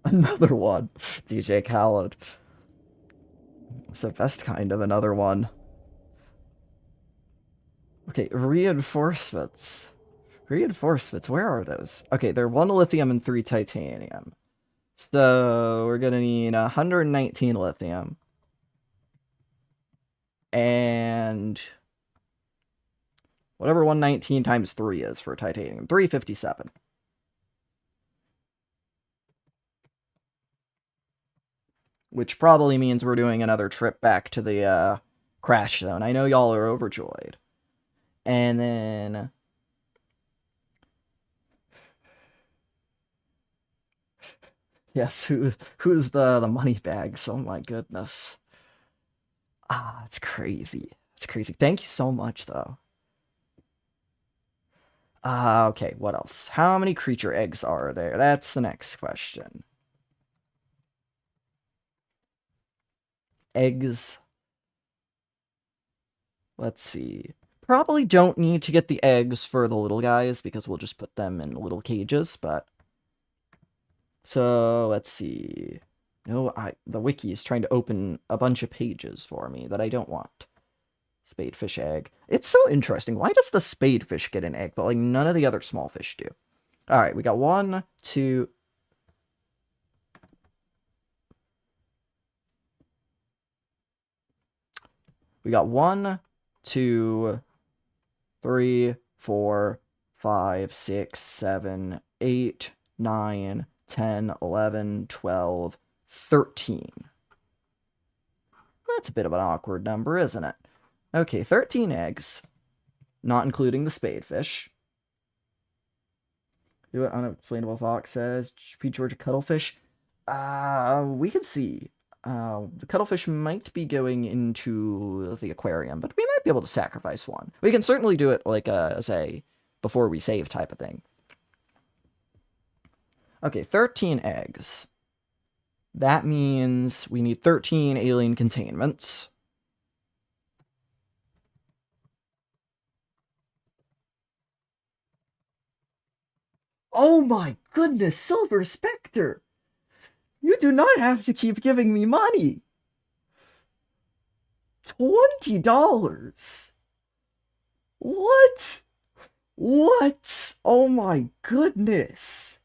Another one. DJ Khaled. It's the best kind of another one. Okay, reinforcements. Reinforcements, where are those? Okay, they're 1 lithium and 3 titanium. So, we're gonna need 119 lithium. And... whatever 119 times 3 is for titanium. 357. Which probably means we're doing another trip back to the crash zone. I know y'all are overjoyed. And then... yes, who's the money bags? Oh my goodness. Ah, it's crazy. It's crazy. Thank you so much, though. Okay, what else? How many creature eggs are there? That's the next question. Eggs. Let's see. Probably don't need to get the eggs for the little guys, because we'll just put them in little cages, but... so, let's see. No, the wiki is trying to open a bunch of pages for me that I don't want. Spadefish egg. It's so interesting. Why does the spadefish get an egg, but like none of the other small fish do? Alright, we got 1, 2... we got 1, 2, 3, 4, 5, 6, 7, 8, 9, 10, 11, 12, 13. That's a bit of an awkward number, isn't it? Okay, 13 eggs. Not including the spadefish. Do it unexplainable fox says. Feed Georgia cuttlefish. We can see. The cuttlefish might be going into the aquarium, but we might be able to sacrifice one. We can certainly do it like as a before we save type of thing. Okay, 13 eggs. That means we need 13 alien containments. Oh my goodness, Silver Spectre! You do not have to keep giving me money! $20! What? What? Oh my goodness!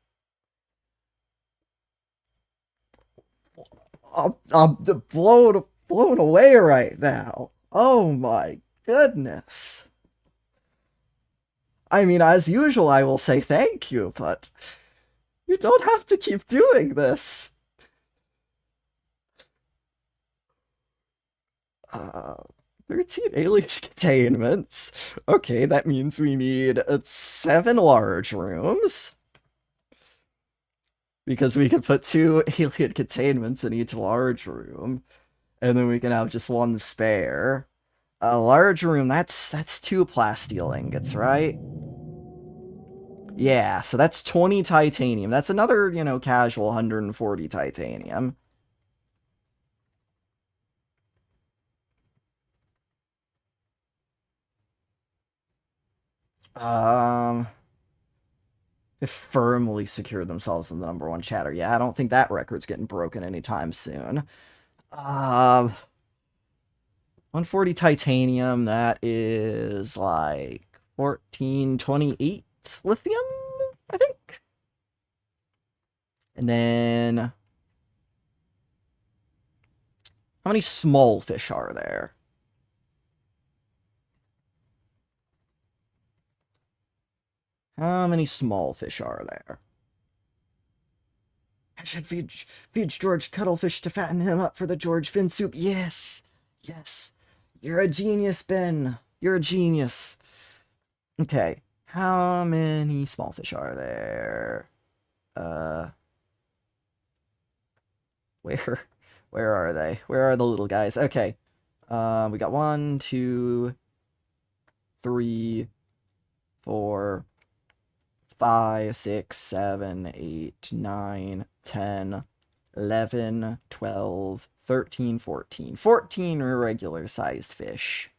I'm blown away right now. Oh my goodness. I mean, as usual, I will say thank you, but you don't have to keep doing this. 13 alien containments. Okay, that means we need 7 large rooms. Because we can put 2 alien containments in each large room. And then we can have just 1 spare. A large room, that's 2 plasteel ingots, right? Yeah, so that's 20 titanium. That's another, you know, casual 140 titanium. Have firmly secured themselves in the #1 chatter. Yeah, I don't think that record's getting broken anytime soon. 140 titanium, that is like 1428 lithium, I think. And then, how many small fish are there? How many small fish are there? I should feed George cuttlefish to fatten him up for the George fin soup. Yes, yes. You're a genius, Ben. You're a genius. Okay, how many small fish are there? Where, where are they? Where are the little guys? Okay, we got 1, 2, 3, 4, 5, 6, 7, 8, 9, 10, 11, 12, 13, 14. 14 regular-sized fish.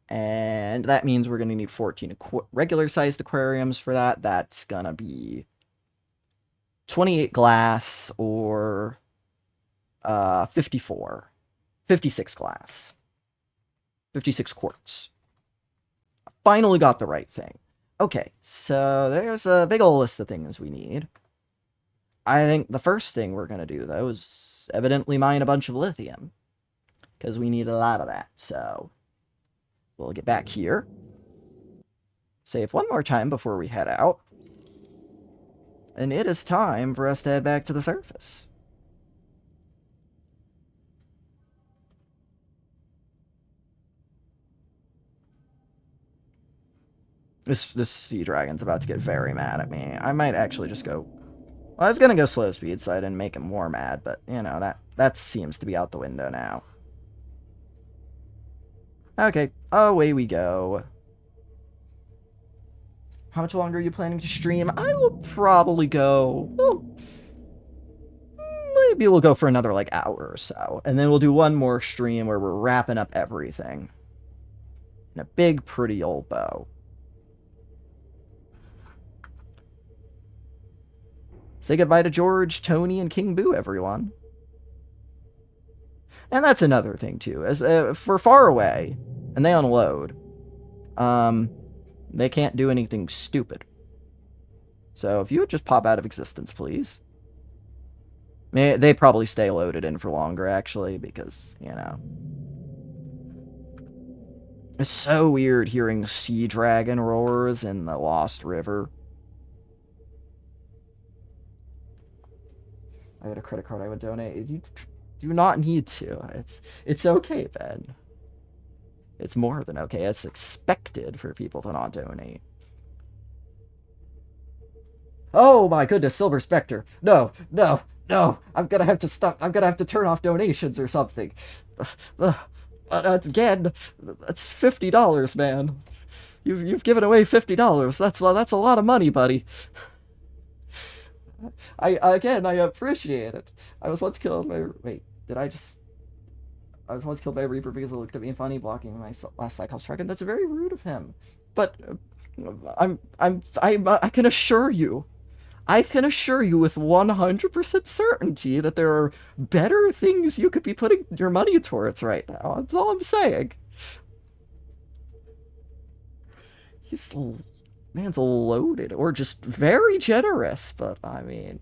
And that means we're going to need 14 regular-sized aquariums for that. That's going to be 28 glass or 54. 56 glass. 56 quarts. Finally got the right thing. Okay, so there's a big ol' list of things we need. I think the first thing we're going to do, though, is evidently mine a bunch of lithium. Because we need a lot of that, so we'll get back here. Save one more time before we head out. And it is time for us to head back to the surface. This sea dragon's about to get very mad at me. I might actually just go... Well, I was gonna go slow speed so I didn't make him more mad, but, you know, that seems to be out the window now. Okay, away we go. How much longer are you planning to stream? I will probably go... Well, maybe we'll go for another, like, hour or so. And then we'll do one more stream where we're wrapping up everything. In a big, pretty old bow. Say goodbye to George, Tony, and King Boo, everyone. And that's another thing, too. As if we're far away, and they unload, they can't do anything stupid. So if you would just pop out of existence, please. They probably stay loaded in for longer, actually, because, you know. It's so weird hearing sea dragon roars in the Lost River. I had a credit card I would donate. You do not need to. It's okay, Ben. It's more than okay. It's expected for people to not donate. Oh my goodness, Silver Spectre. No, no, no. I'm gonna have to stop. I'm gonna have to turn off donations or something. Again, that's $50, man. You've given away $50. That's a lot of money, buddy. I appreciate it. I was once killed by... Wait, did I just... I was once killed by a Reaper because it looked at me funny, blocking my last Cyclops dragon. That's very rude of him. But I can assure you with 100% certainty that there are better things you could be putting your money towards right now. That's all I'm saying. Man's loaded, or just very generous, but I mean...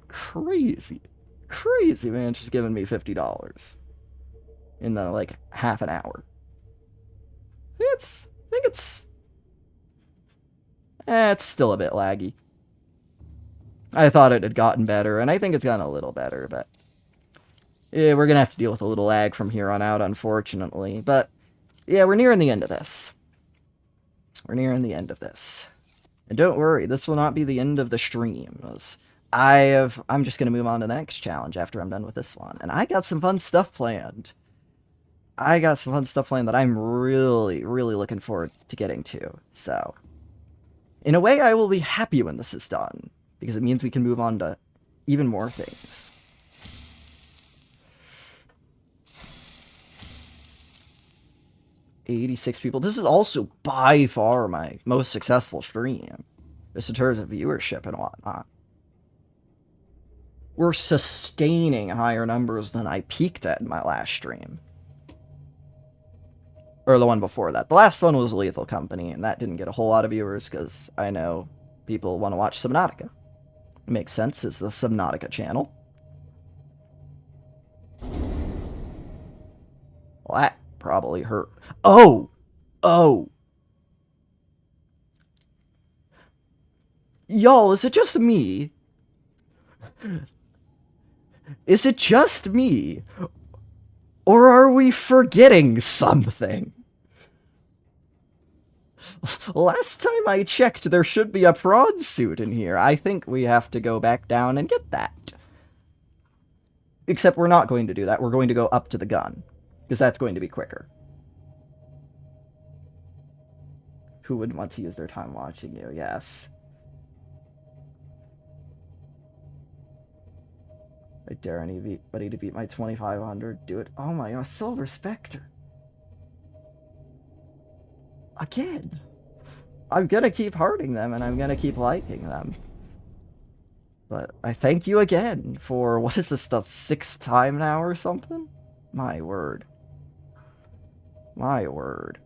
Crazy man just giving me $50 in the, like, half an hour. I think it's still a bit laggy. I thought it had gotten better, and I think it's gotten a little better, but yeah, we're gonna have to deal with a little lag from here on out, unfortunately. But yeah, we're nearing the end of this. And don't worry, this will not be the end of the stream. I'm just gonna move on to the next challenge after I'm done with this one. And I got some fun stuff planned. That I'm really, really looking forward to getting to. So, in a way, I will be happy when this is done. because it means we can move on to even more things. $86 people. This is also by far my most successful stream, just in terms of viewership and whatnot. We're sustaining higher numbers than I peaked at in my last stream. Or the one before that. The last one was Lethal Company, and that didn't get a whole lot of viewers, because I know people want to watch Subnautica. It makes sense, it's the Subnautica channel. Well, that probably hurt. Oh! Oh! Y'all, is it just me? Is it just me? Or are we forgetting something? Last time I checked, there should be a prawn suit in here. I think we have to go back down and get that. Except we're not going to do that. We're going to go up to the gun, because that's going to be quicker. Who would want to use their time watching you? Yes. I dare anybody to beat my 2500. Do it. Oh my god, Silver Spectre. Again. I'm gonna keep hearting them, and I'm gonna keep liking them. But I thank you again for, what is this, the 6th time now or something? My word. My word.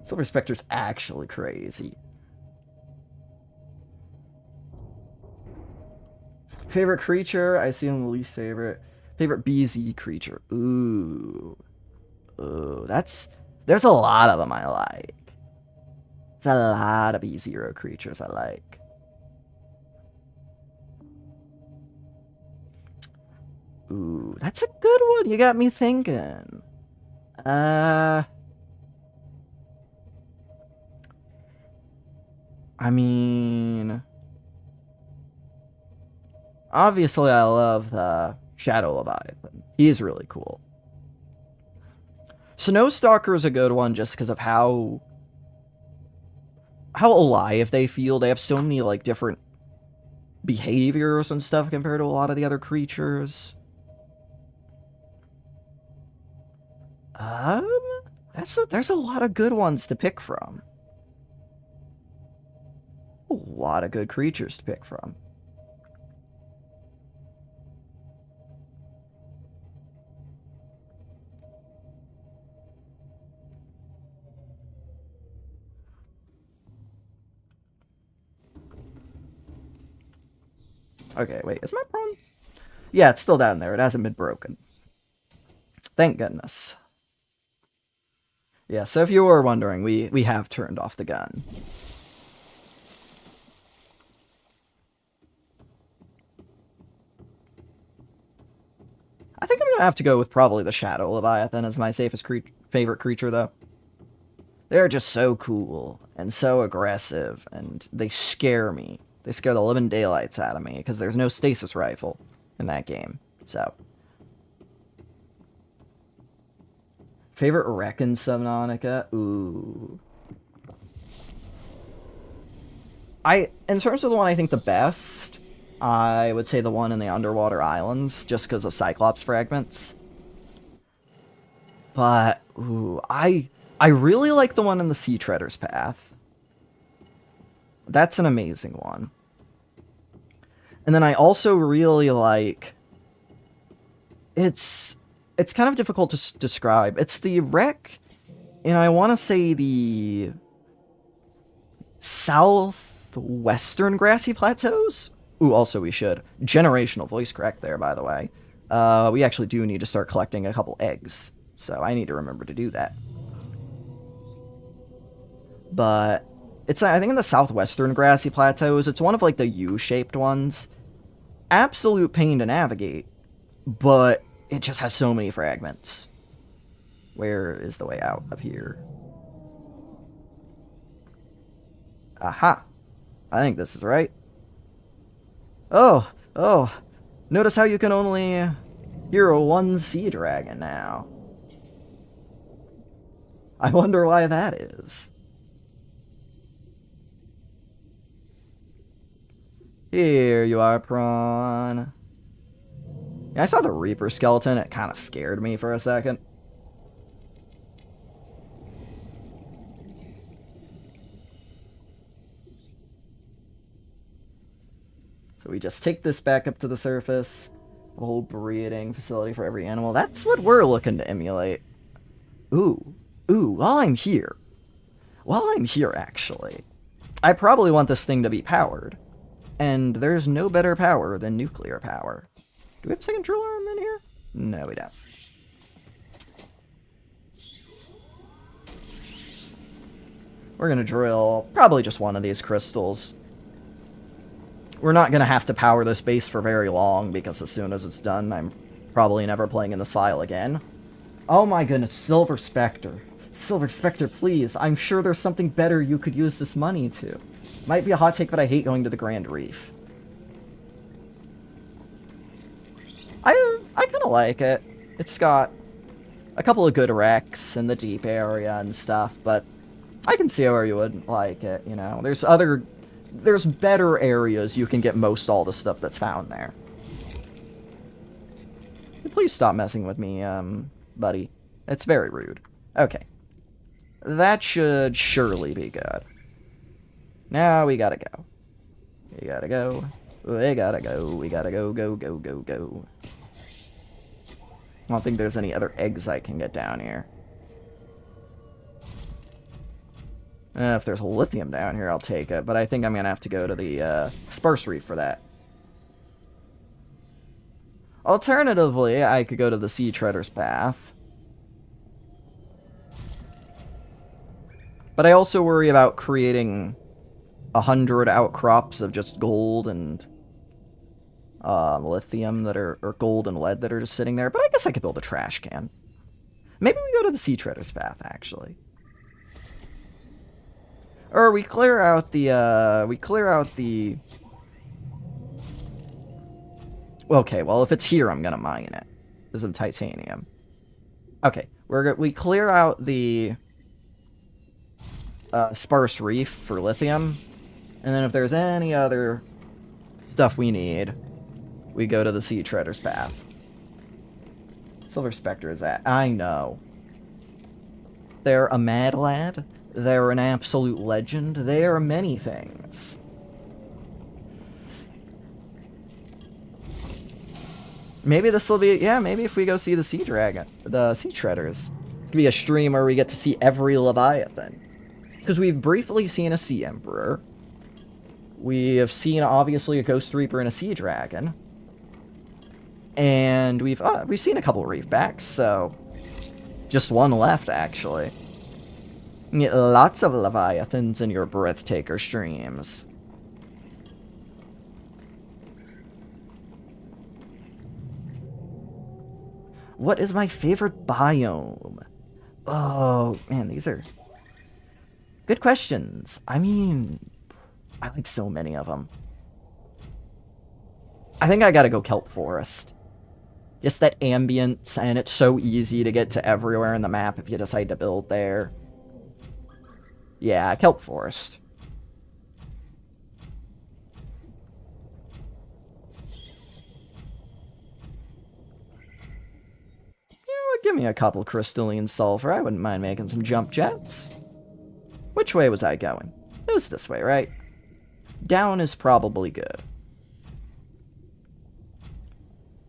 Silver Spectre's actually crazy. Favorite creature? I assume the least favorite. Favorite BZ creature. Ooh. Ooh, there's a lot of them I like. There's a lot of B0 creatures I like. Ooh, that's a good one. You got me thinking. I mean, obviously I love the Shadow Leviathan. He's really cool. Snowstalker is a good one just because of how alive they feel. They have so many, like, different behaviors and stuff compared to a lot of the other creatures. There's a lot of good ones to pick from. A lot of good creatures to pick from. Okay, wait, is my prawn? Yeah, it's still down there. It hasn't been broken. Thank goodness. Yeah, so if you were wondering, we have turned off the gun. I think I'm gonna have to go with probably the Shadow Leviathan as my safest favorite creature, though. They're just so cool, and so aggressive, and they scare me. They scare the living daylights out of me, because there's no stasis rifle in that game, so. Favorite wreck in Subnautica? Ooh. In terms of the one I think the best, I would say the one in the underwater islands, just because of Cyclops fragments. But, ooh, I really like the one in the Sea Treader's Path. That's an amazing one. And then I also really like... It's kind of difficult to describe. It's the wreck, and I want to say the southwestern grassy plateaus? Ooh, also we should. Generational voice crack there, by the way. We actually do need to start collecting a couple eggs, so I need to remember to do that. But it's, I think, in the southwestern grassy plateaus. It's one of, like, the U-shaped ones. Absolute pain to navigate, but it just has so many fragments. Where is the way out of here? Aha! I think this is right. Oh! Notice how you can only hero one sea dragon now. I wonder why that is. Here you are, Prawn. Yeah, I saw the Reaper skeleton. It kind of scared me for a second. So we just take this back up to the surface. A whole breeding facility for every animal. That's what we're looking to emulate. Ooh. Ooh, while I'm here, actually, I probably want this thing to be powered. And there's no better power than nuclear power. Do we have a second drill arm in here? No, we don't. We're going to drill probably just one of these crystals. We're not going to have to power this base for very long, because as soon as it's done, I'm probably never playing in this file again. Oh my goodness, Silver Spectre. Silver Spectre, please. I'm sure there's something better you could use this money to. Might be a hot take, but I hate going to the Grand Reef. I kind of like it. It's got a couple of good wrecks in the deep area and stuff, but I can see where you would like it, you know. There's better areas you can get most all the stuff that's found there. Please stop messing with me, buddy. It's very rude. Okay. That should surely be good. Now we gotta go. We gotta go. We gotta go. We gotta go, go, go, go, go. I don't think there's any other eggs I can get down here. If there's lithium down here, I'll take it, but I think I'm gonna have to go to the Sparse Reef for that. Alternatively, I could go to the Sea Treader's Path. But I also worry about creating 100 outcrops of just gold and lithium that are, or gold and lead that are just sitting there. But I guess I could build a trash can. Maybe we go to the Sea Treader's Path, actually. Or we clear out the, Okay, well, if it's here, I'm gonna mine it. There's some titanium. Okay, we clear out the Sparse Reef for lithium, and then if there's any other stuff we need, we go to the Sea Treader's Path. Silver Spectre is that. I know. They're a mad lad. They're an absolute legend. They are many things. Maybe this will be, yeah, maybe if we go see the Sea Dragon, the Sea Treaders, it's gonna be a stream where we get to see every Leviathan. Because we've briefly seen a Sea Emperor. We have seen, obviously, a Ghost Reaper and a Sea Dragon. And we've seen a couple of Reefbacks, so just one left, actually. You get lots of Leviathans in your Breathtaker streams. What is my favorite biome? Oh, man, these are good questions. I mean, I like so many of them. I think I gotta go Kelp Forest. Just that ambience, and it's so easy to get to everywhere in the map if you decide to build there. Yeah, Kelp Forest. Give me a couple crystalline sulfur. I wouldn't mind making some jump jets. Which way was I going? It was this way, right? Down is probably good.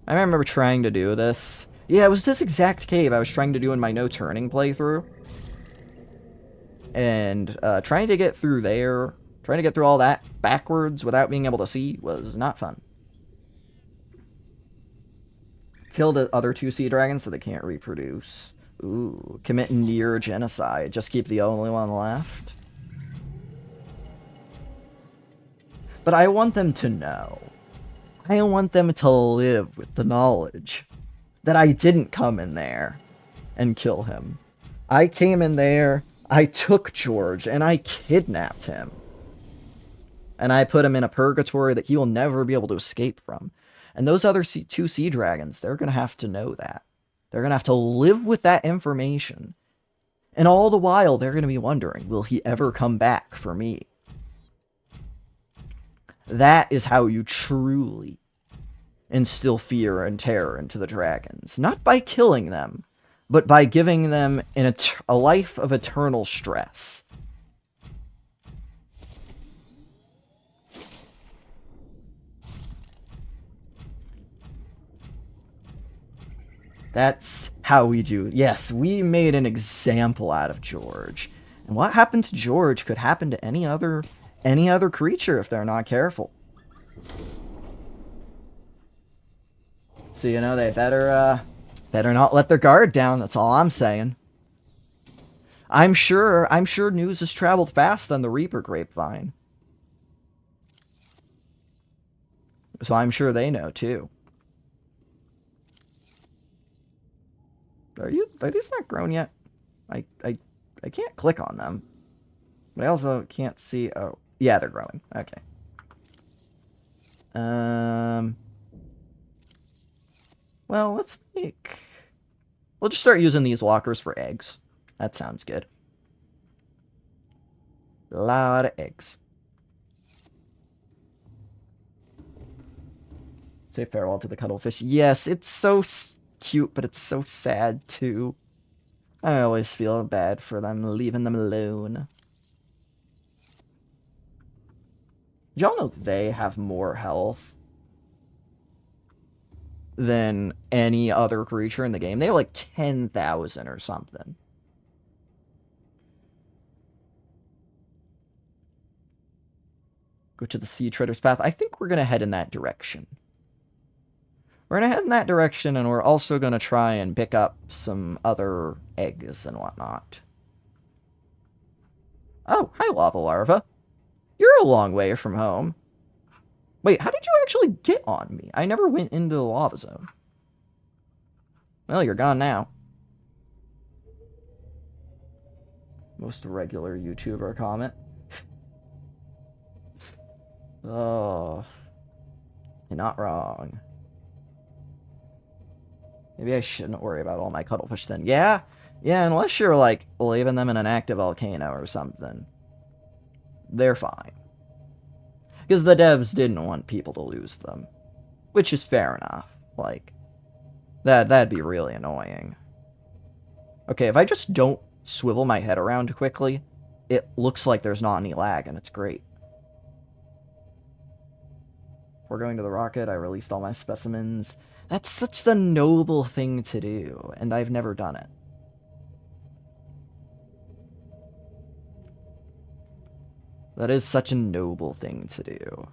I remember trying to do this. Yeah, it was this exact cave I was trying to do in my no turning playthrough. And trying to get through there, trying to get through all that backwards without being able to see was not fun. Kill the other two sea dragons so they can't reproduce. Ooh, commit near genocide. Just keep the only one left. But I want them to know. I want them to live with the knowledge that I didn't come in there and kill him. I came in there, I took George, and I kidnapped him. And I put him in a purgatory that he will never be able to escape from. And those other two sea dragons, they're going to have to know that. They're going to have to live with that information. And all the while, they're going to be wondering, will he ever come back for me? That is how you truly instill fear and terror into the dragons. Not by killing them, but by giving them a life of eternal stress. That's how we do. Yes, we made an example out of George. And what happened to George could happen to any other creature if they're not careful. So, you know, they better not let their guard down. That's all I'm saying. I'm sure news has traveled fast on the Reaper grapevine. So I'm sure they know too. Are these not grown yet? I can't click on them. But I also can't see. Oh, yeah, they're growing. Okay. Well, we'll just start using these lockers for eggs. That sounds good. A lot of eggs. Say farewell to the cuttlefish. Yes, it's so cute, but it's so sad too. I always feel bad for them, leaving them alone. Y'all know they have more health than any other creature in the game. They have like 10,000 or something. Go to the Sea Treader's Path. I think we're going to head in that direction. We're going to head in that direction, and we're also going to try and pick up some other eggs and whatnot. Oh, hi, Lava Larva. You're a long way from home. Wait, how did you actually get on me? I never went into the lava zone. Well, you're gone now. Most regular YouTuber comment. Oh. You're not wrong. Maybe I shouldn't worry about all my cuttlefish then. Yeah, unless you're, like, leaving them in an active volcano or something. They're fine. Because the devs didn't want people to lose them. Which is fair enough. Like, that'd be really annoying. Okay, if I just don't swivel my head around quickly, it looks like there's not any lag, and it's great. Before going to the rocket, I released all my specimens. That's such the noble thing to do, and I've never done it. That is such a noble thing to do.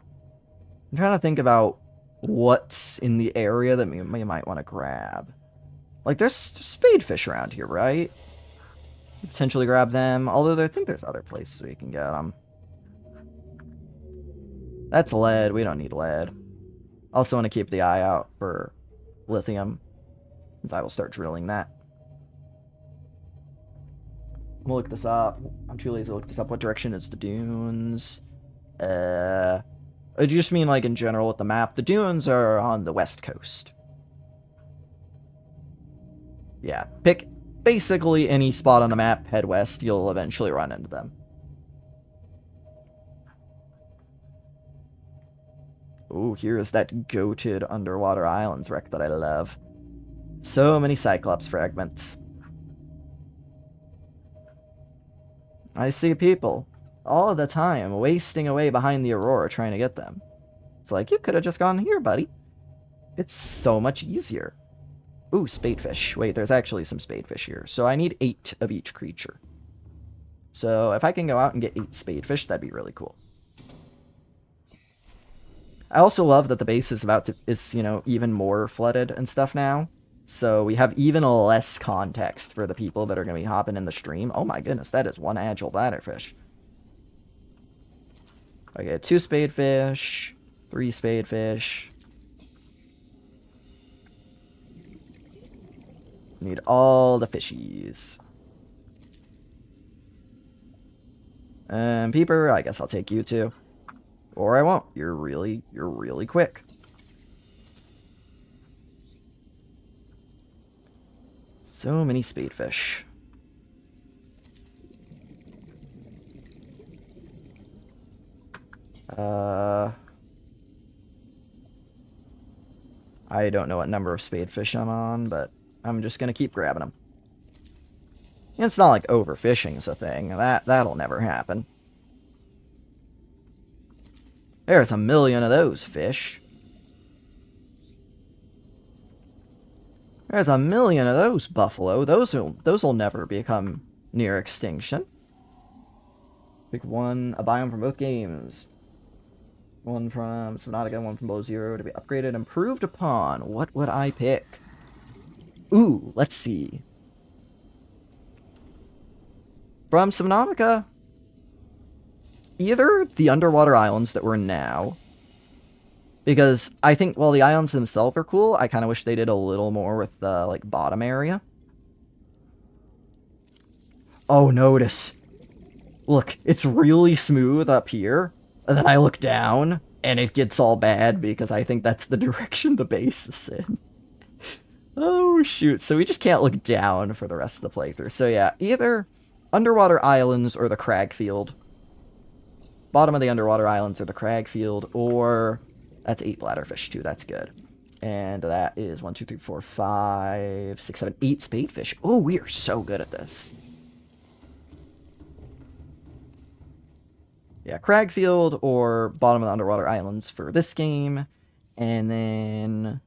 I'm trying to think about what's in the area that we might want to grab. Like, there's spadefish around here, right? Potentially grab them, although I think there's other places we can get them. That's lead. We don't need lead. Also want to keep the eye out for lithium, since I will start drilling that. I'm gonna look this up. I'm too lazy to look this up. What direction is the dunes? Do you just mean like in general with the map? The dunes are on the west coast. Yeah, pick basically any spot on the map, head west, you'll eventually run into them. Ooh, here is that goated underwater islands wreck that I love. So many Cyclops fragments. I see people all the time wasting away behind the Aurora trying to get them. It's like, you could have just gone here, buddy. It's so much easier. Ooh, spadefish. Wait, there's actually some spadefish here. So I need 8 of each creature. So if I can go out and get 8 spadefish, that'd be really cool. I also love that the base is, you know, even more flooded and stuff now. So we have even less context for the people that are going to be hopping in the stream. Oh my goodness, that is one agile bladderfish. Okay, 2 spadefish, 3 spadefish. Need all the fishies. And Peeper, I guess I'll take you too. Or I won't. You're really quick. So many spadefish. I don't know what number of spadefish I'm on, but I'm just gonna keep grabbing them. And it's not like overfishing's a thing. That'll never happen. There's a million of those fish. There's a million of those buffalo. Those'll never become near extinction. Pick one, a biome from both games. One from Subnautica, one from Below Zero to be upgraded, improved upon. What would I pick? Ooh, let's see. From Subnautica, either the underwater islands that we're in now, because I think while the islands themselves are cool, I kind of wish they did a little more with the like bottom area. Oh, notice. Look, it's really smooth up here, and then I look down, and it gets all bad because I think that's the direction the base is in. Oh, shoot. So we just can't look down for the rest of the playthrough. So yeah, either underwater islands or the crag field. Bottom of the underwater islands or the crag field, or... That's 8 bladderfish, too. That's good. And that is 1, 2, 3, 4, 5, 6, 7, 8 spadefish. Oh, we are so good at this. Yeah, Cragfield or bottom of the underwater islands for this game. And then...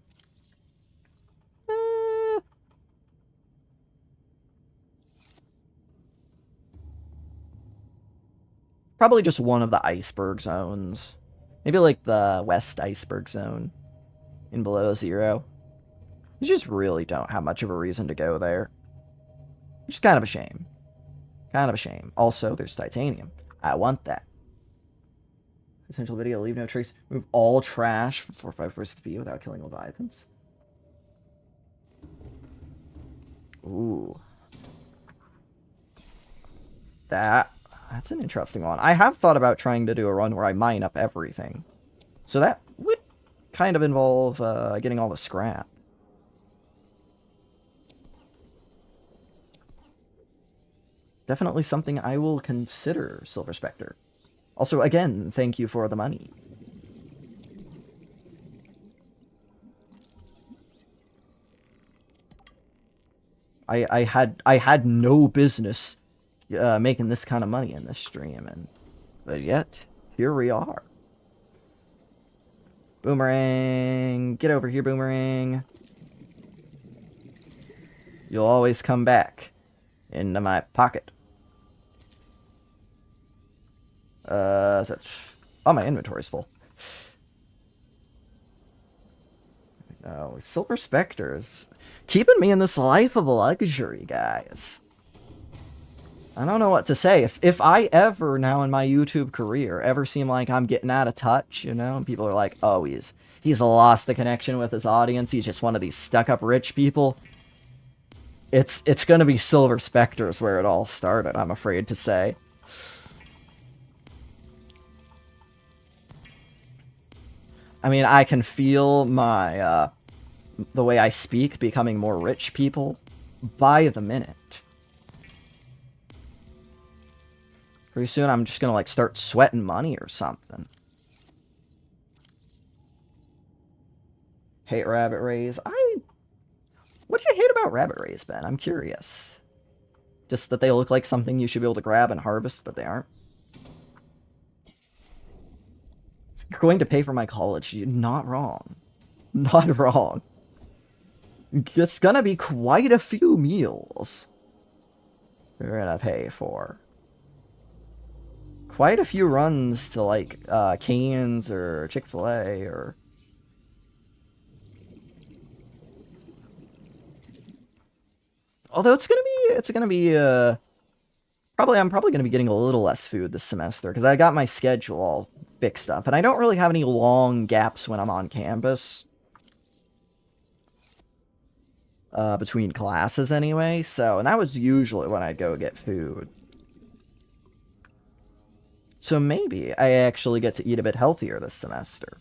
probably just one of the iceberg zones. Maybe like the West Iceberg Zone in Below Zero. You just really don't have much of a reason to go there. Which is kind of a shame. Kind of a shame. Also, there's titanium. I want that. Potential video, leave no trace. Move all trash for 454 speed without killing leviathans. Ooh. That's an interesting one. I have thought about trying to do a run where I mine up everything. So that would kind of involve getting all the scrap. Definitely something I will consider, Silver Spectre. Also, again, thank you for the money. I had no business making this kind of money in this stream, but yet here we are. Boomerang, get over here, Boomerang. You'll always come back into my pocket. That's... oh, my inventory's full. No, Silver Spectre's keeping me in this life of luxury, guys. I don't know what to say. If I ever, now in my YouTube career, ever seem like I'm getting out of touch, you know, and people are like, oh, he's lost the connection with his audience, he's just one of these stuck-up rich people, it's gonna be Silver Spectre's where it all started, I'm afraid to say. I mean, I can feel my, the way I speak becoming more rich people by the minute. Pretty soon I'm just gonna, like, start sweating money or something. Hate rabbit rays. What do you hate about rabbit rays, Ben? I'm curious. Just that they look like something you should be able to grab and harvest, but they aren't. You're going to pay for my college. You're not wrong. Not wrong. It's gonna be quite a few meals you're gonna pay for. Quite a few runs to, like, Cane's or Chick-fil-A or... although I'm probably gonna be getting a little less food this semester, because I got my schedule all fixed up, and I don't really have any long gaps when I'm on campus. Between classes anyway, so, and that was usually when I'd go get food. So maybe I actually get to eat a bit healthier this semester.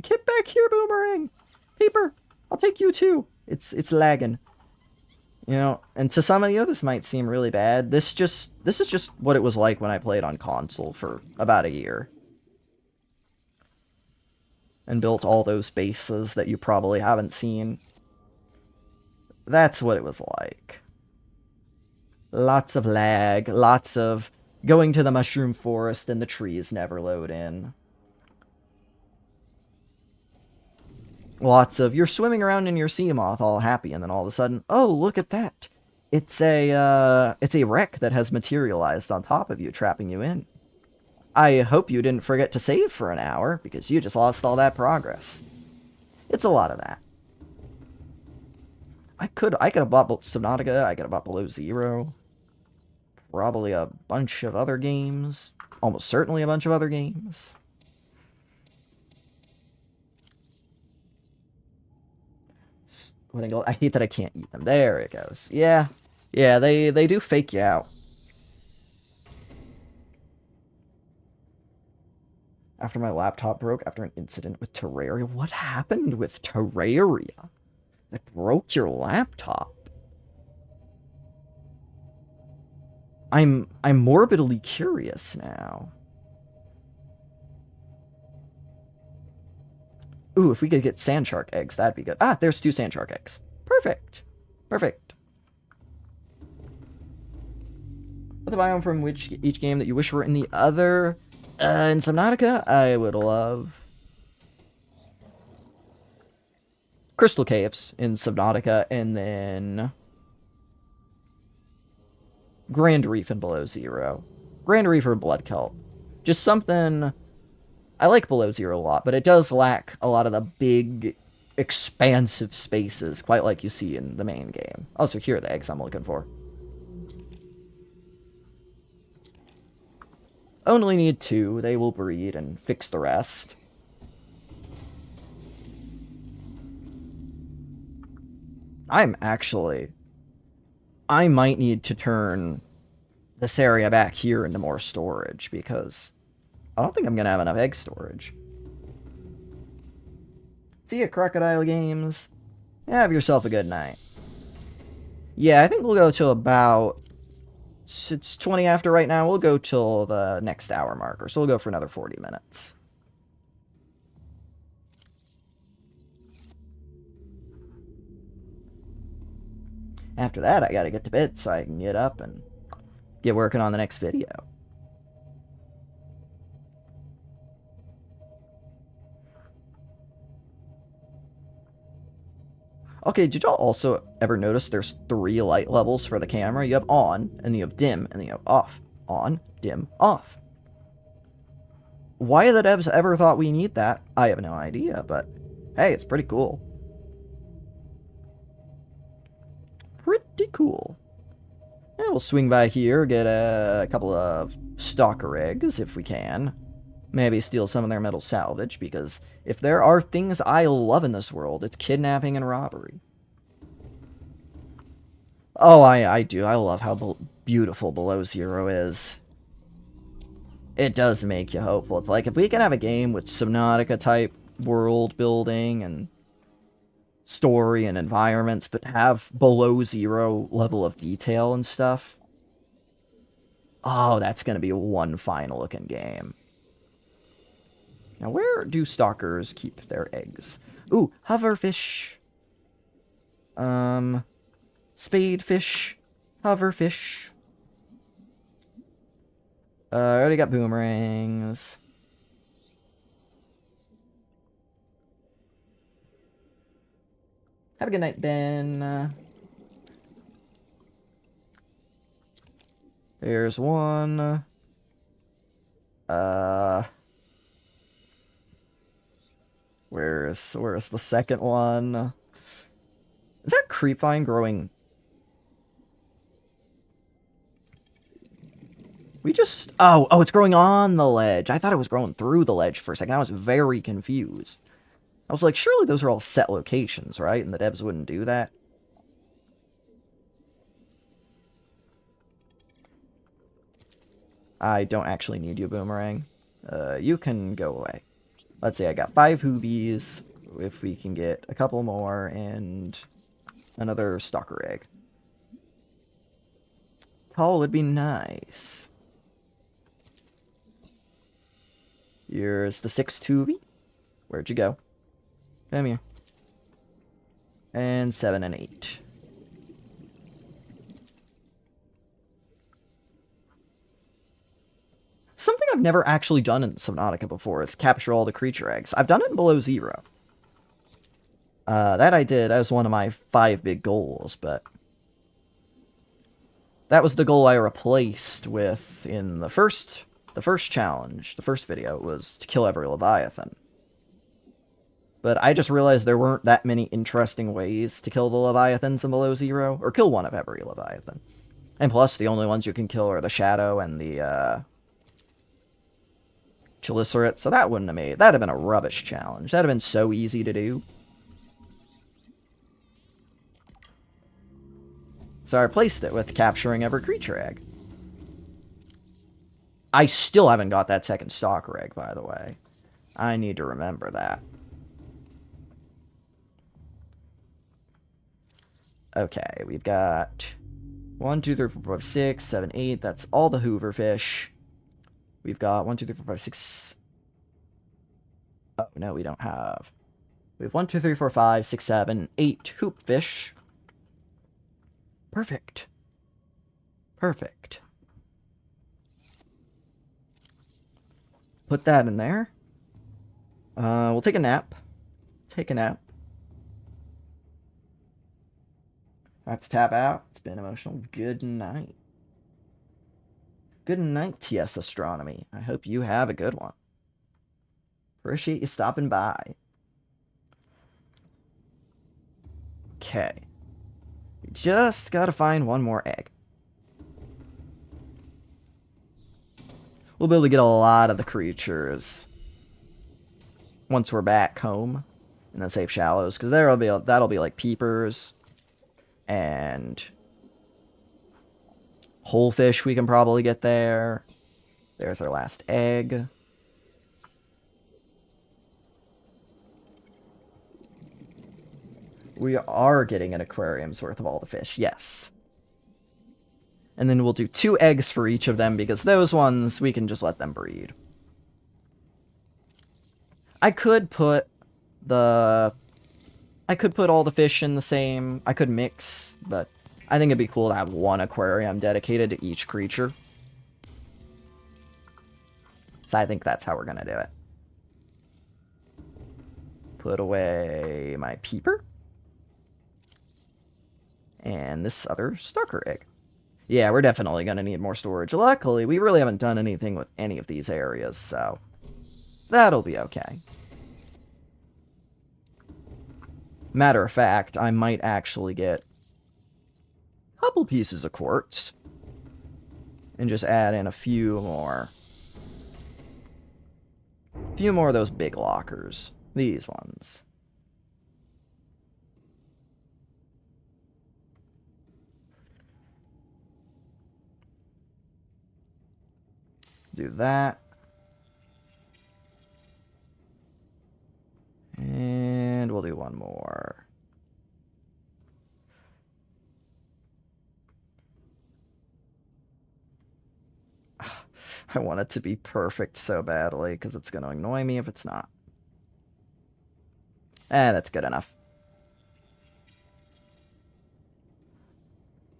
Get back here, Boomerang! Paper! I'll take you too! It's lagging. You know, and to some of you, this might seem really bad. This is just what it was like when I played on console for about a year. and built all those bases that you probably haven't seen. That's what it was like. Lots of lag, lots of going to the mushroom forest and the trees never load in. Lots of you're swimming around in your sea moth all happy, and then all of a sudden, oh, look at that. It's a wreck that has materialized on top of you, trapping you in. I hope you didn't forget to save for an hour, because you just lost all that progress. It's a lot of that. I could have bought Subnautica, I could have bought Below Zero. Probably a bunch of other games. Almost certainly a bunch of other games. I hate that I can't eat them. There it goes. Yeah. Yeah, they do fake you out. After my laptop broke after an incident with Terraria. What happened with Terraria that broke your laptop? I'm morbidly curious now. Ooh, if we could get sand shark eggs, that'd be good. Ah, there's 2 sand shark eggs. Perfect. Perfect. What the biome from each game that you wish were in the other? In Subnautica, I would love Crystal Caves in Subnautica, and then Grand Reef and Below Zero. Grand Reef or Blood Kelp. Just something... I like Below Zero a lot, but it does lack a lot of the big, expansive spaces, quite like you see in the main game. Also, here are the eggs I'm looking for. Only need 2. They will breed and fix the rest. I might need to turn this area back here into more storage, because I don't think I'm going to have enough egg storage. See ya, Crocodile Games. Have yourself a good night. Yeah, I think we'll go till about... It's 20 after right now. We'll go till the next hour marker, so we'll go for another 40 minutes. After that, I gotta get to bed so I can get up and get working on the next video. Okay, did y'all also ever notice there's 3 light levels for the camera? You have on, and you have dim, and then you have off. On, dim, off. Why the devs ever thought we need that, I have no idea, but hey, it's pretty cool. Pretty cool. And we'll swing by here, get a couple of stalker eggs if we can. Maybe steal some of their metal salvage, because if there are things I love in this world, it's kidnapping and robbery. Oh, I do. I love how beautiful Below Zero is. It does make you hopeful. It's like, if we can have a game with Subnautica-type world building and story and environments, but have Below Zero level of detail and stuff, oh, that's going to be one fine-looking game. Now, where do stalkers keep their eggs? Ooh, hoverfish. Spadefish. Hoverfish. I already got boomerangs. Have a good night, Ben. Here's one. Where's the second one? Is that creepvine growing? Oh, it's growing on the ledge. I thought it was growing through the ledge for a second. I was very confused. I was like, surely those are all set locations, right? And the devs wouldn't do that. I don't actually need you, Boomerang. You can go away. Let's see, I got 5 hoobies. If we can get a couple more and another stalker egg. Tall would be nice. Here's the 6th hoobie. Where'd you go? Come here. And 7 and 8. Something I've never actually done in Subnautica before is capture all the creature eggs. I've done it in Below Zero. That I did. That was one of my 5 big goals, but that was the goal I replaced with in the first challenge, the first video, was to kill every Leviathan. But I just realized there weren't that many interesting ways to kill the Leviathans in Below Zero, or kill one of every Leviathan. And plus, the only ones you can kill are the Shadow and the, Chelicerates, so that wouldn't have made... That'd have been a rubbish challenge. That'd have been so easy to do. So I replaced it with capturing every creature egg. I still haven't got that second stalker egg, by the way. I need to remember that. Okay, we've got 1, 2, 3, 4, 5, 6, 7, 8. That's all the Hoover fish. We've got 1, 2, 3, 4, 5, 6. Oh, no, we don't have. We have 1, 2, 3, 4, 5, 6, 7, 8 hoop fish. Perfect. Perfect. Put that in there. We'll take a nap. Take a nap. I have to tap out. It's been emotional. Good night. Good night, TS Astronomy. I hope you have a good one. Appreciate you stopping by. Okay. We just gotta find one more egg. We'll be able to get a lot of the creatures once we're back home in the safe shallows, because that'll be like peepers and whole fish we can probably get there. There's our last egg. We are getting an aquarium's worth of all the fish, yes. And then we'll do 2 eggs for each of them, because those ones, we can just let them breed. I could put all the fish in the same... I could mix, but I think it'd be cool to have one aquarium dedicated to each creature. So I think that's how we're gonna do it. Put away my peeper. And this other stalker egg. Yeah, we're definitely going to need more storage. Luckily, we really haven't done anything with any of these areas, so that'll be okay. Matter of fact, I might actually get a couple pieces of quartz and just add in a few more. A few more of those big lockers. These ones. Do that. And we'll do one more. I want it to be perfect so badly, because it's going to annoy me if it's not. That's good enough.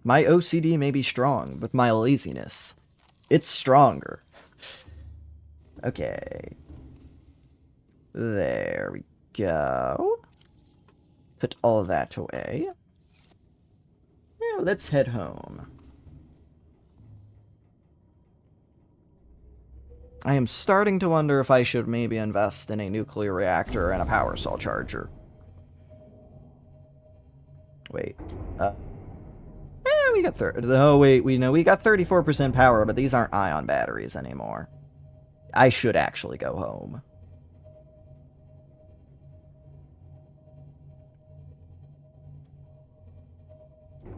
My OCD may be strong, but my laziness, it's stronger. Okay. There we go. Put all that away. Now let's head home. I am starting to wonder if I should maybe invest in a nuclear reactor and a power cell charger. Wait. We got we got 34% power, but these aren't ion batteries anymore. I should actually go home.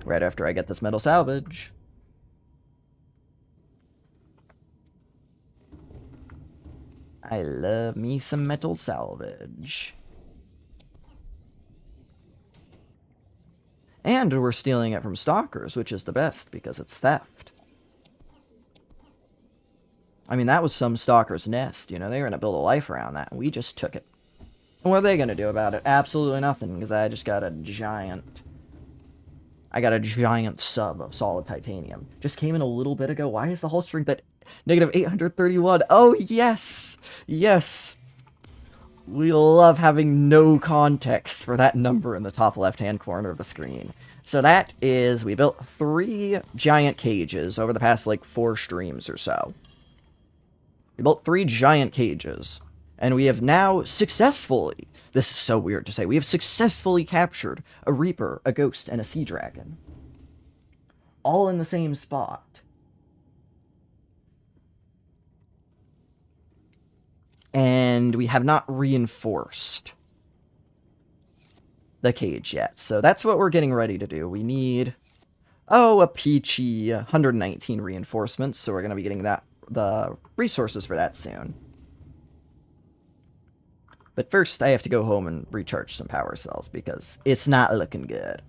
Right after I get this metal salvage. I love me some metal salvage. And we're stealing it from stalkers, which is the best, because it's theft. I mean, that was some stalker's nest, you know, they were gonna build a life around that, and we just took it. What are they gonna do about it? Absolutely nothing, because I just got a giant... I got a giant sub of solid titanium. Just came in a little bit ago. Why is the hull strength at negative 831? Oh, yes! Yes! We love having no context for that number in the top left-hand corner of the screen. So that is, we built 3 giant cages over the past, like, 4 streams or so. We built 3 giant cages, and we have now successfully, this is so weird to say, we have successfully captured a Reaper, a Ghost, and a Sea Dragon. All in the same spot. And we have not reinforced the cage yet. So that's what we're getting ready to do. We need, a peachy 119 reinforcements. So we're going to be getting the resources for that soon. But first, I have to go home and recharge some power cells because it's not looking good.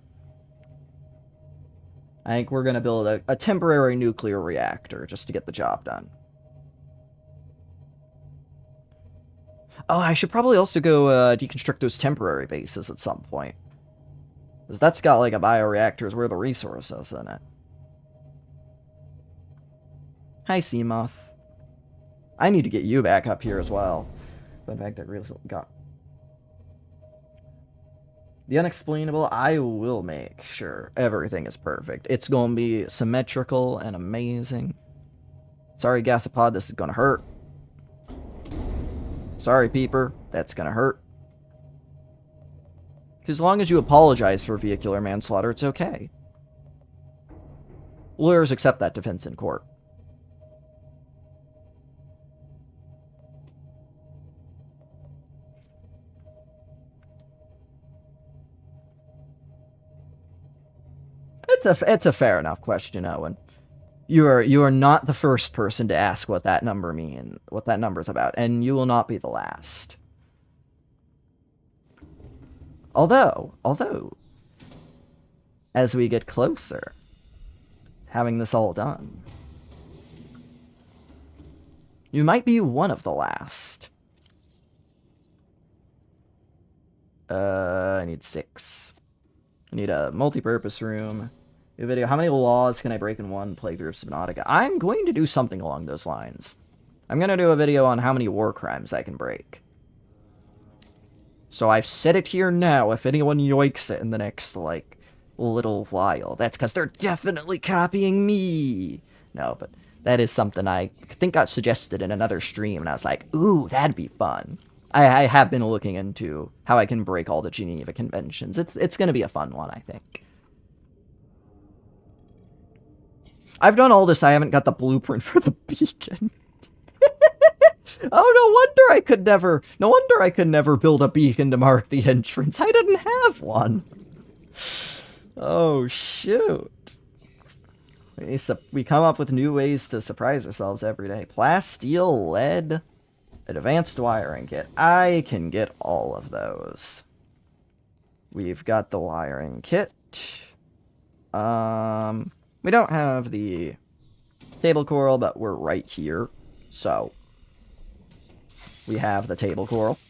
I think we're going to build a temporary nuclear reactor just to get the job done. Oh, I should probably also go deconstruct those temporary bases at some point. Because that's got like a bioreactors where the resources in it. Hi, Seamoth. I need to get you back up here as well. But in fact, I really got... The unexplainable, I will make sure everything is perfect. It's going to be symmetrical and amazing. Sorry, Gasopod, this is going to hurt. Sorry, Peeper, that's going to hurt. As long as you apologize for vehicular manslaughter, it's okay. Lawyers accept that defense in court. It's a fair enough question, Owen. You are not the first person to ask what that number what that number's about, and you will not be the last. Although, as we get closer, having this all done, you might be one of the last. I need 6. I need a multi-purpose room. New video. How many laws can I break in one playthrough of Subnautica? I'm going to do something along those lines. I'm going to do a video on how many war crimes I can break. So I've said it here now, if anyone yoinks it in the next, like, little while. That's because they're definitely copying me. No, but that is something I think got suggested in another stream, and I was like, ooh, that'd be fun. I have been looking into how I can break all the Geneva Conventions. It's going to be a fun one, I think. I've done all this, I haven't got the blueprint for the beacon. Oh, no wonder I could never build a beacon to mark the entrance. I didn't have one. Oh, shoot. We come up with new ways to surprise ourselves every day. Plasteel, lead, advanced wiring kit. I can get all of those. We've got the wiring kit. We don't have the table coral, but we're right here. So, we have the table coral.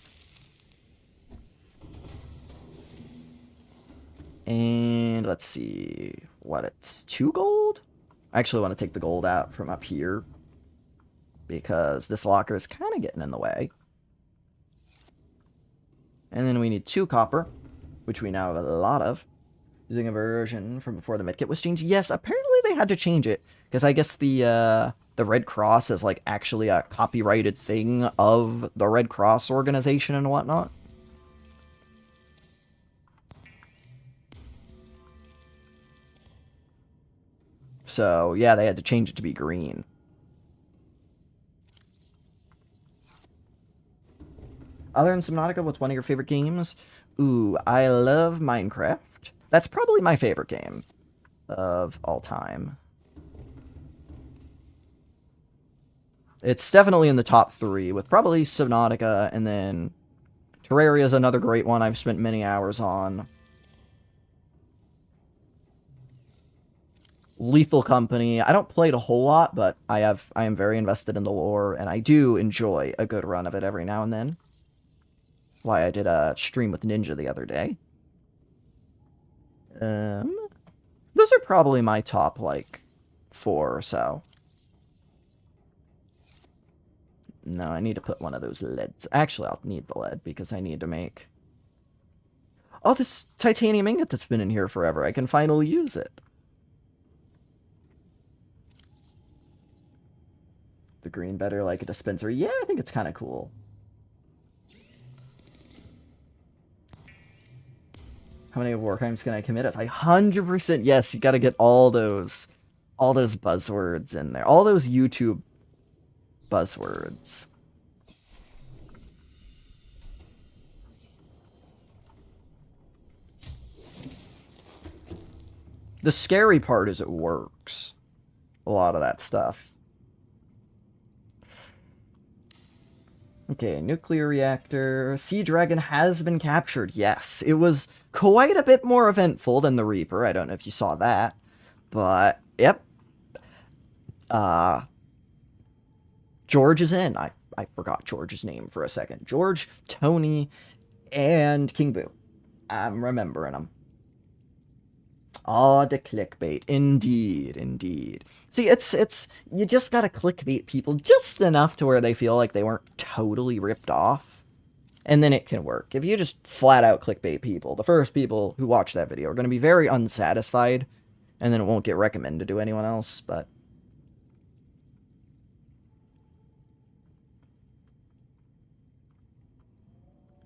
And let's see. It's 2 gold? I actually want to take the gold out from up here, because this locker is kind of getting in the way. And then we need 2 copper, which we now have a lot of. Using a version from before the medkit was changed. Yes, apparently they had to change it, because I guess the Red Cross is like actually a copyrighted thing of the Red Cross organization and whatnot. So yeah, they had to change it to be green. Other than Subnautica, what's one of your favorite games? Ooh, I love Minecraft. That's probably my favorite game of all time. It's definitely in the top 3, with probably Subnautica, and then Terraria is another great one I've spent many hours on. Lethal Company. I don't play it a whole lot, but I am very invested in the lore, and I do enjoy a good run of it every now and then. why I did a stream with Ninja the other day. Those are probably my top, like, 4 or so. No, I need to put one of those leads. Actually, I'll need the lead because I need to make... Oh, this titanium ingot that's been in here forever. I can finally use it. The green better like a dispenser. Yeah, I think it's kind of cool. How many war crimes can I commit? As 100%. Yes, you got to get all those buzzwords in there. All those YouTube buzzwords. The scary part is it works. A lot of that stuff. Okay, nuclear reactor. Sea Dragon has been captured. Yes, it was quite a bit more eventful than the Reaper. I don't know if you saw that. But, yep. George is in. I forgot George's name for a second. George, Tony, and King Boo. I'm remembering them. Oh, the clickbait. Indeed, indeed. See, it's you just gotta clickbait people just enough to where they feel like they weren't totally ripped off. And then it can work. If you just flat out clickbait people, the first people who watch that video are gonna be very unsatisfied, and then it won't get recommended to anyone else, but...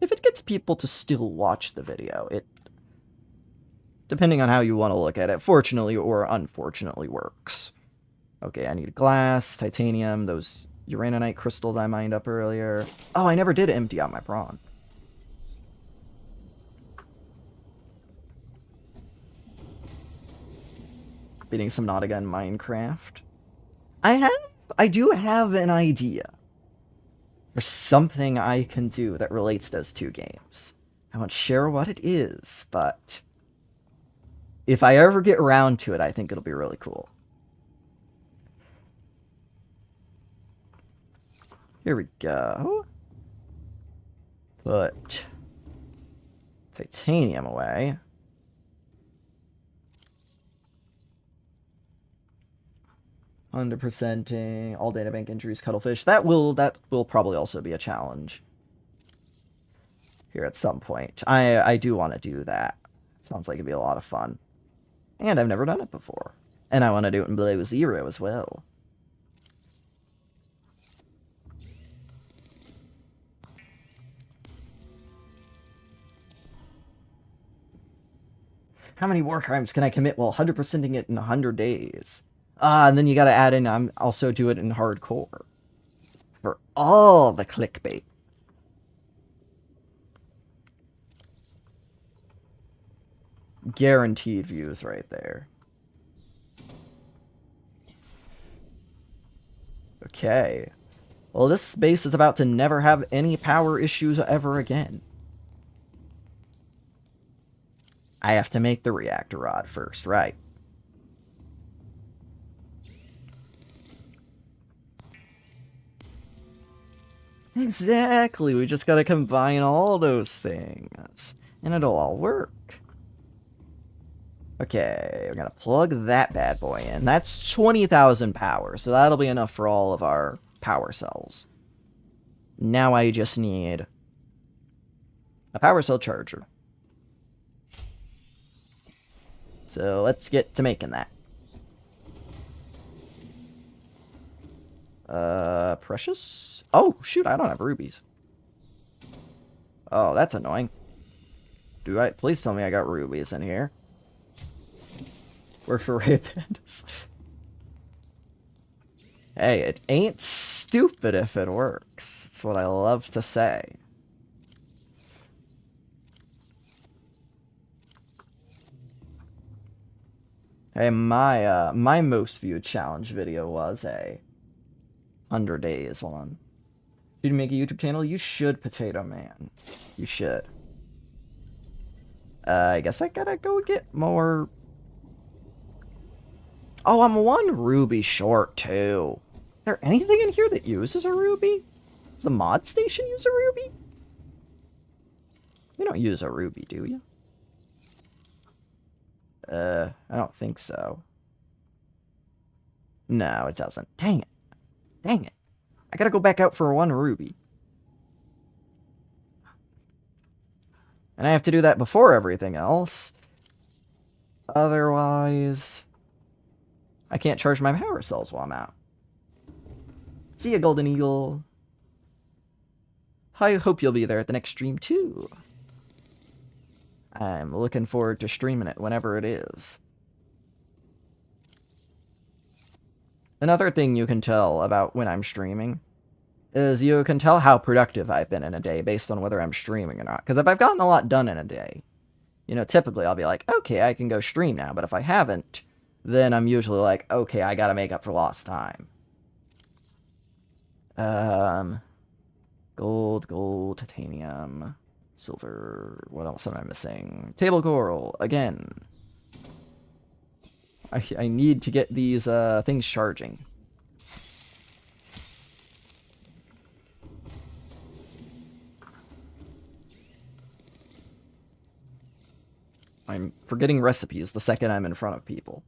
if it gets people to still watch the video, it... depending on how you want to look at it, fortunately or unfortunately works. Okay, I need glass, titanium, those uraninite crystals I mined up earlier. Oh, I never did empty out my prawn. Beating some Nautica in Minecraft. I do have an idea for something I can do that relates those two games. I won't share what it is, but... if I ever get around to it, I think it'll be really cool. Here we go. Put titanium away. %ing all databank entries, cuttlefish. That will probably also be a challenge here at some point. I do want to do that. Sounds like it'd be a lot of fun. And I've never done it before. And I want to do it in Below Zero as well. How many war crimes can I commit while 100%ing it in 100 days? And then you gotta add in, I'm also do it in hardcore. For all the clickbait. Guaranteed views right there. Okay. Well, this base is about to never have any power issues ever again. I have to make the reactor rod first, right? Exactly, we just gotta combine all those things, and it'll all work. Okay, we're gonna plug that bad boy in. That's 20,000 power, so that'll be enough for all of our power cells. Now I just need a power cell charger. So let's get to making that. Precious? Oh, shoot, I don't have rubies. Oh, that's annoying. Please tell me I got rubies in here. Work for Ray Pandas. Hey, it ain't stupid if it works. That's what I love to say. Hey, my most viewed challenge video was a 100 days one. Should you make a YouTube channel? You should, Potato Man. You should. I guess I gotta go get more... Oh, I'm one ruby short, too. Is there anything in here that uses a ruby? Does the mod station use a ruby? You don't use a ruby, do you? I don't think so. No, it doesn't. Dang it. Dang it. I gotta go back out for one ruby. And I have to do that before everything else. Otherwise, I can't charge my power cells while I'm out. See ya, Golden Eagle. I hope you'll be there at the next stream, too. I'm looking forward to streaming it whenever it is. Another thing you can tell about when I'm streaming is you can tell how productive I've been in a day based on whether I'm streaming or not. Because if I've gotten a lot done in a day, you know, typically I'll be like, okay, I can go stream now. But if I haven't, then I'm usually like, okay, I gotta make up for lost time. Gold, titanium, silver, what else am I missing? Table coral, again. I need to get these things charging. I'm forgetting recipes the second I'm in front of people.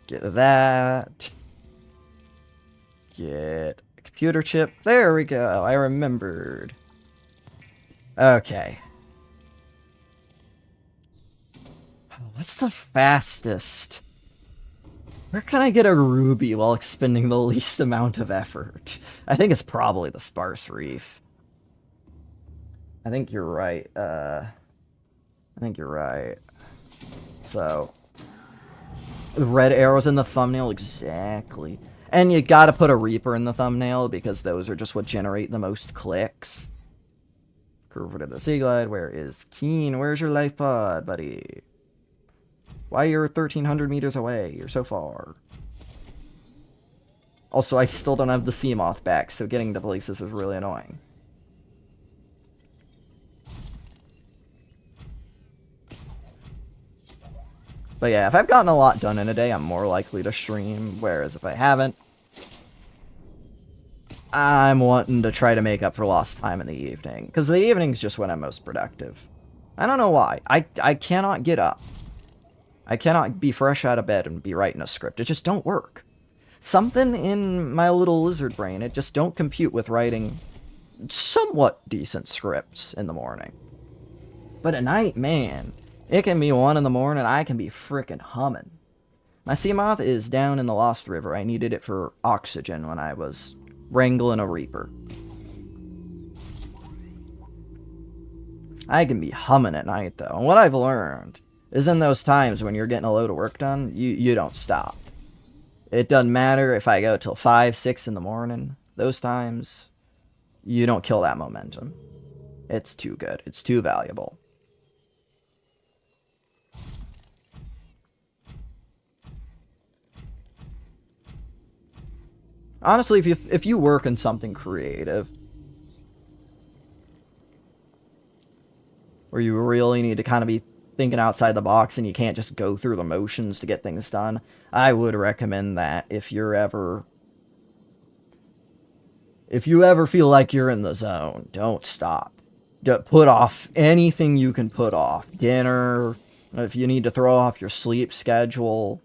Get that. Get a computer chip. There we go. I remembered. Okay. What's the fastest? Where can I get a ruby while expending the least amount of effort? I think it's probably the sparse reef. I think you're right. I think you're right. So, the red arrows in the thumbnail, exactly. And you gotta put a Reaper in the thumbnail because those are just what generate the most clicks. Curve to the Sea Glide. Where is Keen? Where's your life pod, buddy? Why you're 1,300 meters away? You're so far. Also, I still don't have the Seamoth back, so getting to places is really annoying. But yeah, if I've gotten a lot done in a day, I'm more likely to stream, whereas if I haven't, I'm wanting to try to make up for lost time in the evening. Because the evening's just when I'm most productive. I don't know why. I cannot get up. I cannot be fresh out of bed and be writing a script. It just don't work. Something in my little lizard brain, it just don't compute with writing somewhat decent scripts in the morning. But at night, man, it can be 1 in the morning, I can be frickin' humming. My Seamoth is down in the Lost River. I needed it for oxygen when I was wrangling a Reaper. I can be humming at night, though. And what I've learned is in those times when you're getting a load of work done, you don't stop. It doesn't matter if I go till 5, 6 in the morning. Those times, you don't kill that momentum. It's too good. It's too valuable. Honestly, if you work in something creative, where you really need to kind of be thinking outside the box and you can't just go through the motions to get things done, I would recommend that if you ever feel like you're in the zone, don't stop. Put off anything you can put off. Dinner, if you need to throw off your sleep schedule.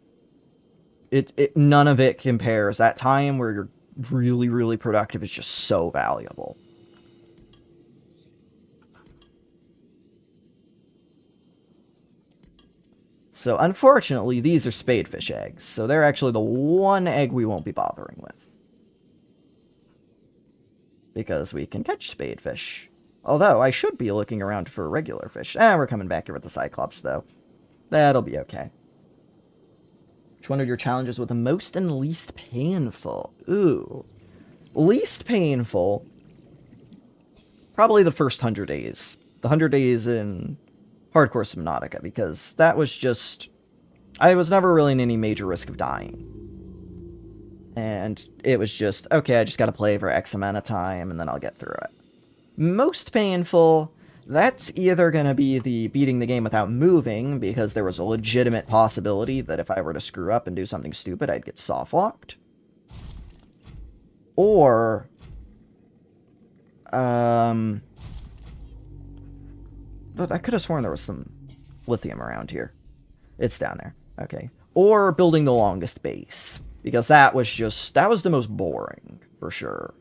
None of it compares. That time where you're really, really productive is just so valuable. So, unfortunately, these are spadefish eggs, so they're actually the one egg we won't be bothering with. Because we can catch spadefish. Although, I should be looking around for regular fish. We're coming back here with the Cyclops, though. That'll be okay. Which one of your challenges was the most and least painful? Ooh. Least painful. Probably the first 100 days. The 100 days in Hardcore Subnautica, because that was just... I was never really in any major risk of dying. And it was just, okay, I just gotta play for X amount of time, and then I'll get through it. Most painful, that's either gonna be the beating the game without moving, because there was a legitimate possibility that if I were to screw up and do something stupid, I'd get softlocked. Or, but I could have sworn there was some lithium around here. It's down there. Okay. Or building the longest base. Because that was the most boring, for sure.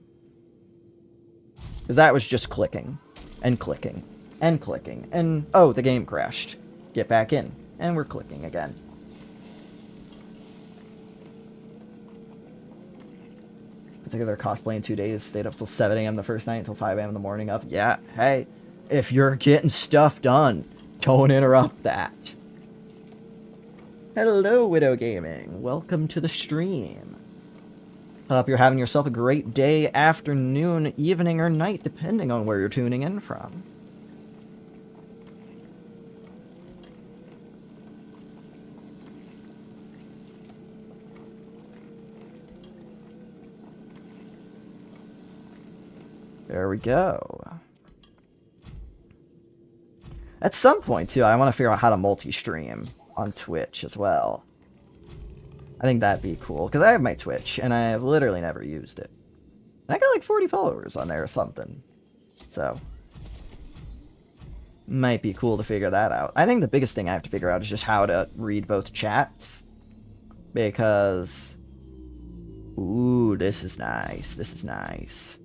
Because that was just clicking. And clicking. And clicking. And, oh, the game crashed. Get back in. And we're clicking again. Particular cosplay in 2 days. Stayed up till 7 a.m. the first night until 5 a.m. in the morning of. Yeah, hey. If you're getting stuff done, don't interrupt that. Hello, Widow Gaming. Welcome to the stream. Hope you're having yourself a great day, afternoon, evening, or night, depending on where you're tuning in from. There we go. At some point, too, I want to figure out how to multi-stream on Twitch as well. I think that'd be cool, because I have my Twitch, and I have literally never used it. And I got like 40 followers on there or something. So, might be cool to figure that out. I think the biggest thing I have to figure out is just how to read both chats. Because, ooh, this is nice. This is nice.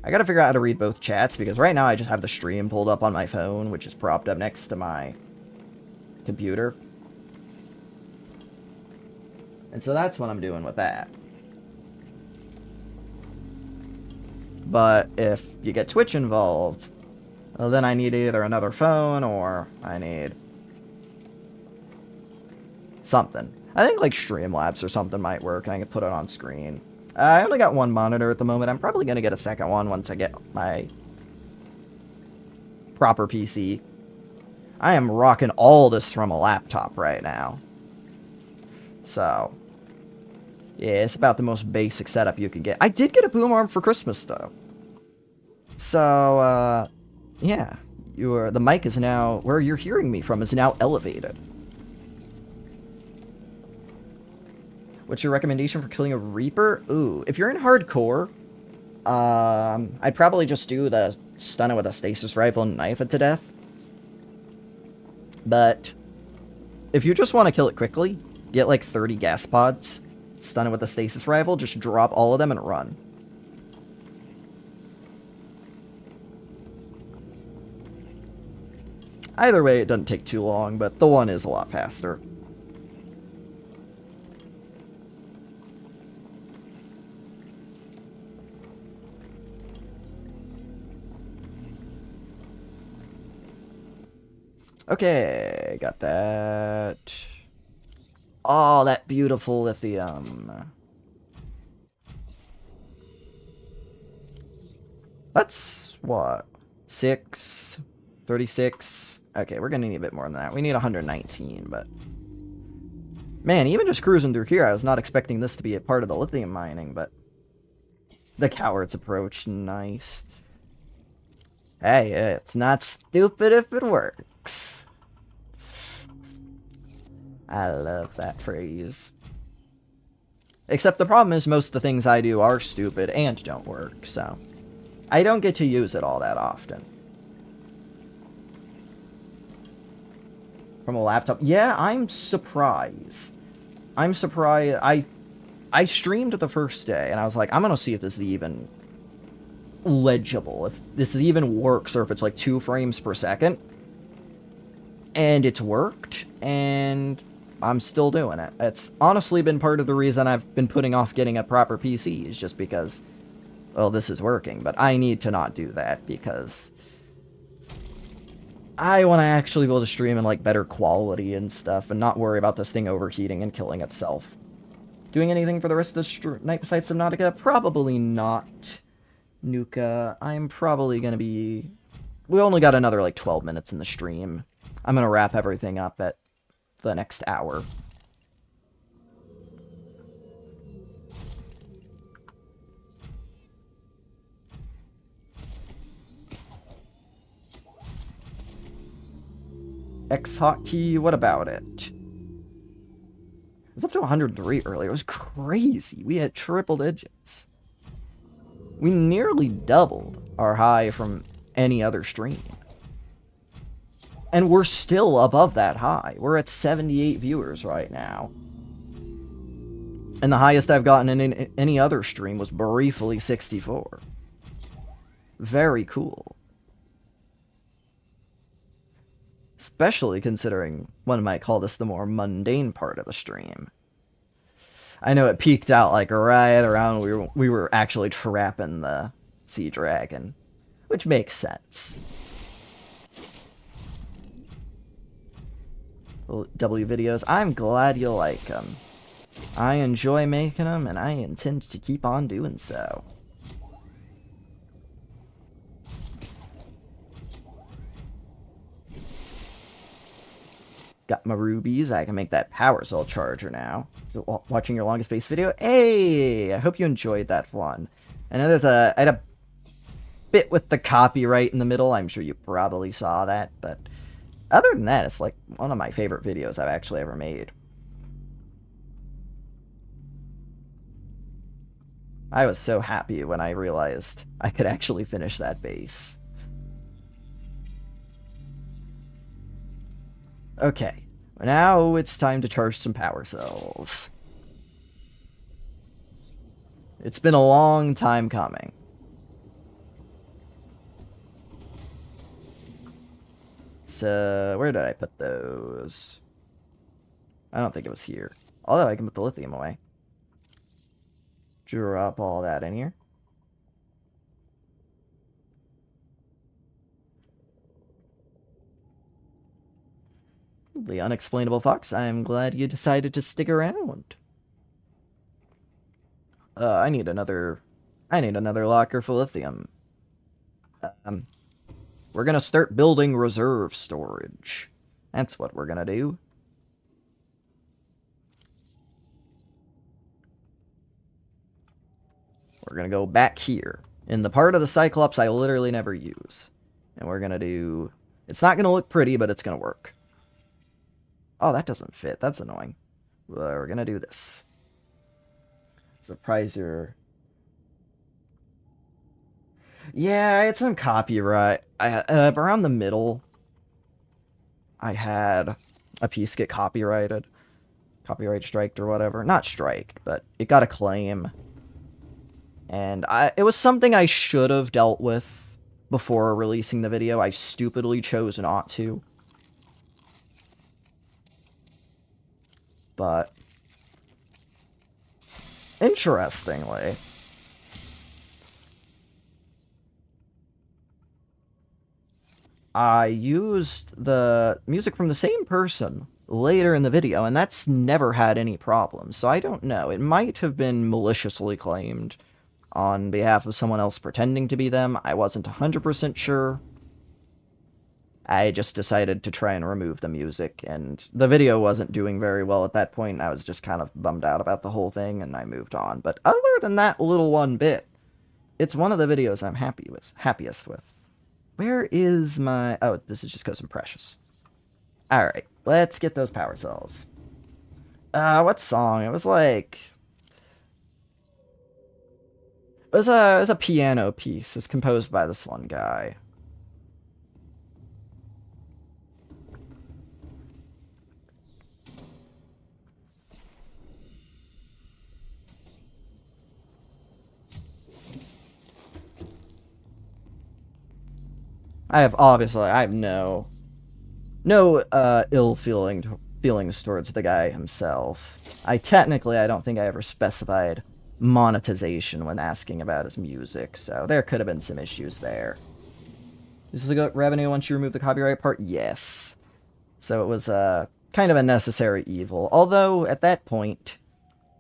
I gotta figure out how to read both chats, because right now I just have the stream pulled up on my phone, which is propped up next to my computer. And so that's what I'm doing with that. But if you get Twitch involved, well, then I need either another phone or I need something. I think like Streamlabs or something might work. I can put it on screen. I only got one monitor at the moment. I'm probably going to get a second one once I get my proper PC. I am rocking all this from a laptop right now. So, yeah, it's about the most basic setup you can get. I did get a boom arm for Christmas, though. So, yeah. The mic is now, where you're hearing me from, is now elevated. What's your recommendation for killing a Reaper? Ooh, if you're in hardcore, I'd probably just do the stun it with a stasis rifle and knife it to death. But if you just want to kill it quickly, get like 30 gas pods, stun it with a stasis rifle, just drop all of them and run. Either way, it doesn't take too long, but the one is a lot faster. Okay, got that. Oh, that beautiful lithium. That's what? 36. Okay, we're gonna need a bit more than that. We need 119, but man, even just cruising through here, I was not expecting this to be a part of the lithium mining, but the coward's approach, nice. Hey, it's not stupid if it works. I love that phrase. Except the problem is most of the things I do are stupid and don't work, so I don't get to use it all that often. From a laptop? Yeah, I'm surprised. I'm surprised. I streamed the first day, and I was like, I'm gonna see if this is even legible, if this even works, or if it's like 2 frames per second. And it's worked, and I'm still doing it. It's honestly been part of the reason I've been putting off getting a proper PC, is just because, well, this is working, but I need to not do that, because I want to actually be able to stream in, like, better quality and stuff, and not worry about this thing overheating and killing itself. Doing anything for the rest of the night besides Subnautica? Probably not. Nuka, I'm probably going to be... We only got another, like, 12 minutes in the stream. I'm going to wrap everything up at the next hour. X-Hotkey, what about it? It was up to 103 earlier. It was crazy. We had triple digits. We nearly doubled our high from any other stream. And we're still above that high. We're at 78 viewers right now. And the highest I've gotten in any other stream was briefly 64. Very cool. Especially considering one might call this the more mundane part of the stream. I know it peaked out like right around we were actually trapping the sea dragon, which makes sense. W videos, I'm glad you like them. I enjoy making them, and I intend to keep on doing so. Got my rubies. I can make that power cell charger now. Watching your longest base video. Hey, I hope you enjoyed that one. I know I had a bit with the copyright in the middle. I'm sure you probably saw that, but other than that, it's like one of my favorite videos I've actually ever made. I was so happy when I realized I could actually finish that base. Okay, now it's time to charge some power cells. It's been a long time coming. So, where did I put those? I don't think it was here. Although I can put the lithium away. Drop all that in here. The unexplainable fox, I'm glad you decided to stick around. I need another locker for lithium. We're gonna start building reserve storage. That's what we're gonna do. We're gonna go back here, in the part of the Cyclops I literally never use. And we're gonna do... It's not gonna look pretty, but it's gonna work. Oh, that doesn't fit. That's annoying. We're gonna do this. Surprise your... Yeah, I had some copyright. Around the middle, I had a piece get copyrighted. Copyright striked or whatever. Not striked, but it got a claim. And it was something I should have dealt with before releasing the video. I stupidly chose not to. But interestingly, I used the music from the same person later in the video, and that's never had any problems. So I don't know. It might have been maliciously claimed on behalf of someone else pretending to be them. I wasn't 100% sure. I just decided to try and remove the music, and the video wasn't doing very well at that point. I was just kind of bummed out about the whole thing, and I moved on. But other than that little one bit, it's one of the videos I'm happiest with. Where is my... Oh, this is just because I'm precious. Alright, let's get those power cells. What song? It was like... It was a piano piece. It's composed by this one guy. I have no ill feelings towards the guy himself. I don't think I ever specified monetization when asking about his music, so there could have been some issues there. This is a good revenue once you remove the copyright part? Yes. So it was kind of a necessary evil, although at that point,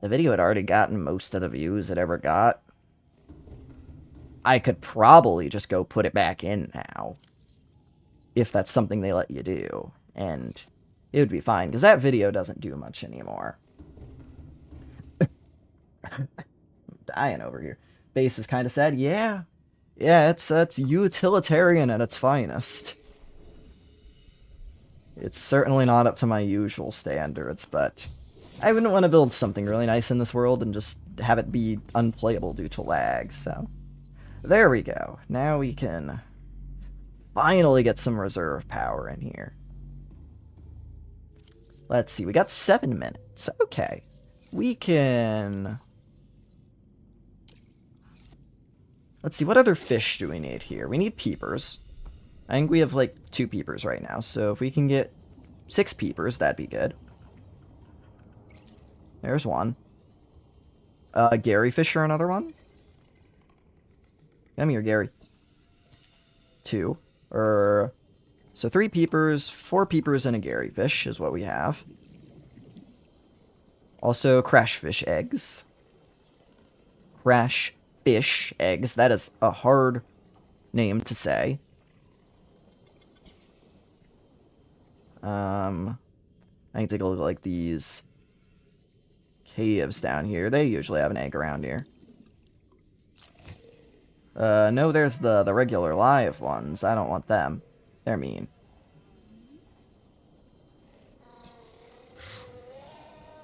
the video had already gotten most of the views it ever got. I could probably just go put it back in now, if that's something they let you do, and it would be fine, because that video doesn't do much anymore. I'm dying over here. Base is kind of sad. Yeah, it's utilitarian at its finest. It's certainly not up to my usual standards, but I wouldn't want to build something really nice in this world and just have it be unplayable due to lag, so There we go. Now we can finally get some reserve power in here. Let's see, we got 7 minutes. Okay. We can... Let's see, what other fish do we need here? We need peepers. I think we have, like, 2 peepers right now, so if we can get 6 peepers, that'd be good. There's one. Gary fish or another one? Come here, Gary. 2. So 3 peepers, 4 peepers, and a Gary fish is what we have. Also, crash fish eggs. Crash fish eggs. That is a hard name to say. I can take a look at, like, these caves down here. They usually have an egg around here. No, there's the regular live ones. I don't want them. They're mean.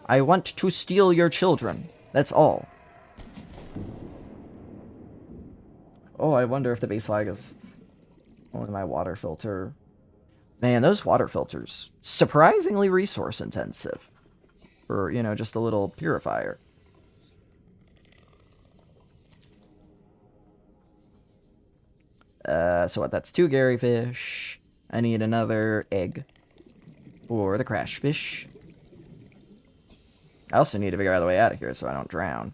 I want to steal your children. That's all. Oh, I wonder if the base lag is only my water filter. Man, those water filters, surprisingly resource intensive. For, you know, just a little purifier. So what, that's 2 Gary fish. I need another egg for the crash fish. I also need to figure out the way out of here so I don't drown.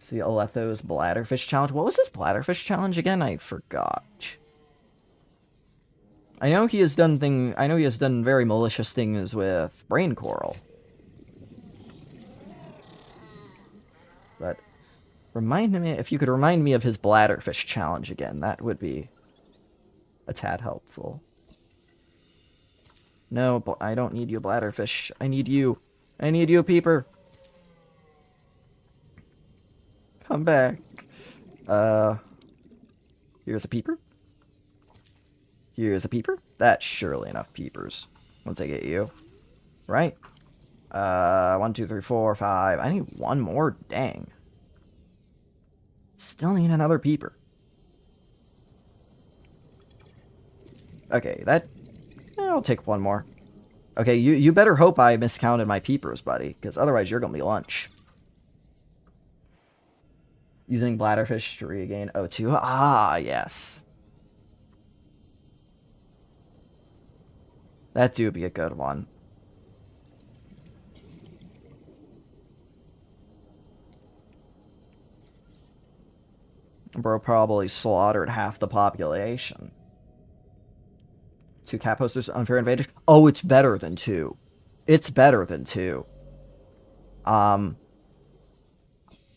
See, Aletho's bladderfish challenge. What was this bladderfish challenge again? I forgot. I know he has done very malicious things with brain coral. But remind me, if you could remind me of his bladderfish challenge again, that would be a tad helpful. No, I don't need you, bladderfish. I need you. I need you, Peeper. Come back. Here's a Peeper. Here's a Peeper. That's surely enough Peepers. Once I get you. Right? 1, 2, 3, 4, 5. I need one more. Dang. Still need another Peeper. Okay, I'll take one more. Okay, you better hope I miscounted my Peepers, buddy, because otherwise you're gonna be lunch. Using bladderfish to regain O2. Ah, yes. That do be a good one. Bro probably slaughtered half the population. 2 cap posters, unfair advantage. Oh, it's better than 2. It's better than 2. Come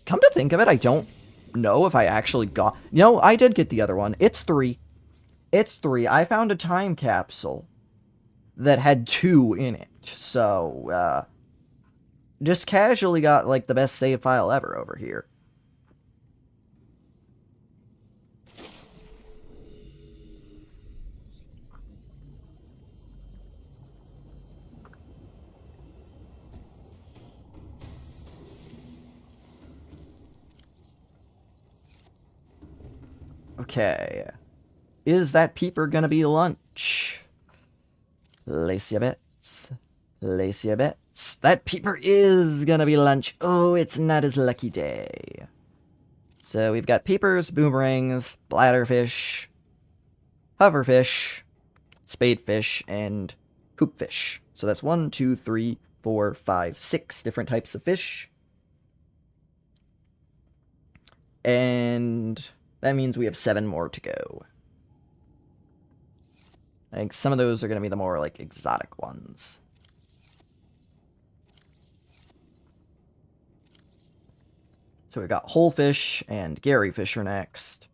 to think of it, I don't know if I actually got... No, I did get the other one. It's 3. It's 3. I found a time capsule that had 2 in it. So, just casually got, like, the best save file ever over here. Okay. Is that Peeper gonna be lunch? Place your bets. Place your bets. That Peeper is gonna be lunch. Oh, it's not his lucky day. So we've got Peepers, boomerangs, bladderfish, hoverfish, spadefish, and hoopfish. So that's 1, 2, 3, 4, 5, 6 different types of fish. And that means we have 7 more to go. I think some of those are going to be the more, like, exotic ones. So we got Holefish and Gary Fish are next.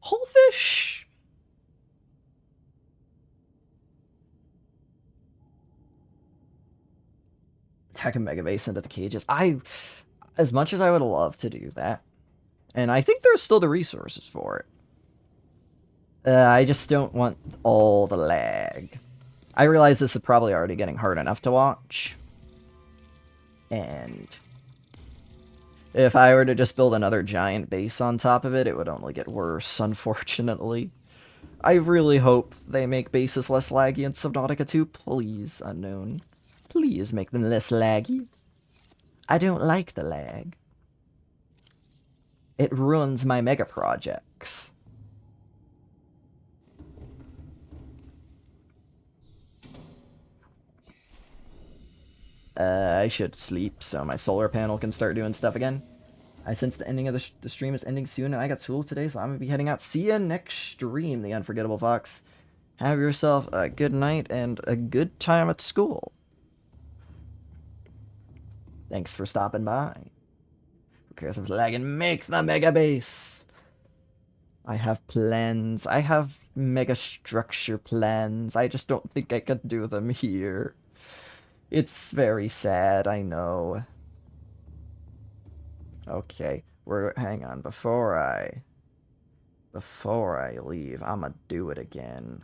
Holefish? Attack a Mega Base into the cages. As much as I would love to do that, and I think there's still the resources for it. I just don't want all the lag. I realize this is probably already getting hard enough to watch. And If I were to just build another giant base on top of it, it would only get worse, unfortunately. I really hope they make bases less laggy in Subnautica 2. Please, Unknown. Please make them less laggy. I don't like the lag. It ruins my mega projects. I should sleep so my solar panel can start doing stuff again. I sense the ending of the stream is ending soon, and I got school today, so I'm going to be heading out. See ya next stream, the Unforgettable Fox. Have yourself a good night and a good time at school. Thanks for stopping by. Who cares if it's lagging? Make the mega base! I have plans. I have mega structure plans. I just don't think I could do them here. It's very sad, I know. Okay, hang on, before I leave, I'ma do it again.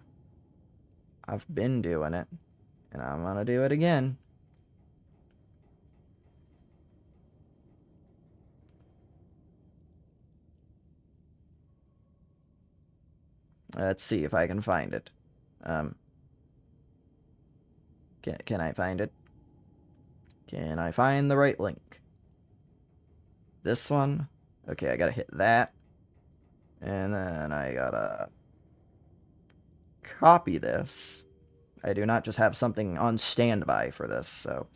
I've been doing it, and I'm gonna do it again. Let's see if I can find it. Can I find it? Can I find the right link? This one? Okay, I gotta hit that. And then I gotta copy this. I do not just have something on standby for this, so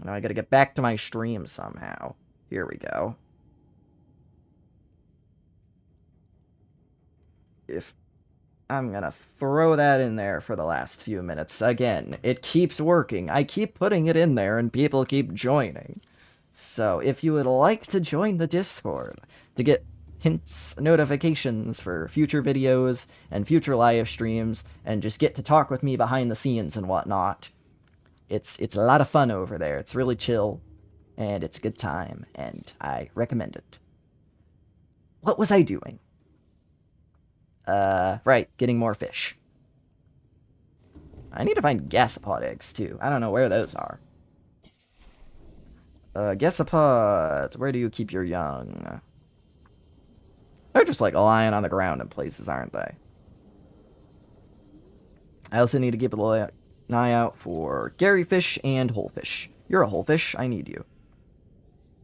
now I gotta get back to my stream somehow. Here we go. If I'm gonna throw that in there for the last few minutes. Again, it keeps working. I keep putting it in there and people keep joining. So if you would like to join the Discord to get hints, notifications for future videos and future live streams, and just get to talk with me behind the scenes and whatnot, it's a lot of fun over there. It's really chill, and it's a good time, and I recommend it. What was I doing? Right, getting more fish. I need to find gasopod eggs, too. I don't know where those are. Gasopods, where do you keep your young? They're just, like, lying on the ground in places, aren't they? I also need to keep an eye out for Garyfish and Holefish. You're a Holefish, I need you.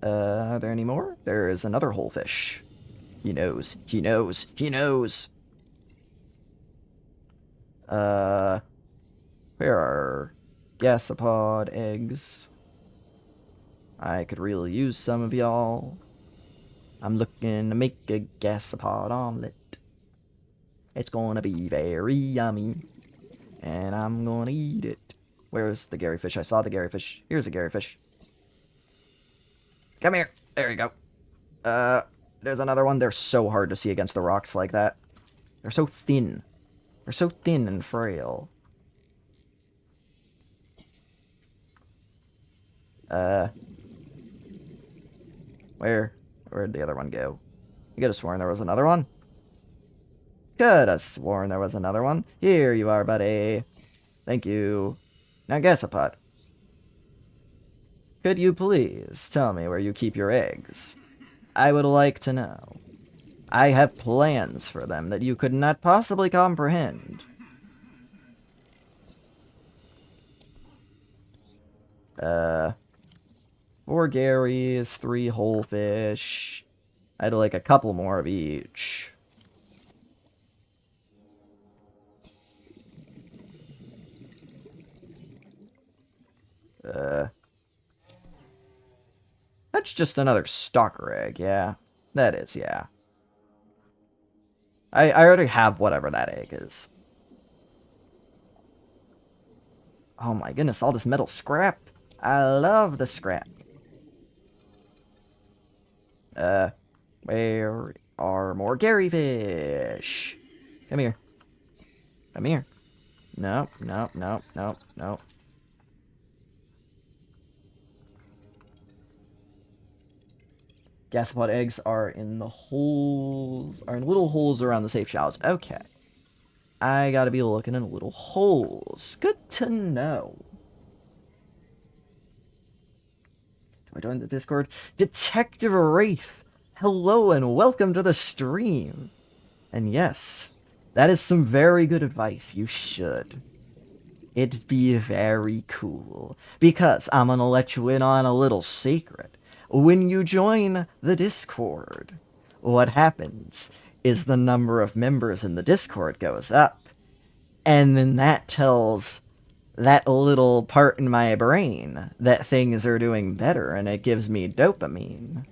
Are there any more? There is another Holefish. He knows, he knows, he knows! Where are gasopod eggs? I could really use some of y'all. I'm looking to make a gasopod omelet. It's gonna be very yummy. And I'm gonna eat it. Where's the Garyfish? I saw the Garyfish. Here's a Garyfish. Come here. There you go. There's another one. They're so hard to see against the rocks like that. They're so thin. They're so thin and frail. Where'd the other one go? You could have sworn there was another one. Could have sworn there was another one. Here you are, buddy. Thank you. Now, Gasopod. Could you please tell me where you keep your eggs? I would like to know. I have plans for them that you could not possibly comprehend. 4 Garys, 3 Holefish. I'd like a couple more of each. That's just another stalker egg, yeah. That is, yeah. I already have whatever that egg is. Oh my goodness, all this metal scrap. I love the scrap. Where are more Garyfish? Come here. Come here. Nope, nope, nope, nope, nope. Gasopod eggs are in the holes, are in little holes around the safe shallows. Okay. I gotta be looking in little holes. Good to know. I joined the Discord. Detective Wraith, hello and welcome to the stream. And yes, that is some very good advice. You should. It'd be very cool. Because I'm gonna let you in on a little secret. When you join the Discord, what happens is the number of members in the Discord goes up. And then that tells that little part in my brain that things are doing better, and it gives me dopamine.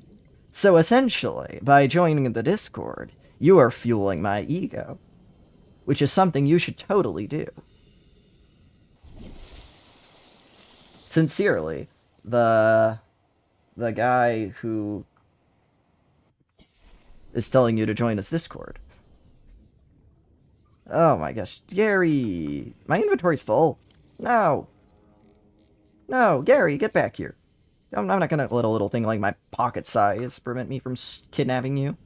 So essentially, by joining the Discord, you are fueling my ego, which is something you should totally do. Sincerely, the guy who is telling you to join his Discord. Oh my gosh, Gary, my inventory's full. No. No, Gary, get back here. I'm not gonna let a little thing like my pocket size prevent me from kidnapping you.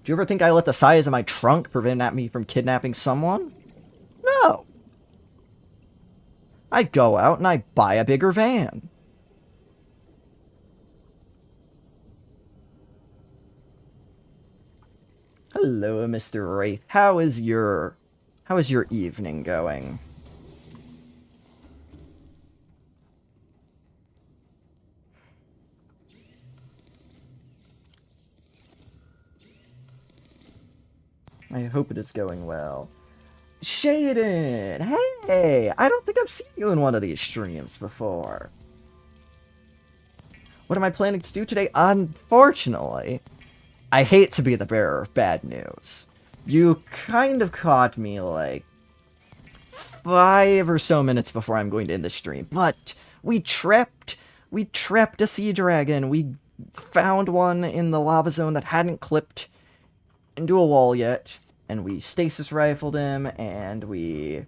Do you ever think I let the size of my trunk prevent me from kidnapping someone? No. I go out and I buy a bigger van. Hello, Mr. Wraith. How is your evening going? I hope it is going well. Shaden! Hey! I don't think I've seen you in one of these streams before. What am I planning to do today? Unfortunately, I hate to be the bearer of bad news. You kind of caught me, like, 5 or so minutes before I'm going to end the stream. But we trapped a sea dragon. We found one in the lava zone that hadn't clipped into a wall yet. And we stasis rifled him, and we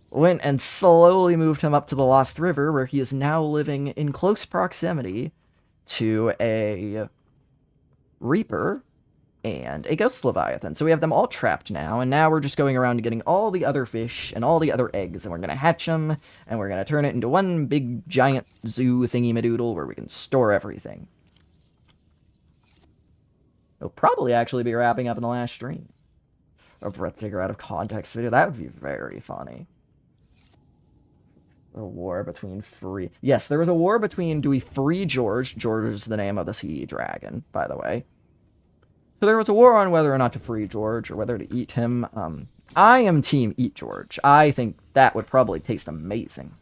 went and slowly moved him up to the Lost River, where he is now living in close proximity to a Reaper and a Ghost Leviathan. So we have them all trapped now, and now we're just going around and getting all the other fish and all the other eggs, and we're going to hatch them, and we're going to turn it into one big giant zoo thingy-madoodle where we can store everything. It'll probably actually be wrapping up in the last stream. A Breathtaker out of context video. That would be very funny. A war between free... Yes, there was a war between... Do we free George? George is the name of the sea dragon, by the way. So there was a war on whether or not to free George, or whether to eat him. I am team eat George. I think that would probably taste amazing.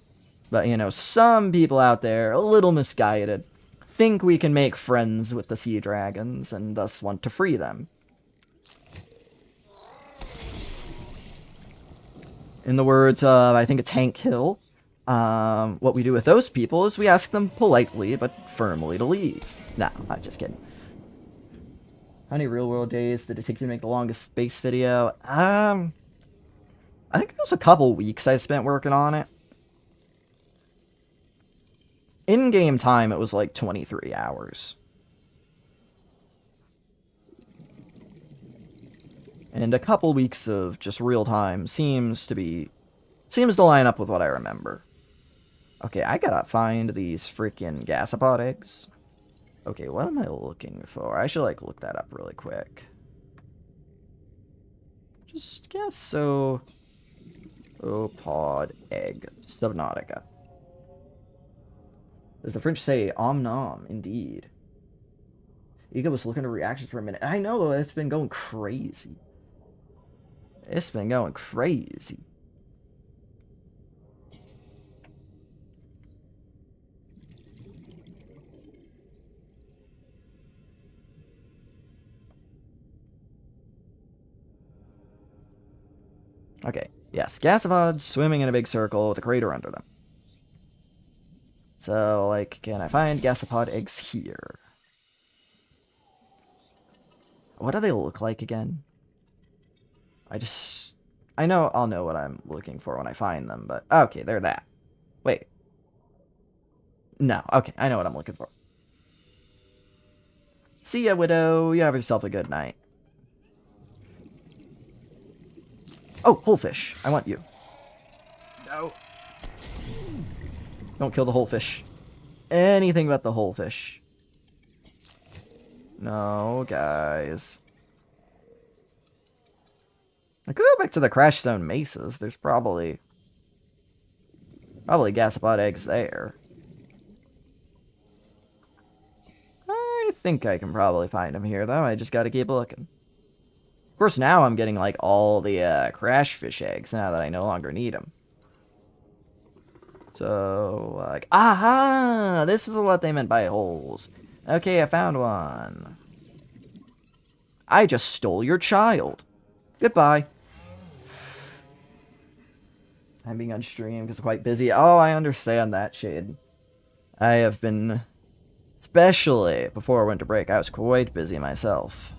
But, you know, some people out there, a little misguided, think we can make friends with the sea dragons, and thus want to free them. In the words of, I think it's Hank Hill, what we do with those people is we ask them politely but firmly to leave. Nah, I'm just kidding. How many real-world days did it take you to make the longest space video? I think it was a couple weeks I spent working on it. In-game time, it was like 23 hours. And a couple weeks of just real time seems to line up with what I remember. Okay, I gotta find these freaking gasopod eggs. Okay, what am I looking for? I should, like, look that up really quick. Just gasopod egg. Subnautica. As the French say, om nom, indeed. Ego was looking at reactions for a minute. I know, it's been going crazy. It's been going crazy. Okay, yes, gasopods swimming in a big circle with a crater under them. So, like, can I find gasopod eggs here? What do they look like again? I know I'll know what I'm looking for when I find them, but... Okay, they're that. Wait. No, okay, I know what I'm looking for. See ya, Widow. You have yourself a good night. Oh, whole fish. I want you. No. Don't kill the whole fish. Anything but the whole fish. No, guys. I could go back to the Crash Zone mesas. There's probably gasapod eggs there. I think I can probably find them here, though. I just gotta keep looking. Of course, now I'm getting, like, all the Crash Fish eggs now that I no longer need them. So, like, aha! This is what they meant by holes. Okay, I found one. I just stole your child. Goodbye. I'm being on stream because I'm quite busy. Oh, I understand that, Shade. I have been, especially before winter break, I was quite busy myself.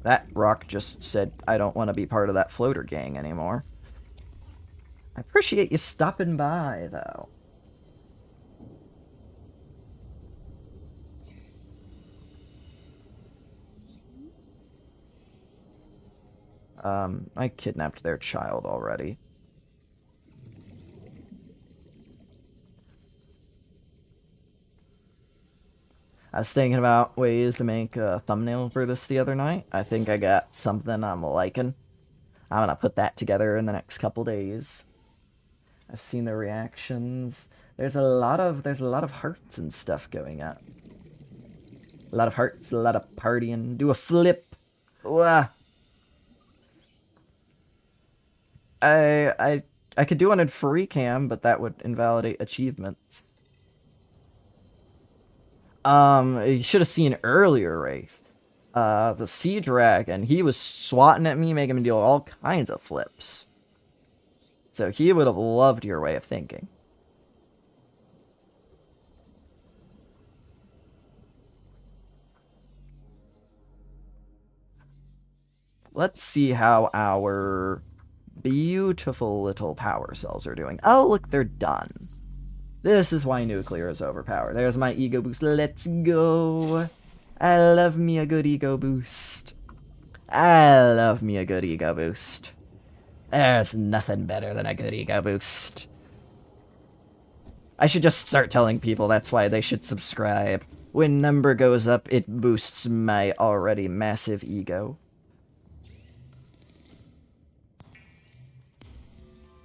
That rock just said I don't want to be part of that floater gang anymore. I appreciate you stopping by, though. I kidnapped their child already. I was thinking about ways to make a thumbnail for this the other night. I think I got something I'm liking. I'm gonna put that together in the next couple days. I've seen the reactions. There's a lot of hearts and stuff going up. A lot of hearts, a lot of partying. Do a flip. Wah. I could do one in free cam, but that would invalidate achievements. You should have seen earlier, Wraith. The Sea Dragon, he was swatting at me, making me do all kinds of flips. So he would have loved your way of thinking. Let's see how our beautiful little power cells are doing. Oh, look, they're done. This is why nuclear is overpowered. There's my ego boost. Let's go. I love me a good ego boost. I love me a good ego boost. There's nothing better than a good ego boost. I should just start telling people that's why they should subscribe. When number goes up, it boosts my already massive ego.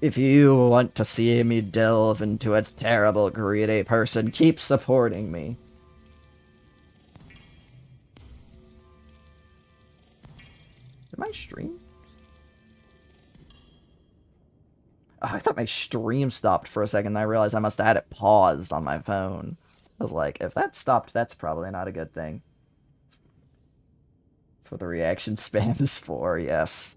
If you want to see me delve into a terrible, greedy person, keep supporting me. Did my stream? Oh, I thought my stream stopped for a second, and I realized I must have had it paused on my phone. I was like, if that stopped, that's probably not a good thing. That's what the reaction spam is for, yes.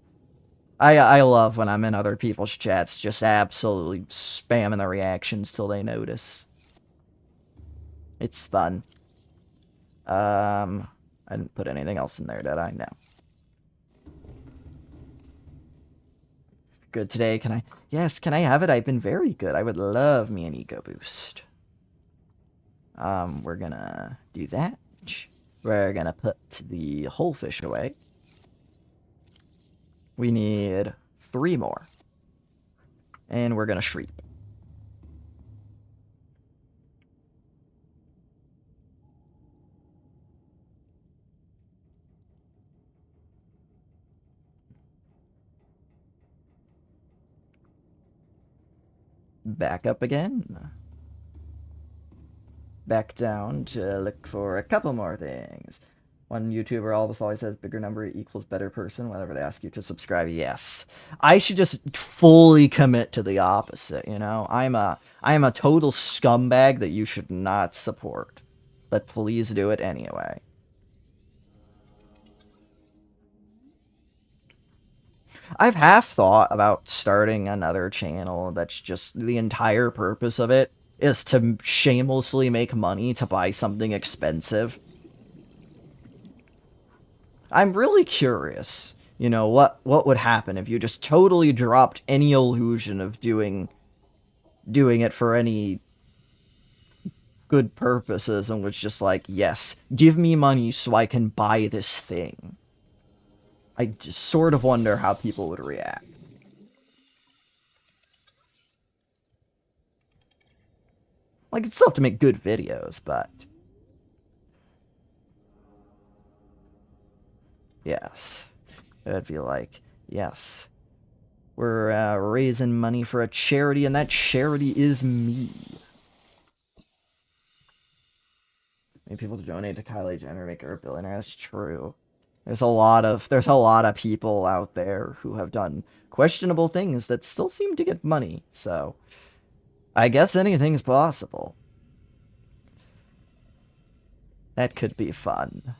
I love when I'm in other people's chats, just absolutely spamming the reactions till they notice. It's fun. I didn't put anything else in there, did I? No. Good today, can I? Yes, can I have it? I've been very good. I would love me an ego boost. We're gonna do that. We're gonna put the whole fish away. We need 3 more. And we're gonna shriek. Back up again. Back down to look for a couple more things. One YouTuber always says bigger number equals better person whenever they ask you to subscribe. Yes. I should just fully commit to the opposite, you know? I am a total scumbag that you should not support. But please do it anyway. I've half thought about starting another channel that's just the entire purpose of it is to shamelessly make money to buy something expensive. I'm really curious, you know, what would happen if you just totally dropped any illusion of doing it for any good purposes and was just like, yes, give me money so I can buy this thing. I just sort of wonder how people would react. Like, it's still have to make good videos, but... Yes. It would be like, yes. We're raising money for a charity, and that charity is me. Many people to donate to Kylie Jenner, make her a billionaire. That's true. There's a lot of people out there who have done questionable things that still seem to get money. So, I guess anything's possible. That could be fun.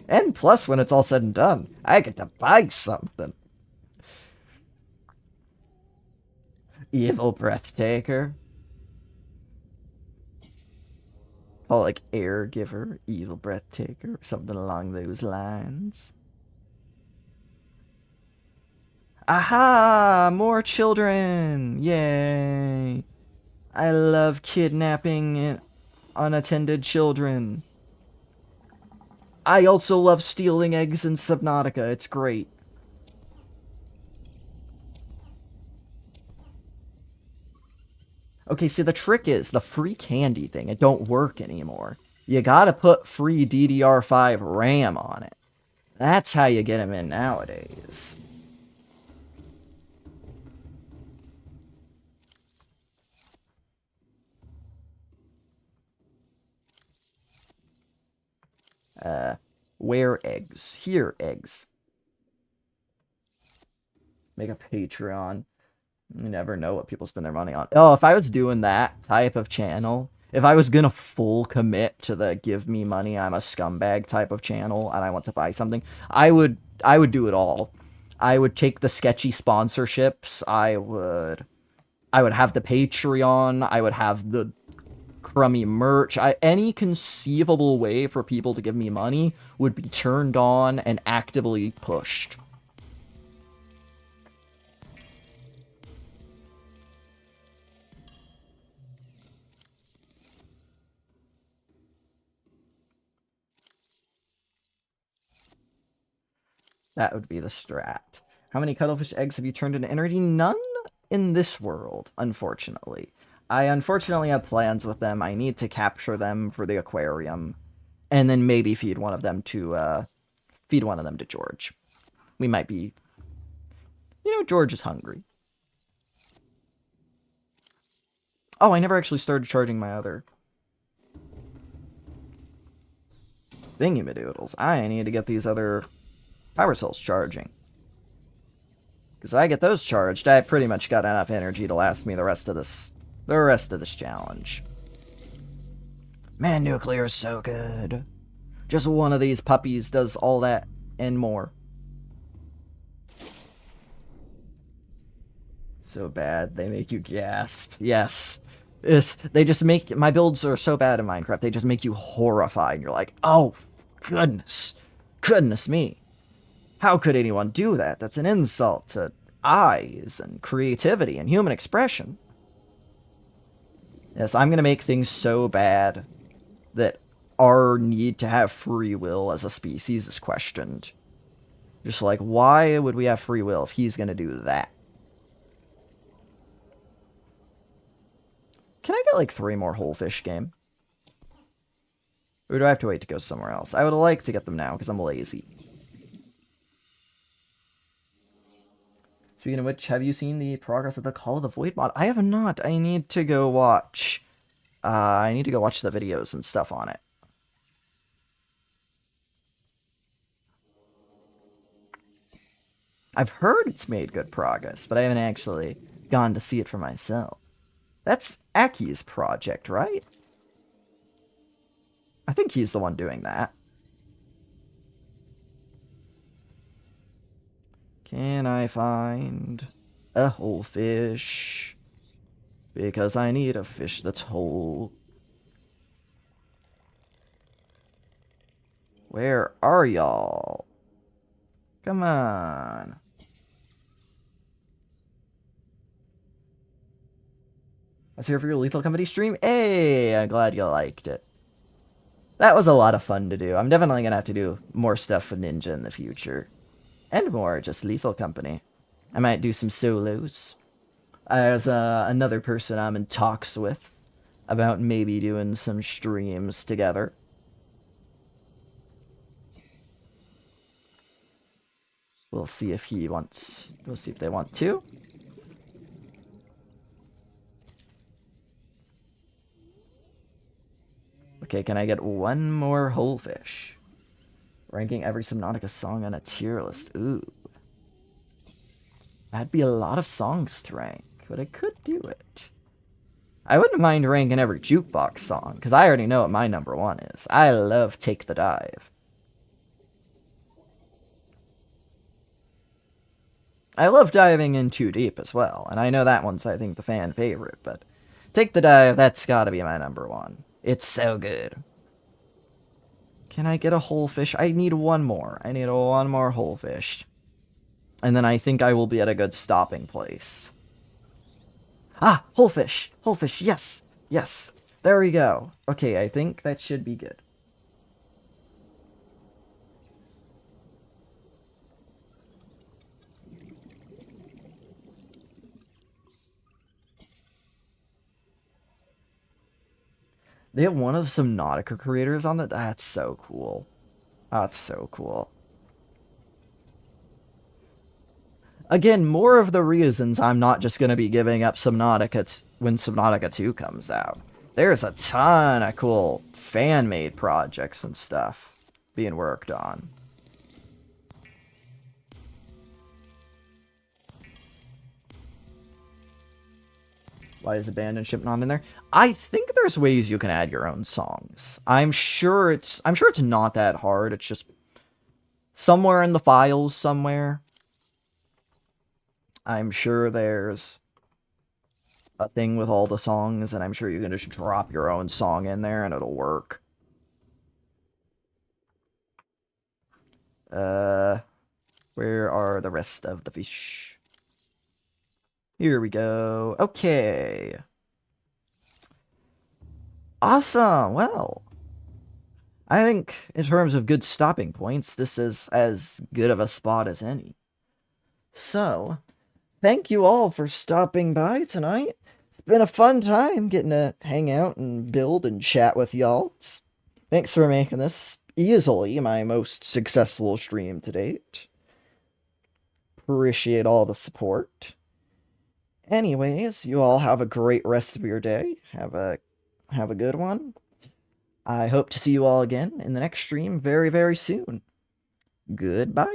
And plus, when it's all said and done, I get to buy something. Evil Breathtaker. Oh, like Air Giver, Evil Breathtaker, something along those lines. Aha! More children! Yay! I love kidnapping unattended children. I also love stealing eggs in Subnautica. It's great. Okay, see, the trick is the free candy thing. It don't work anymore. You gotta put free DDR5 RAM on it. That's how you get them in nowadays. Where eggs? Here eggs. Make a Patreon. You never know what people spend their money on. Oh, if I was doing that type of channel, if I was gonna full commit to the give me money, I'm a scumbag type of channel, and I want to buy something, I would do it all. I would take the sketchy sponsorships. I would have the Patreon. I would have the crummy merch. Any conceivable way for people to give me money would be turned on and actively pushed. That would be the strat. How many cuttlefish eggs have you turned into energy? None in this world, unfortunately. I unfortunately have plans with them. I need to capture them for the aquarium, and then maybe feed one of them to George. We might be... George is hungry. Oh, I never actually started charging my other thingy-madoodles. I need to get these other power cells charging. Because I get those charged, I pretty much got enough energy to last me the rest of this challenge. Man, nuclear is so good. Just one of these puppies does all that and more. So bad, they make you gasp. Yes. They just make... My builds are so bad in Minecraft, they just make you horrified. And you're like, oh, goodness. Goodness me. How could anyone do that? That's an insult to eyes and creativity and human expression. Yes, I'm going to make things so bad that our need to have free will as a species is questioned. Just like, why would we have free will if he's going to do that? Can I get like 3 more whole fish game? Or do I have to wait to go somewhere else? I would like to get them now because I'm lazy. Speaking of which, have you seen the progress of the Call of the Void mod? I have not. I need to go watch. I need to go watch the videos and stuff on it. I've heard it's made good progress, but I haven't actually gone to see it for myself. That's Aki's project, right? I think he's the one doing that. Can I find a whole fish? Because I need a fish that's whole. Where are y'all? Come on. I was here for your Lethal Company stream. Hey, I'm glad you liked it. That was a lot of fun to do. I'm definitely going to have to do more stuff with Ninja in the future. And more, just Lethal Company. I might do some solos. There's another person I'm in talks with about maybe doing some streams together. We'll see if he wants. We'll see if they want to. Okay, can I get one more whole fish? Ranking every Subnautica song on a tier list. Ooh. That'd be a lot of songs to rank, but I could do it. I wouldn't mind ranking every jukebox song, because I already know what my number one is. I love Take the Dive. I love diving in Too Deep as well, and I know that one's, I think, the fan favorite, but Take the Dive, that's gotta be my number one. It's so good. Can I get a whole fish? I need one more. I need one more whole fish. And then I think I will be at a good stopping place. Ah, whole fish. Whole fish, yes. Yes. There we go. Okay, I think that should be good. They have one of the Subnautica creators on that. That's so cool. That's so cool. Again, more of the reasons I'm not just going to be giving up Subnautica when Subnautica 2 comes out. There's a ton of cool fan-made projects and stuff being worked on. Why is Abandoned Ship not in there? I think there's ways you can add your own songs. I'm sure it's not that hard. It's just somewhere in the files somewhere. I'm sure there's a thing with all the songs, and I'm sure you can just drop your own song in there and it'll work. Where are the rest of the fish? Here we go. Okay. Awesome. Well, I think in terms of good stopping points, this is as good of a spot as any. So, thank you all for stopping by tonight. It's been a fun time getting to hang out and build and chat with y'all. Thanks for making this easily my most successful stream to date. Appreciate all the support. Anyways, you all have a great rest of your day. Have a good one. I hope to see you all again in the next stream very, very soon. Goodbye.